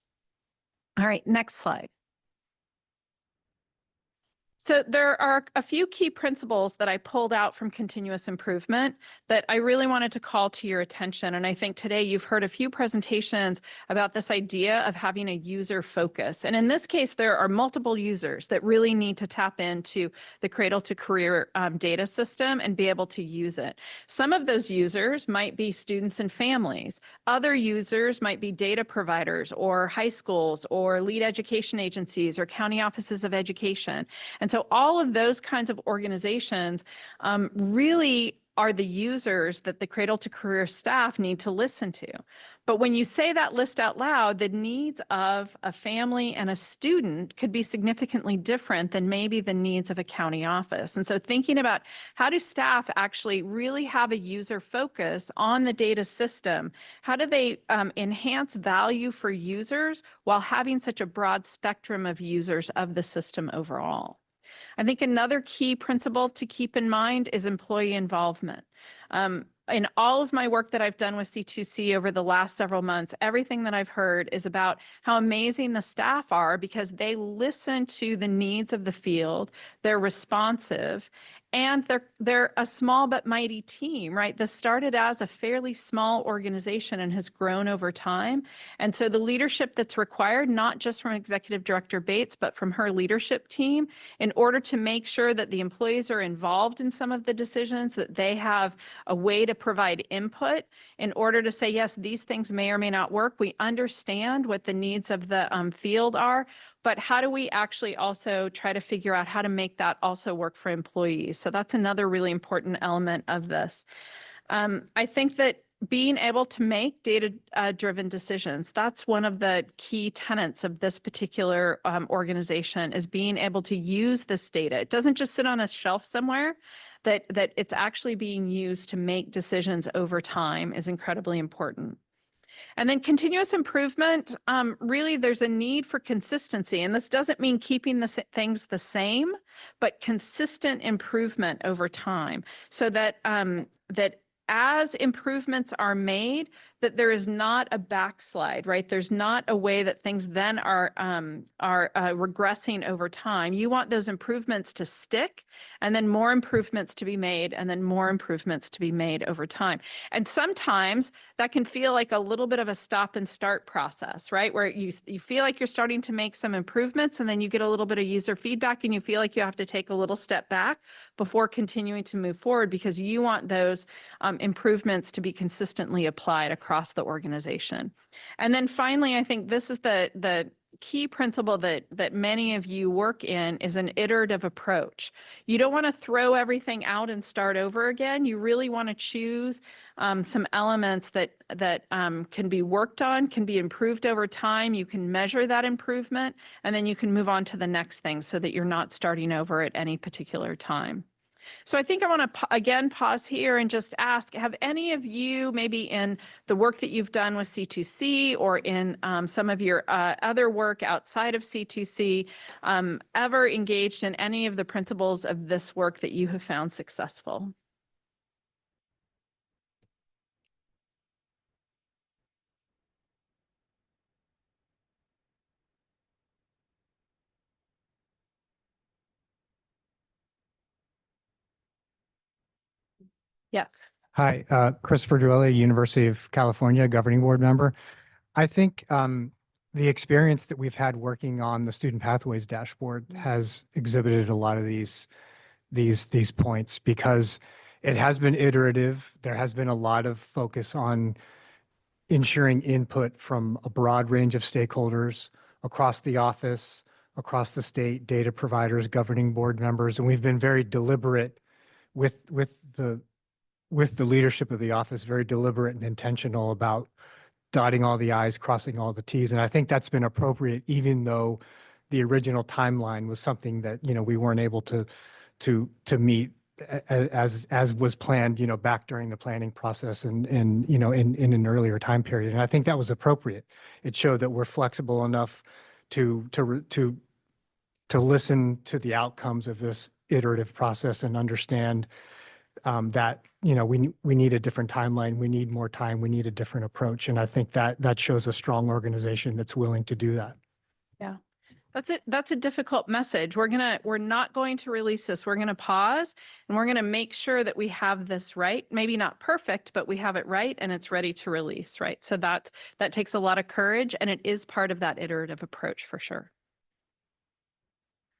All right, next slide. So there are a few key principles that I pulled out from continuous improvement that I really wanted to call to your attention. And I think today you've heard a few presentations about this idea of having a user focus. And in this case, there are multiple users that really need to tap into the Cradle-to-Career data system and be able to use it. Some of those users might be students and families. Other users might be data providers or high schools or lead education agencies or county offices of education. And so all of those kinds of organizations really are the users that the Cradle-to-Career staff need to listen to. But when you say that list out loud, the needs of a family and a student could be significantly different than maybe the needs of a county office. And so thinking about how do staff actually really have a user focus on the data system? How do they enhance value for users while having such a broad spectrum of users of the system overall? I think another key principle to keep in mind is employee involvement. In all of my work that I've done with C2C over the last several months, everything that I've heard is about how amazing the staff are because they listen to the needs of the field, they're responsive, and they're a small but mighty team, right? This started as a fairly small organization and has grown over time. And so the leadership that's required, not just from Executive Director Bates, but from her leadership team, in order to make sure that the employees are involved in some of the decisions, that they have a way to provide input in order to say, yes, these things may or may not work. We understand what the needs of the field are, but how do we actually also try to figure out how to make that also work for employees? So that's another really important element of this. I think that being able to make data-driven decisions, that's one of the key tenets of this particular organization, is being able to use this data. It doesn't just sit on a shelf somewhere, that it's actually being used to make decisions over time is incredibly important. And then continuous improvement, really there's a need for consistency. And this doesn't mean keeping the things the same, but consistent improvement over time, so that that as improvements are made, that there is not a backslide, right? There's not a way that things then are regressing over time. You want those improvements to stick, and then more improvements to be made, and then more improvements to be made over time. And sometimes that can feel like a little bit of a stop and start process, right? Where you feel like you're starting to make some improvements, and then you get a little bit of user feedback, and you feel like you have to take a little step back before continuing to move forward, because you want those improvements to be consistently applied across the organization. And then finally, I think this is the key principle that many of you work in, is an iterative approach. You don't want to throw everything out and start over again. You really want to choose some elements that can be worked on, can be improved over time. You can measure that improvement, and then you can move on to the next thing, so that you're not starting over at any particular time. So I think I want to again pause here and just ask, have any of you, maybe in the work that you've done with C2C, or in some of your other work outside of C2C, ever engaged in any of the principles of this work that you have found successful? Yes. Hi, Christopher Duelli, University of California, governing board member. I think the experience that we've had working on the Student Pathways dashboard has exhibited a lot of these points, because it has been iterative. There has been a lot of focus on ensuring input from a broad range of stakeholders across the office, across the state, data providers, governing board members, and we've been very deliberate with the leadership of the office, very deliberate and intentional about dotting all the i's, crossing all the t's. And I think that's been appropriate, even though the original timeline was something that, we weren't able to meet as was planned, back during the planning process and in an earlier time period. And I think that was appropriate. It showed that we're flexible enough to listen to the outcomes of this iterative process and understand that we need a different timeline, we need more time, we need a different approach, and I think that shows a strong organization that's willing to do that. Yeah, that's a difficult message. We're not going to release this. We're gonna pause, and we're gonna make sure that we have this right. Maybe not perfect, but we have it right, and it's ready to release, right? So that takes a lot of courage, and it is part of that iterative approach for sure.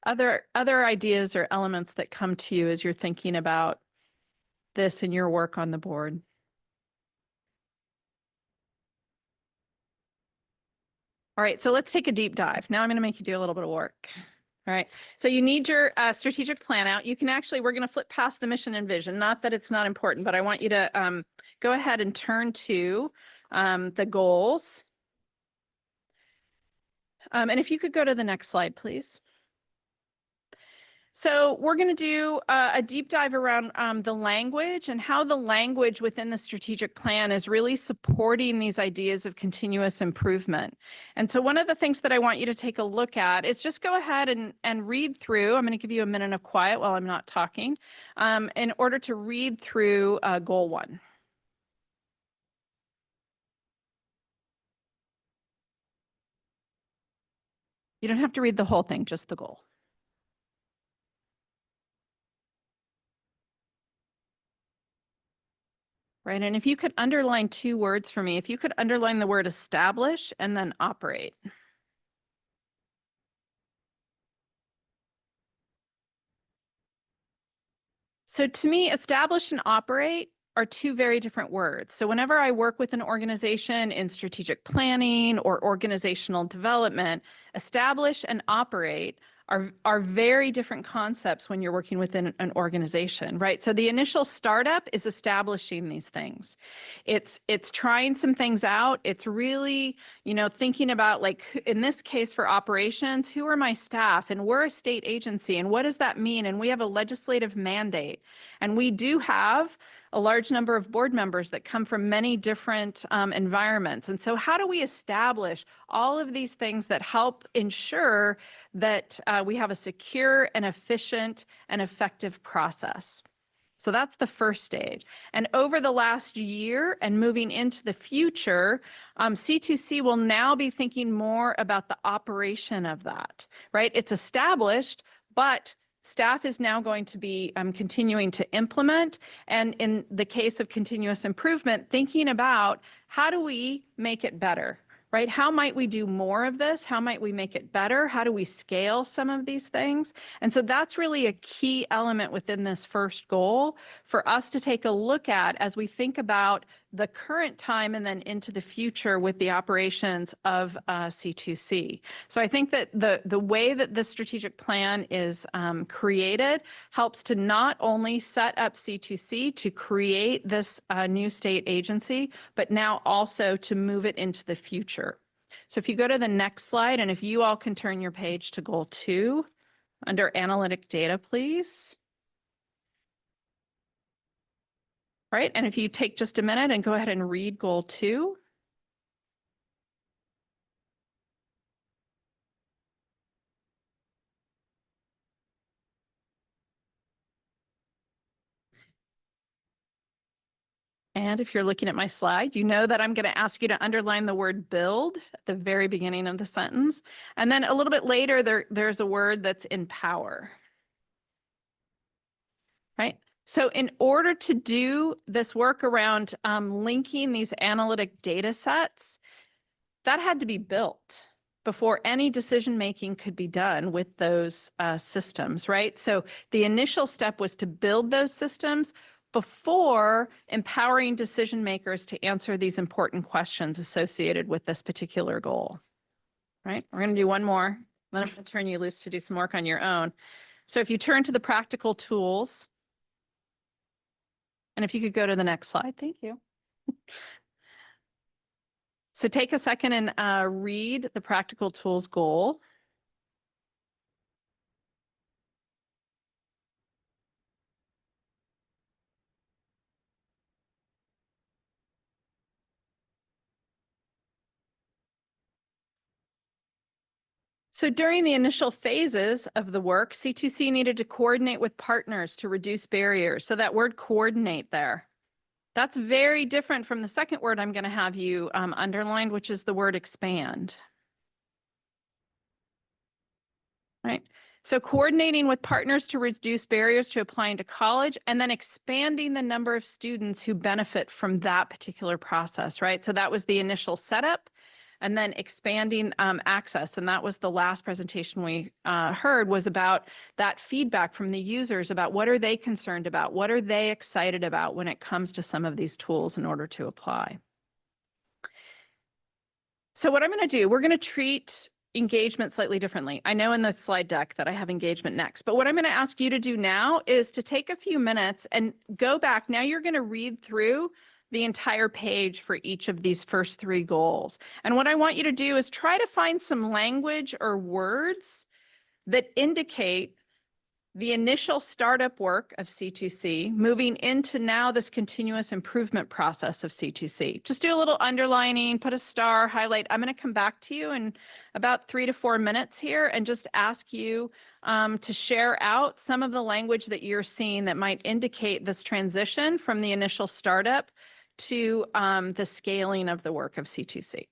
Other ideas or elements that come to you as you're thinking about this in your work on the board? All right, so let's take a deep dive. Now I'm going to make you do a little bit of work. All right, so you need your strategic plan out. You can actually, we're going to flip past the mission and vision. Not that it's not important, but I want you to go ahead and turn to the goals. And if you could go to the next slide, please. So we're going to do a deep dive around the language and how the language within the strategic plan is really supporting these ideas of continuous improvement. And so one of the things that I want you to take a look at is just go ahead and read through. I'm going to give you a minute of quiet while I'm not talking in order to read through goal 1. You don't have to read the whole thing, just the goal. Right, and if you could underline 2 words for me, if you could underline the word establish and then operate. So to me, establish and operate are two very different words. So whenever I work with an organization in strategic planning or organizational development, establish and operate are very different concepts when you're working within an organization, right? So the initial startup is establishing these things. It's trying some things out. It's really, thinking about, like, in this case for operations, who are my staff, and we're a state agency, and what does that mean? And we have a legislative mandate, and we do have a large number of board members that come from many different environments. And so how do we establish all of these things that help ensure that we have a secure and efficient and effective process? So that's the first stage. And over the last year and moving into the future, C2C will now be thinking more about the operation of that, right? It's established, but staff is now going to be continuing to implement. And in the case of continuous improvement, thinking about how do we make it better, right? How might we do more of this? How might we make it better? How do we scale some of these things? And so that's really a key element within this first goal for us to take a look at as we think about the current time and then into the future with the operations of C2C. So I think that the way that the strategic plan is created helps to not only set up C2C to create this new state agency, but now also to move it into the future. So if you go to the next slide, and if you all can turn your page to goal 2 under analytic data, please. All right, and if you take just a minute and go ahead and read goal 2. And if you're looking at my slide, you know that I'm going to ask you to underline the word build at the very beginning of the sentence. And then a little bit later, there's a word that's empower. Right? So in order to do this work around linking these analytic data sets, that had to be built before any decision-making could be done with those systems, right? So the initial step was to build those systems before empowering decision makers to answer these important questions associated with this particular goal, right? We're going to do one more, then I'm going to turn you loose to do some work on your own. So if you turn to the practical tools, and if you could go to the next slide, thank you. So take a second and read the practical tools goal. So during the initial phases of the work, C2C needed to coordinate with partners to reduce barriers. So that word coordinate there, that's very different from the second word I'm going to have you underlined, which is the word expand. Right. So coordinating with partners to reduce barriers to applying to college, and then expanding the number of students who benefit from that particular process, right? So that was the initial setup, and then expanding access. And that was the last presentation we heard, was about that feedback from the users about what are they concerned about? What are they excited about when it comes to some of these tools in order to apply? So what I'm going to do, we're going to treat engagement slightly differently. I know in the slide deck that I have engagement next, but what I'm going to ask you to do now is to take a few minutes and go back. Now you're going to read through the entire page for each of these first 3 goals. And what I want you to do is try to find some language or words that indicate the initial startup work of C2C, moving into now this continuous improvement process of C2C. Just do a little underlining, put a star, highlight. I'm going to come back to you in about 3 to 4 minutes here and just ask you to share out some of the language that you're seeing that might indicate this transition from the initial startup to the scaling of the work of C2C.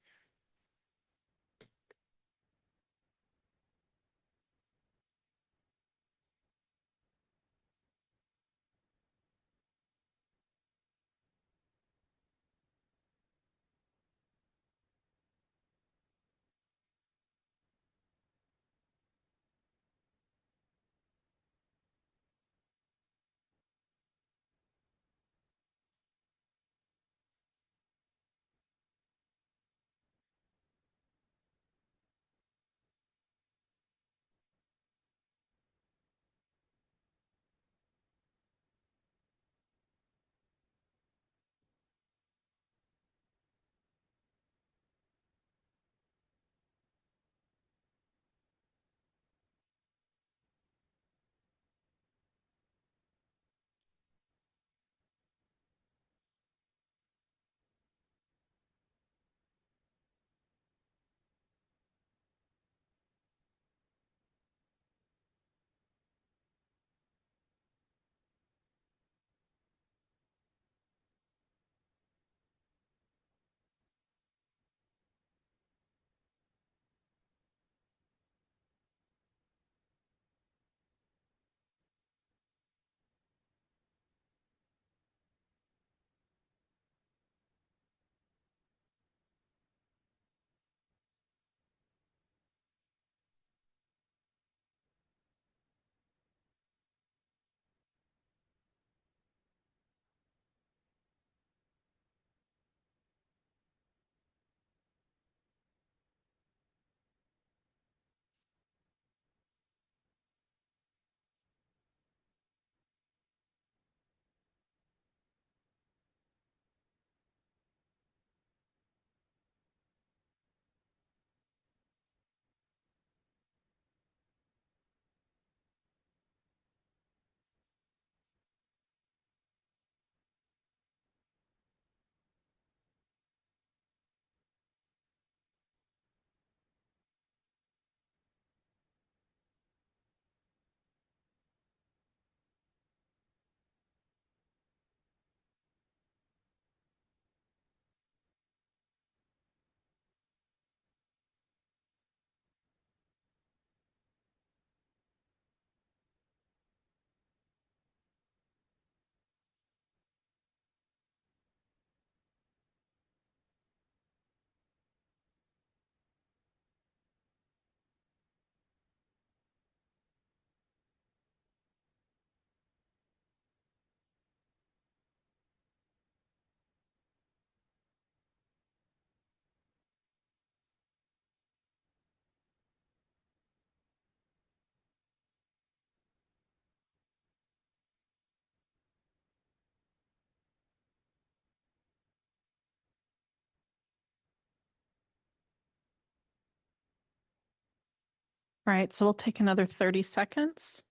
All right, so we'll take another 30 seconds.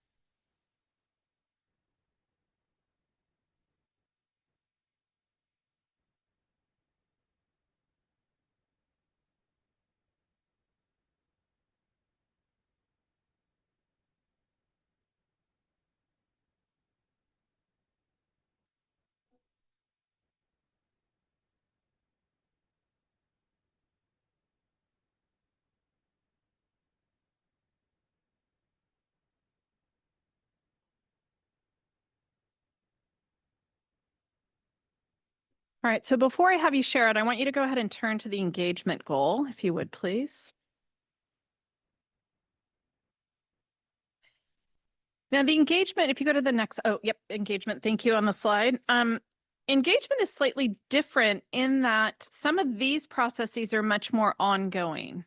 All right, so before I have you share it, I want you to go ahead and turn to the engagement goal, if you would, please. Now, the engagement, if you go to the next, oh, yep, engagement, thank you on the slide. Engagement is slightly different in that some of these processes are much more ongoing.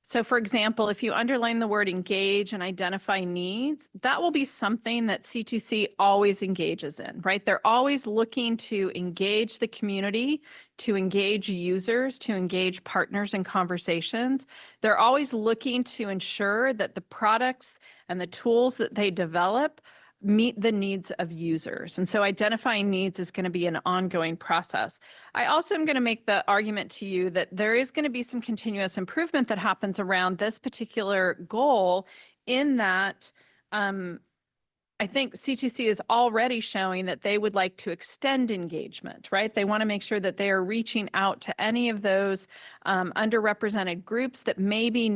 So for example, if you underline the word engage and identify needs, that will be something that C2C always engages in, right? They're always looking to engage the community, to engage users, to engage partners in conversations. They're always looking to ensure that the products and the tools that they develop meet the needs of users. And so identifying needs is going to be an ongoing process. I also am going to make the argument to you that there is going to be some continuous improvement that happens around this particular goal in that I think C2C is already showing that they would like to extend engagement, right? They want to make sure that they are reaching out to any of those underrepresented groups that maybe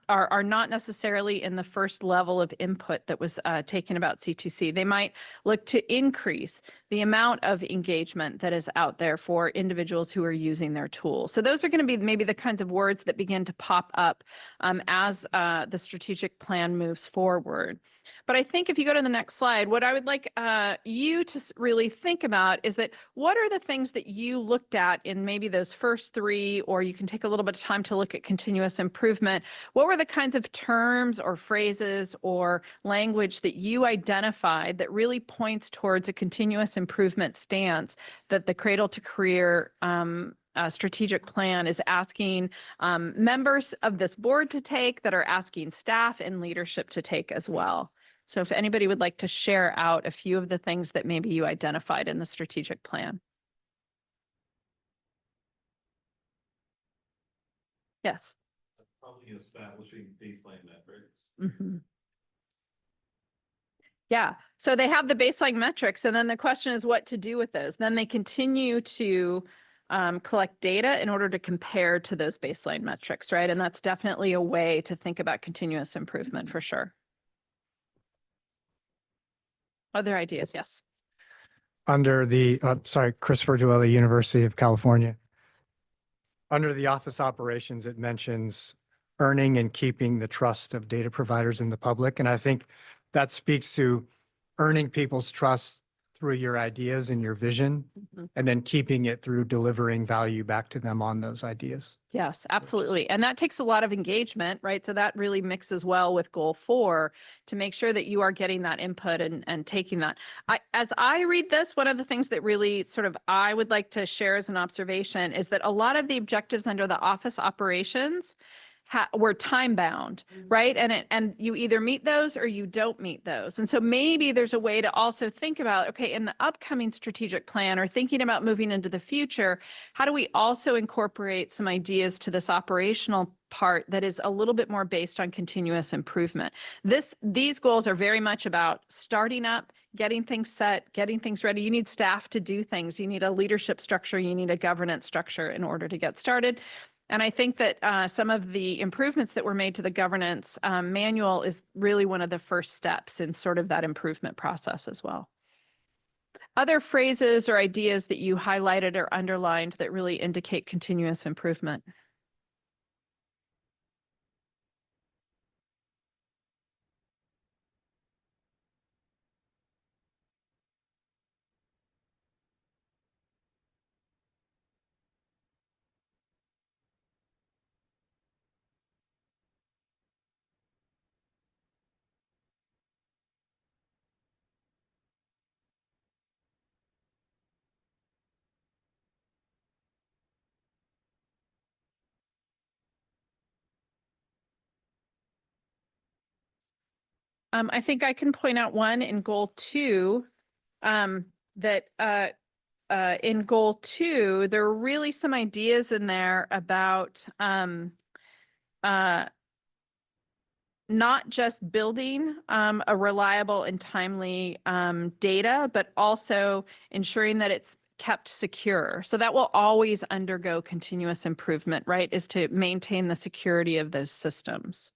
are not necessarily in the first level of input that was taken about C2C. They might look to increase the amount of engagement that is out there for individuals who are using their tools. So those are going to be maybe the kinds of words that begin to pop up as the strategic plan moves forward. But I think if you go to the next slide, what I would like you to really think about is that what are the things that you looked at in maybe those first three, or you can take a little bit of time to look at continuous improvement. What were the kinds of terms or phrases or language that you identified that really points towards a continuous improvement stance that the Cradle-to-Career strategic plan is asking members of this board to take, that are asking staff and leadership to take as well? So if anybody would like to share out a few of the things that maybe you identified in the strategic plan. Yes. Probably establishing baseline metrics. Mm-hmm. Yeah, so they have the baseline metrics, and then the question is what to do with those. Then they continue to collect data in order to compare to those baseline metrics, right? And that's definitely a way to think about continuous improvement for sure. Other ideas? Yes. Under the, Christopher Duelli, University of California. Under the office operations, it mentions earning and keeping the trust of data providers in the public. And I think that speaks to earning people's trust through your ideas and your vision, and then keeping it through delivering value back to them on those ideas. Yes, absolutely. And that takes a lot of engagement, right? So that really mixes well with goal 4 to make sure that you are getting that input and taking that. As I read this, one of the things that really sort of I would like to share as an observation is that a lot of the objectives under the office operations were time bound, right? And you either meet those or you don't meet those. And so maybe there's a way to also think about, okay, in the upcoming strategic plan or thinking about moving into the future, how do we also incorporate some ideas to this operational part that is a little bit more based on continuous improvement? These goals are very much about starting up, getting things set, getting things ready. You need staff to do things. You need a leadership structure. You need a governance structure in order to get started. And I think that some of the improvements that were made to the governance manual is really one of the first steps in sort of that improvement process as well. Other phrases or ideas that you highlighted or underlined that really indicate continuous improvement? I think I can point out one in goal 2, that in goal 2, there are really some ideas in there about not just building a reliable and timely data, but also ensuring that it's kept secure. So that will always undergo continuous improvement, right? Is to maintain the security of those systems.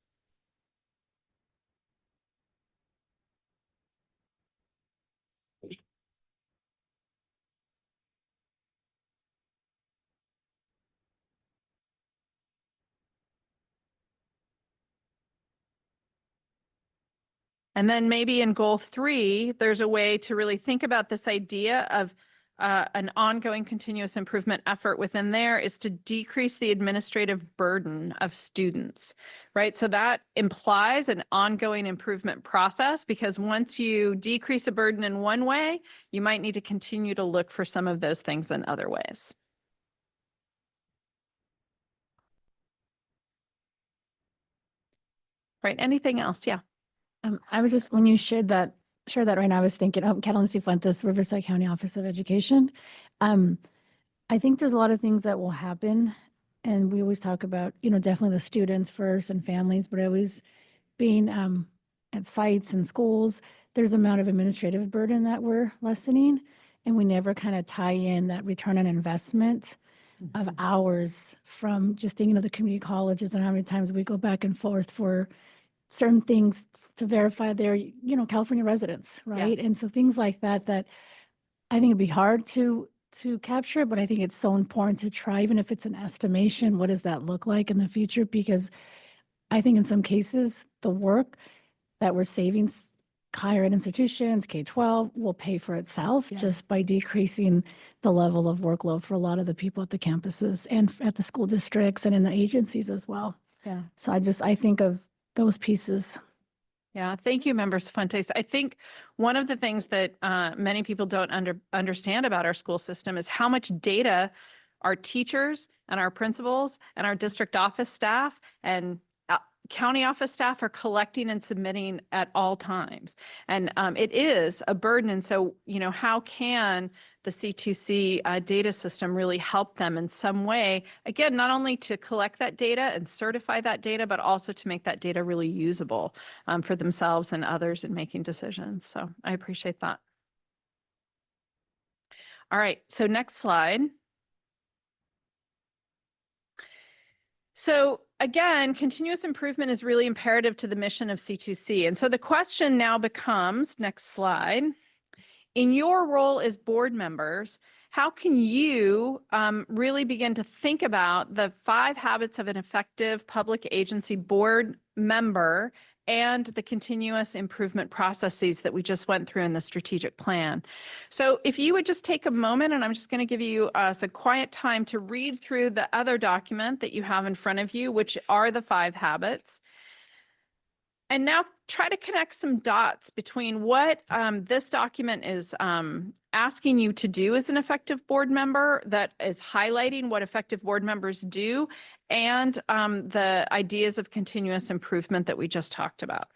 And then maybe in goal 3, there's a way to really think about this idea of an ongoing continuous improvement effort within there is to decrease the administrative burden of students, right? So that implies an ongoing improvement process, because once you decrease a burden in one way, you might need to continue to look for some of those things in other ways. Right, anything else? Yeah. I was just, when you shared that right now, I was thinking, oh, Catalan Cifuentes, Riverside County Office of Education. I think there's a lot of things that will happen. And we always talk about, definitely the students first and families, but always being at sites and schools, there's amount of administrative burden that we're lessening. And we never kind of tie in that return on investment of hours from just thinking of the community colleges and how many times we go back and forth for certain things to verify their, California residents, right? And so things like that, that I think it'd be hard to capture, but I think it's so important to try, even if it's an estimation, what does that look like in the future? Because I think in some cases, the work that we're saving higher ed institutions, K-12, will pay for itself just by decreasing the level of workload for a lot of the people at the campuses and at the school districts and in the agencies as well. Yeah. So I think of those pieces. Yeah, thank you, Member Fuentes. I think one of the things that many people don't understand about our school system is how much data our teachers and our principals and our district office staff and county office staff are collecting and submitting at all times. And it is a burden. And so, how can the C2C data system really help them in some way? Again, not only to collect that data and certify that data, but also to make that data really usable for themselves and others in making decisions. So I appreciate that. All right, so next slide. So again, continuous improvement is really imperative to the mission of C2C. And so the question now becomes, next slide, in your role as board members, how can you really begin to think about the 5 habits of an effective public agency board member and the continuous improvement processes that we just went through in the strategic plan? So if you would just take a moment, and I'm just going to give you some quiet time to read through the other document that you have in front of you, which are the 5 habits. And now try to connect some dots between what this document is asking you to do as an effective board member, that is highlighting what effective board members do, and the ideas of continuous improvement that we just talked about.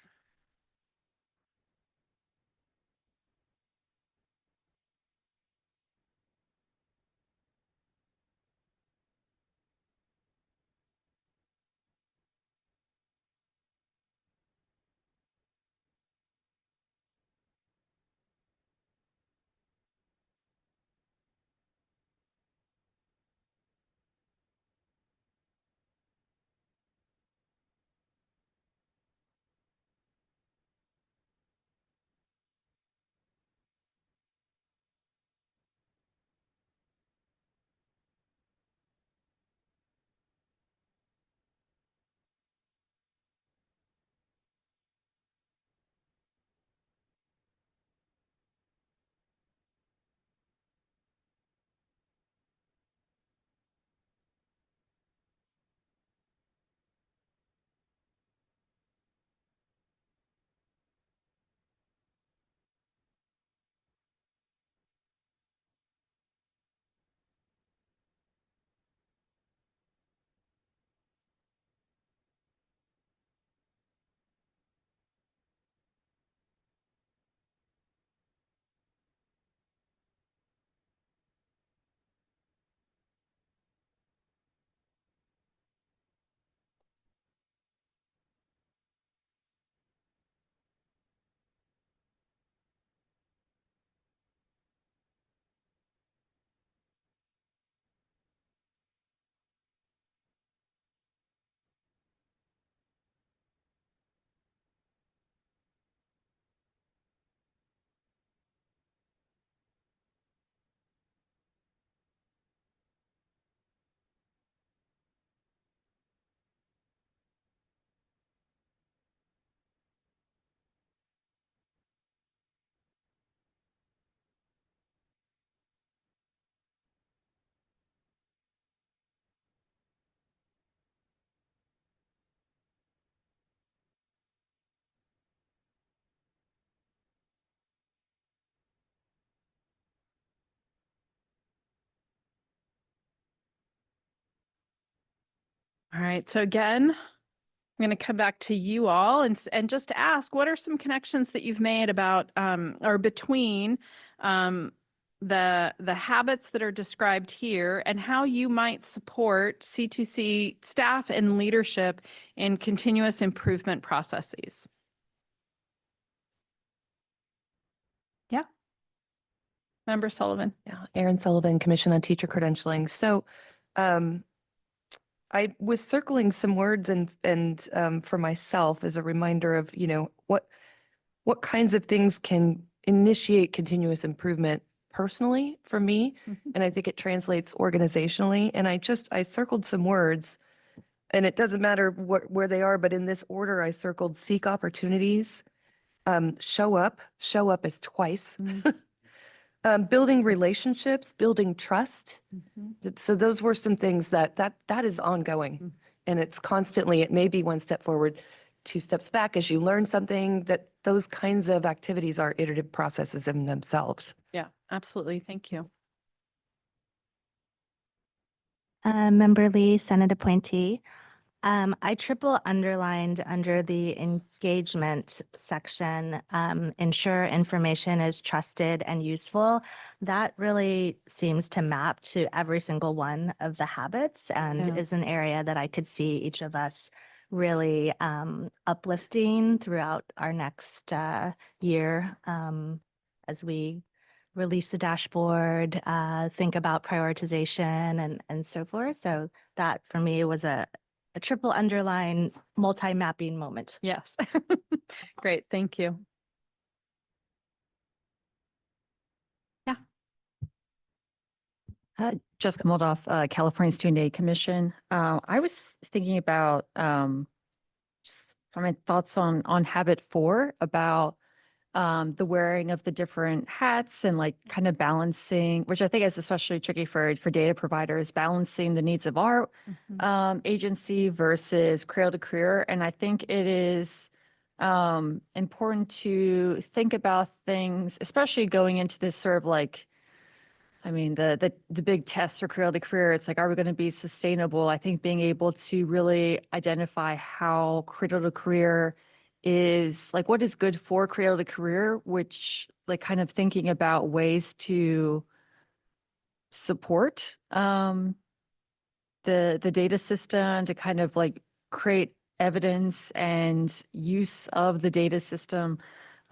All right. So again, I'm going to come back to you all and just ask, what are some connections that you've made about or between the habits that are described here and how you might support C2C staff and leadership in continuous improvement processes? Yeah. Member Sullivan. Yeah, Erin Sullivan, Commission on Teacher Credentialing. So I was circling some words and for myself as a reminder of, what kinds of things can initiate continuous improvement personally for me. And I think it translates organizationally. And I circled some words, and it doesn't matter where they are, but in this order, I circled seek opportunities, show up is twice. Building relationships, building trust. So those were some things that is ongoing, and it's constantly, it may be one step forward, 2 steps back as you learn something. That those kinds of activities are iterative processes in themselves. Yeah, absolutely. Thank you. Member Lee, Senate appointee. I triple underlined under the engagement section, ensure information is trusted and useful. That really seems to map to every single one of the habits and is an area that I could see each of us really uplifting throughout our next year as we release the dashboard, think about prioritization and so forth. So that for me was a triple underline multi-mapping moment. Yes. Great. Thank you. Yeah. Jessica Moldoff, California Student Aid Commission. I was thinking about just my thoughts on habit 4 about the wearing of the different hats and like kind of balancing, which I think is especially tricky for data providers, balancing the needs of our agency versus Cradle-to-Career. And I think it is important to think about things, especially going into this sort of like, I mean, the big test for Cradle-to-Career, it's like, are we going to be sustainable? I think being able to really identify how Cradle-to-Career is like what is good for Cradle-to-Career, which like kind of thinking about ways to support the data system to kind of like create evidence and use of the data system.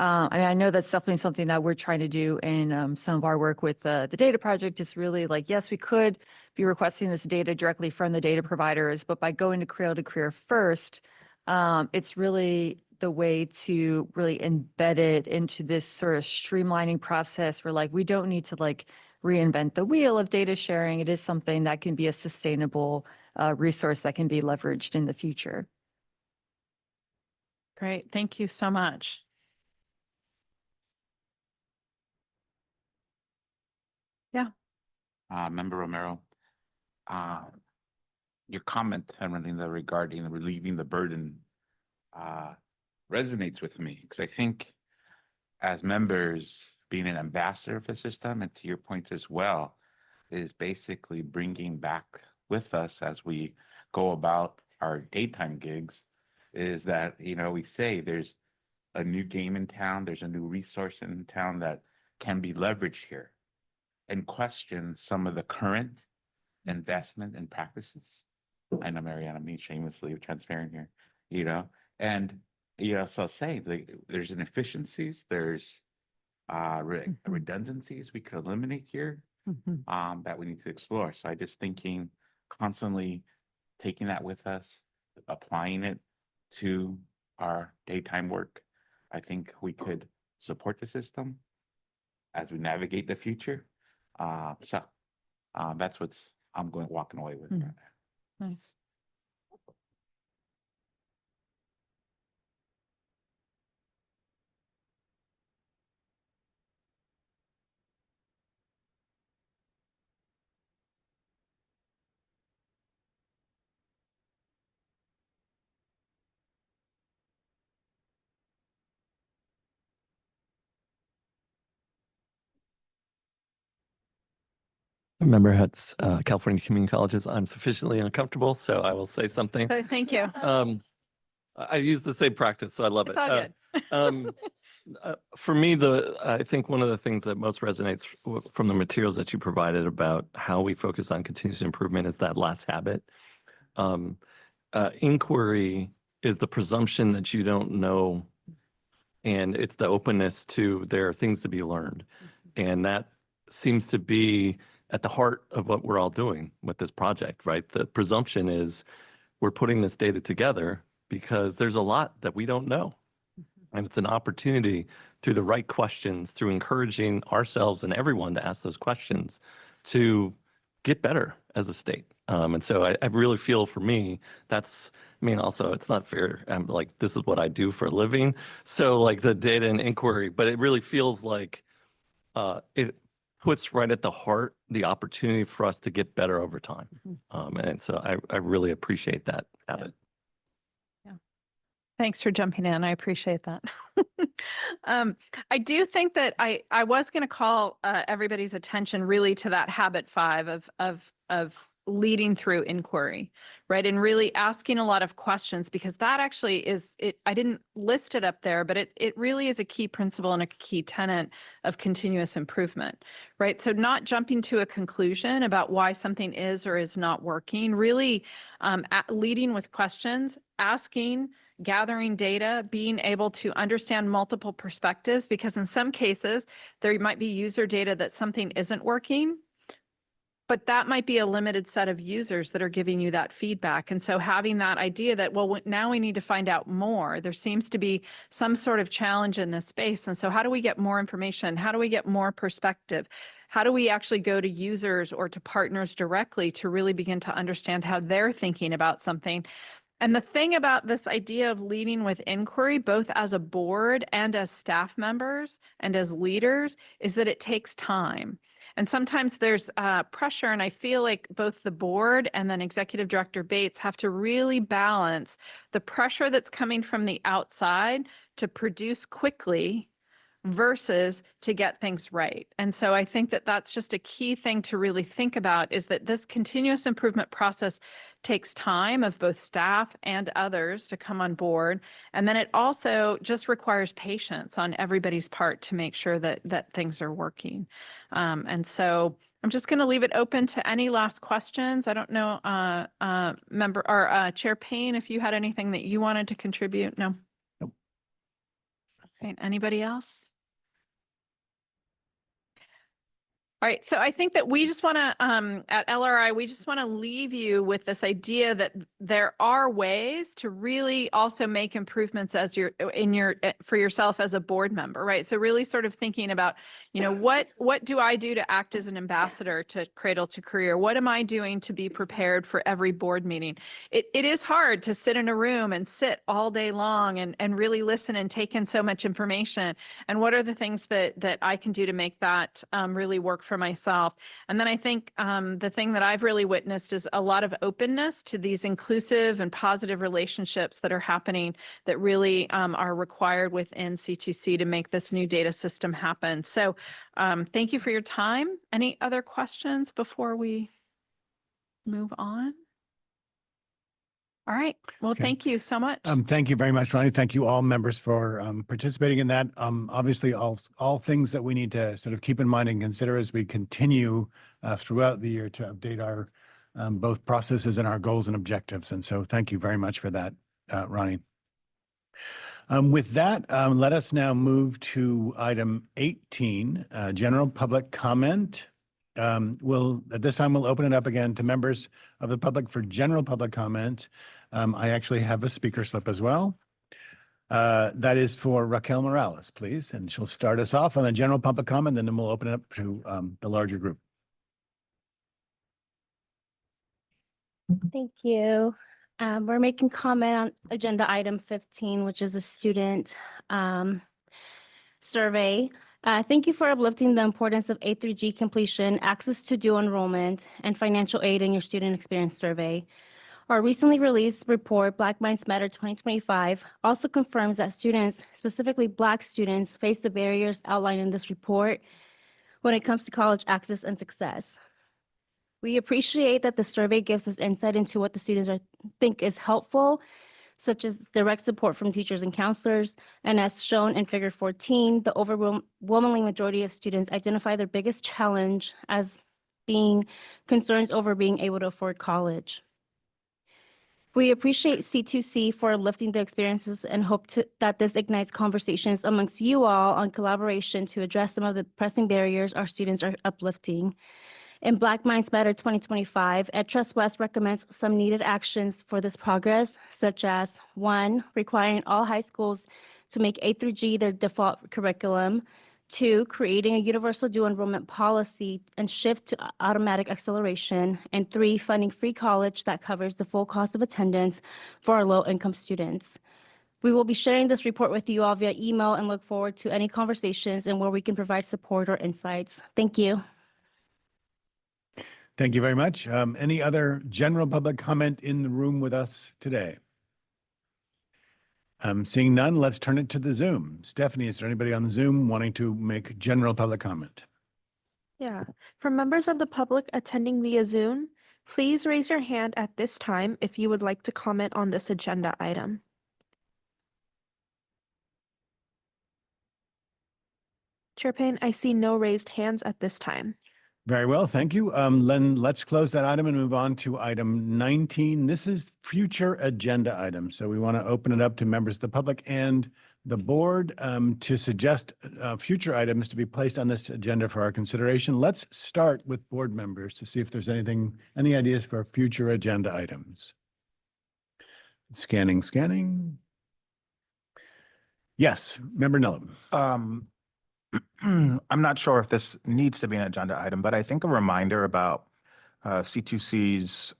I mean, I know that's definitely something that we're trying to do in some of our work with the data project is really like, yes, we could be requesting this data directly from the data providers, but by going to Cradle-to-Career first, it's really the way to really embed it into this sort of streamlining process where like, we don't need to like reinvent the wheel of data sharing. It is something that can be a sustainable resource that can be leveraged in the future. Great. Thank you so much. Yeah. Member Romero, your comment, Hermelinda, regarding relieving the burden resonates with me because I think as members, being an ambassador of the system, and to your points as well, is basically bringing back with us as we go about our daytime gigs, is that, we say there's a new game in town, there's a new resource in town that can be leveraged here, and question some of the current investment and practices. I know, Mariana, I'm being shamelessly transparent here, and so say there's inefficiencies, there's redundancies we could eliminate here that we need to explore. So I just thinking constantly taking that with us, applying it to our daytime work. I think we could support the system as we navigate the future. So that's what's I'm walking away with. Right now. Nice. Member Hetz, California Community Colleges. I'm sufficiently uncomfortable, so I will say something. So thank you. I use the same practice, so I love It's it. all good. For me, I think one of the things that most resonates from the materials that you provided about how we focus on continuous improvement is that last habit. Inquiry is the presumption that you don't know, and it's the openness to there are things to be learned. And that seems to be at the heart of what we're all doing with this project, right? The presumption is we're putting this data together because there's a lot that we don't know. And it's an opportunity through the right questions, through encouraging ourselves and everyone to ask those questions to get better as a state. And so I really feel for me, also it's not fair. I'm like, this is what I do for a living. So like the data and inquiry, but it really feels like it puts right at the heart the opportunity for us to get better over time. And so I really appreciate that habit. Thanks for jumping in. I appreciate that. I do think that I was going to call everybody's attention really to that habit 5 of leading through inquiry, right? And really asking a lot of questions, because that actually is it. I didn't list it up there, but it really is a key principle and a key tenet of continuous improvement, right? So not jumping to a conclusion about why something is or is not working, really leading with questions, asking, gathering data, being able to understand multiple perspectives, because in some cases there might be user data that something isn't working, but that might be a limited set of users that are giving you that feedback. And so having that idea that, well, now we need to find out more. There seems to be some sort of challenge in this space. And so how do we get more information? How do we get more perspective? How do we actually go to users or to partners directly to really begin to understand how they're thinking about something? And the thing about this idea of leading with inquiry, both as a board and as staff members and as leaders, is that it takes time. And sometimes there's pressure, and I feel like both the board and then Executive Director Bates have to really balance the pressure that's coming from the outside to produce quickly versus to get things right. And so I think that that's just a key thing to really think about, is that this continuous improvement process takes time of both staff and others to come on board. And then it also just requires patience on everybody's part to make sure that things are working. And so I'm just going to leave it open to any last questions. I don't know, member or Chair Payne, if you had anything that you wanted to contribute. No. Nope. Okay, anybody else? All right, so I think that we just want to, at LRI, we just want to leave you with this idea that there are ways to really also make improvements as for yourself as a board member, right? So really sort of thinking about, what do I do to act as an ambassador to Cradle-to-Career? What am I doing to be prepared for every board meeting? It is hard to sit in a room and sit all day long and really listen and take in so much information. And what are the things that I can do to make that really work for myself? And then I think the thing that I've really witnessed is a lot of openness to these inclusive and positive relationships that are happening that really are required within C2C to make this new data system happen. So thank you for your time. Any other questions before we move on? All right. Well, Okay. thank you so much. Thank you very much, Ronnie. Thank you all members for participating in that. Obviously, all things that we need to sort of keep in mind and consider as we continue throughout the year to update our both processes and our goals and objectives. And so thank you very much for that, Ronnie. With that, let us now move to item 18, general public comment. At this time, we'll open it up again to members of the public for general public comment. I actually have a speaker slip as well. That is for Raquel Morales, please. And she'll start us off on the general public comment, and then we'll open it up to the larger group. Thank you. We're making comment on agenda item 15, which is a student survey. Thank you for uplifting the importance of A through G completion, access to dual enrollment, and financial aid in your student experience survey. Our recently released report, Black Minds Matter 2025, also confirms that students, specifically Black students, face the barriers outlined in this report when it comes to college access and success. We appreciate that the survey gives us insight into what the students think is helpful, such as direct support from teachers and counselors. And as shown in Figure 14, the overwhelming majority of students identify their biggest challenge as being concerns over being able to afford college. We appreciate C2C for lifting the experiences and hope that this ignites conversations amongst you all on collaboration to address some of the pressing barriers our students are uplifting. In Black Minds Matter 2025, EdTrust West recommends some needed actions for this progress, such as 1, requiring all high schools to make A through G their default curriculum, 2, creating a universal dual enrollment policy and shift to automatic acceleration, and 3, funding free college that covers the full cost of attendance for our low-income students. We will be sharing this report with you all via email and look forward to any conversations and where we can provide support or insights. Thank you. Thank you very much. Any other general public comment in the room with us today? Seeing none, let's turn it to the Zoom. Stephanie, is there anybody on the Zoom wanting to make general public comment? Yeah, for members of the public attending via Zoom, please raise your hand at this time if you would like to comment on this agenda item. Chair Payne, I see no raised hands at this time. Very well, thank you. Then let's close that item and move on to item 19. This is future agenda items. So we want to open it up to members of the public and the board to suggest future items to be placed on this agenda for our consideration. Let's start with board members to see if there's any ideas for future agenda items. Scanning. Yes, Member Nullum. I'm not sure if this needs to be an agenda item, but I think a reminder about C2C's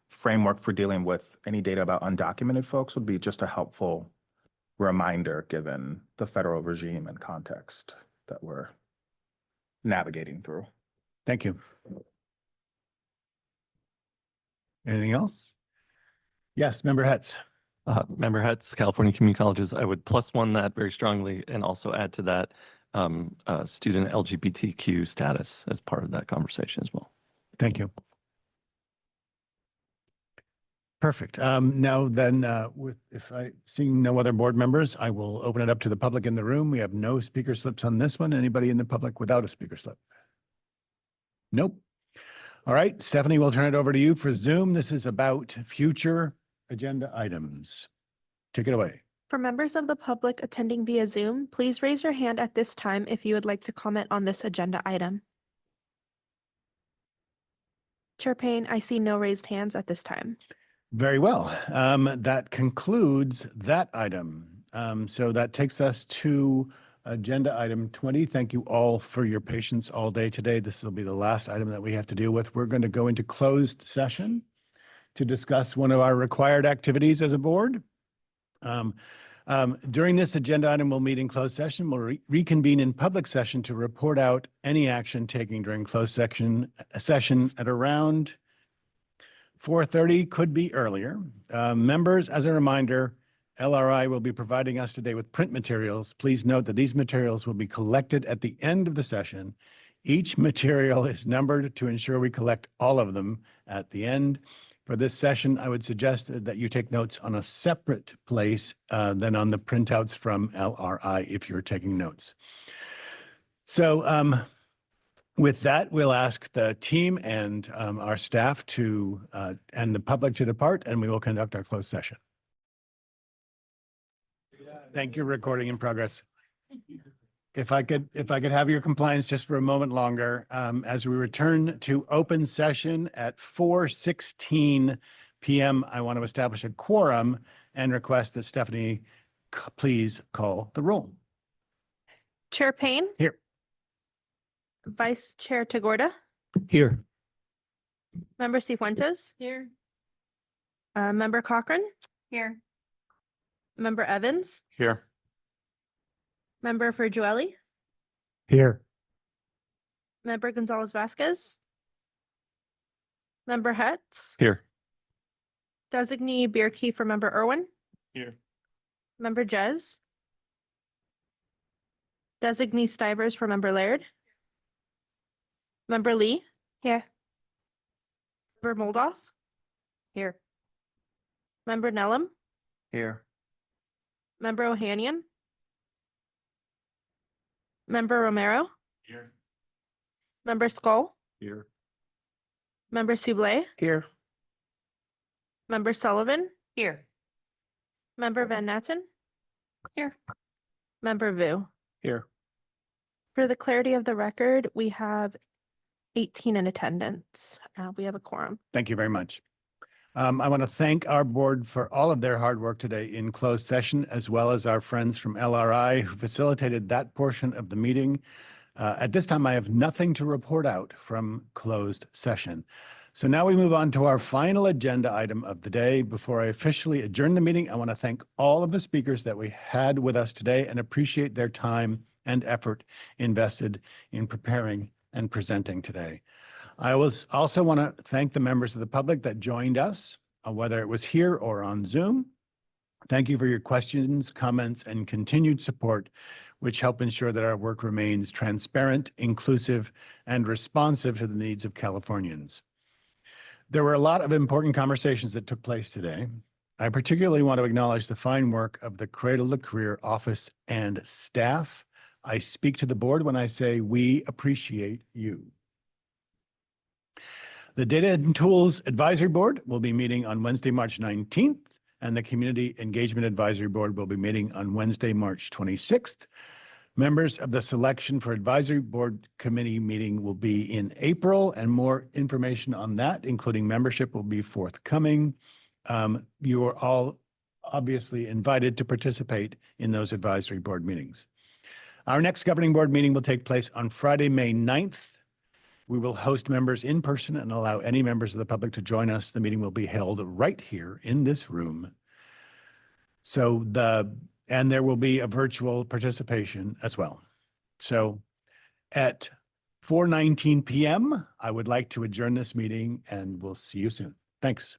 framework for dealing with any data about undocumented folks would be just a helpful reminder given the federal regime and context that we're navigating through. Thank you. Anything else? Yes, Member Hetz. Member Hetz, California Community Colleges, I would +1 that very strongly and also add to that student LGBTQ status as part of that conversation as well. Thank you. Perfect. Now then, seeing no other board members, I will open it up to the public in the room. We have no speaker slips on this one. Anybody in the public without a speaker slip? Nope. All right, Stephanie, we'll turn it over to you for Zoom. This is about future agenda items. Take it away. For members of the public attending via Zoom, please raise your hand at this time if you would like to comment on this agenda item. Chair Payne, I see no raised hands at this time. Very well. That concludes that item. So that takes us to agenda item 20. Thank you all for your patience all day today. This will be the last item that we have to deal with. We're going to go into closed session to discuss one of our required activities as a board. During this agenda item, we'll meet in closed session. We'll reconvene in public session to report out any action taken during closed session at around 4:30, could be earlier. Members, as a reminder, LRI will be providing us today with print materials. Please note that these materials will be collected at the end of the session. Each material is numbered to ensure we collect all of them at the end. For this session, I would suggest that you take notes on a separate place than on the printouts from LRI if you're taking notes. So with that, we'll ask the team and our staff and the public to depart, and we will conduct our closed session. Thank you, recording in progress. If I could have your compliance just for a moment longer, as we return to open session at 4:16 p.m., I want to establish a quorum and request that Stephanie please call the roll. Chair Payne? Here. Vice Chair Tagorda? Here. Member Cifuentes? Here. Member Cochran? Here. Member Evans? Here. Member Ferjueli? Here. Member Gonzalez Vasquez? Member Hetz? Here. Designee Bierke for Member Irwin? Here. Member Jez? Designee Stivers for Member Laird? Member Lee? Here. Member Moldoff, Here. Member Nellum, Here. Member Ohanian, Member Romero, Here. Member Skull, Here. Member Sublé, Here. Member Sullivan, Here. Member Van Natten, Here. Member Vu. Here. For the clarity of the record, we have 18 in attendance. We have a quorum. Thank you very much. I want to thank our board for all of their hard work today in closed session, as well as our friends from LRI who facilitated that portion of the meeting. At this time, I have nothing to report out from closed session. So now we move on to our final agenda item of the day. Before I officially adjourn the meeting, I want to thank all of the speakers that we had with us today and appreciate their time and effort invested in preparing and presenting today. I also want to thank the members of the public that joined us, whether it was here or on Zoom. Thank you for your questions, comments, and continued support, which help ensure that our work remains transparent, inclusive, and responsive to the needs of Californians. There were a lot of important conversations that took place today. I particularly want to acknowledge the fine work of the Cradle-to-Career office and staff. I speak to the board when I say we appreciate you. The Data and Tools Advisory Board will be meeting on Wednesday, March 19th, and the Community Engagement Advisory Board will be meeting on Wednesday, March 26th. Members of the Selection for Advisory Board Committee meeting will be in April, and more information on that, including membership, will be forthcoming. You are all obviously invited to participate in those advisory board meetings. Our next governing board meeting will take place on Friday, May 9th. We will host members in person and allow any members of the public to join us. The meeting will be held right here in this room. And there will be a virtual participation as well. So at 4:19 p.m., I would like to adjourn this meeting and we'll see you soon. Thanks.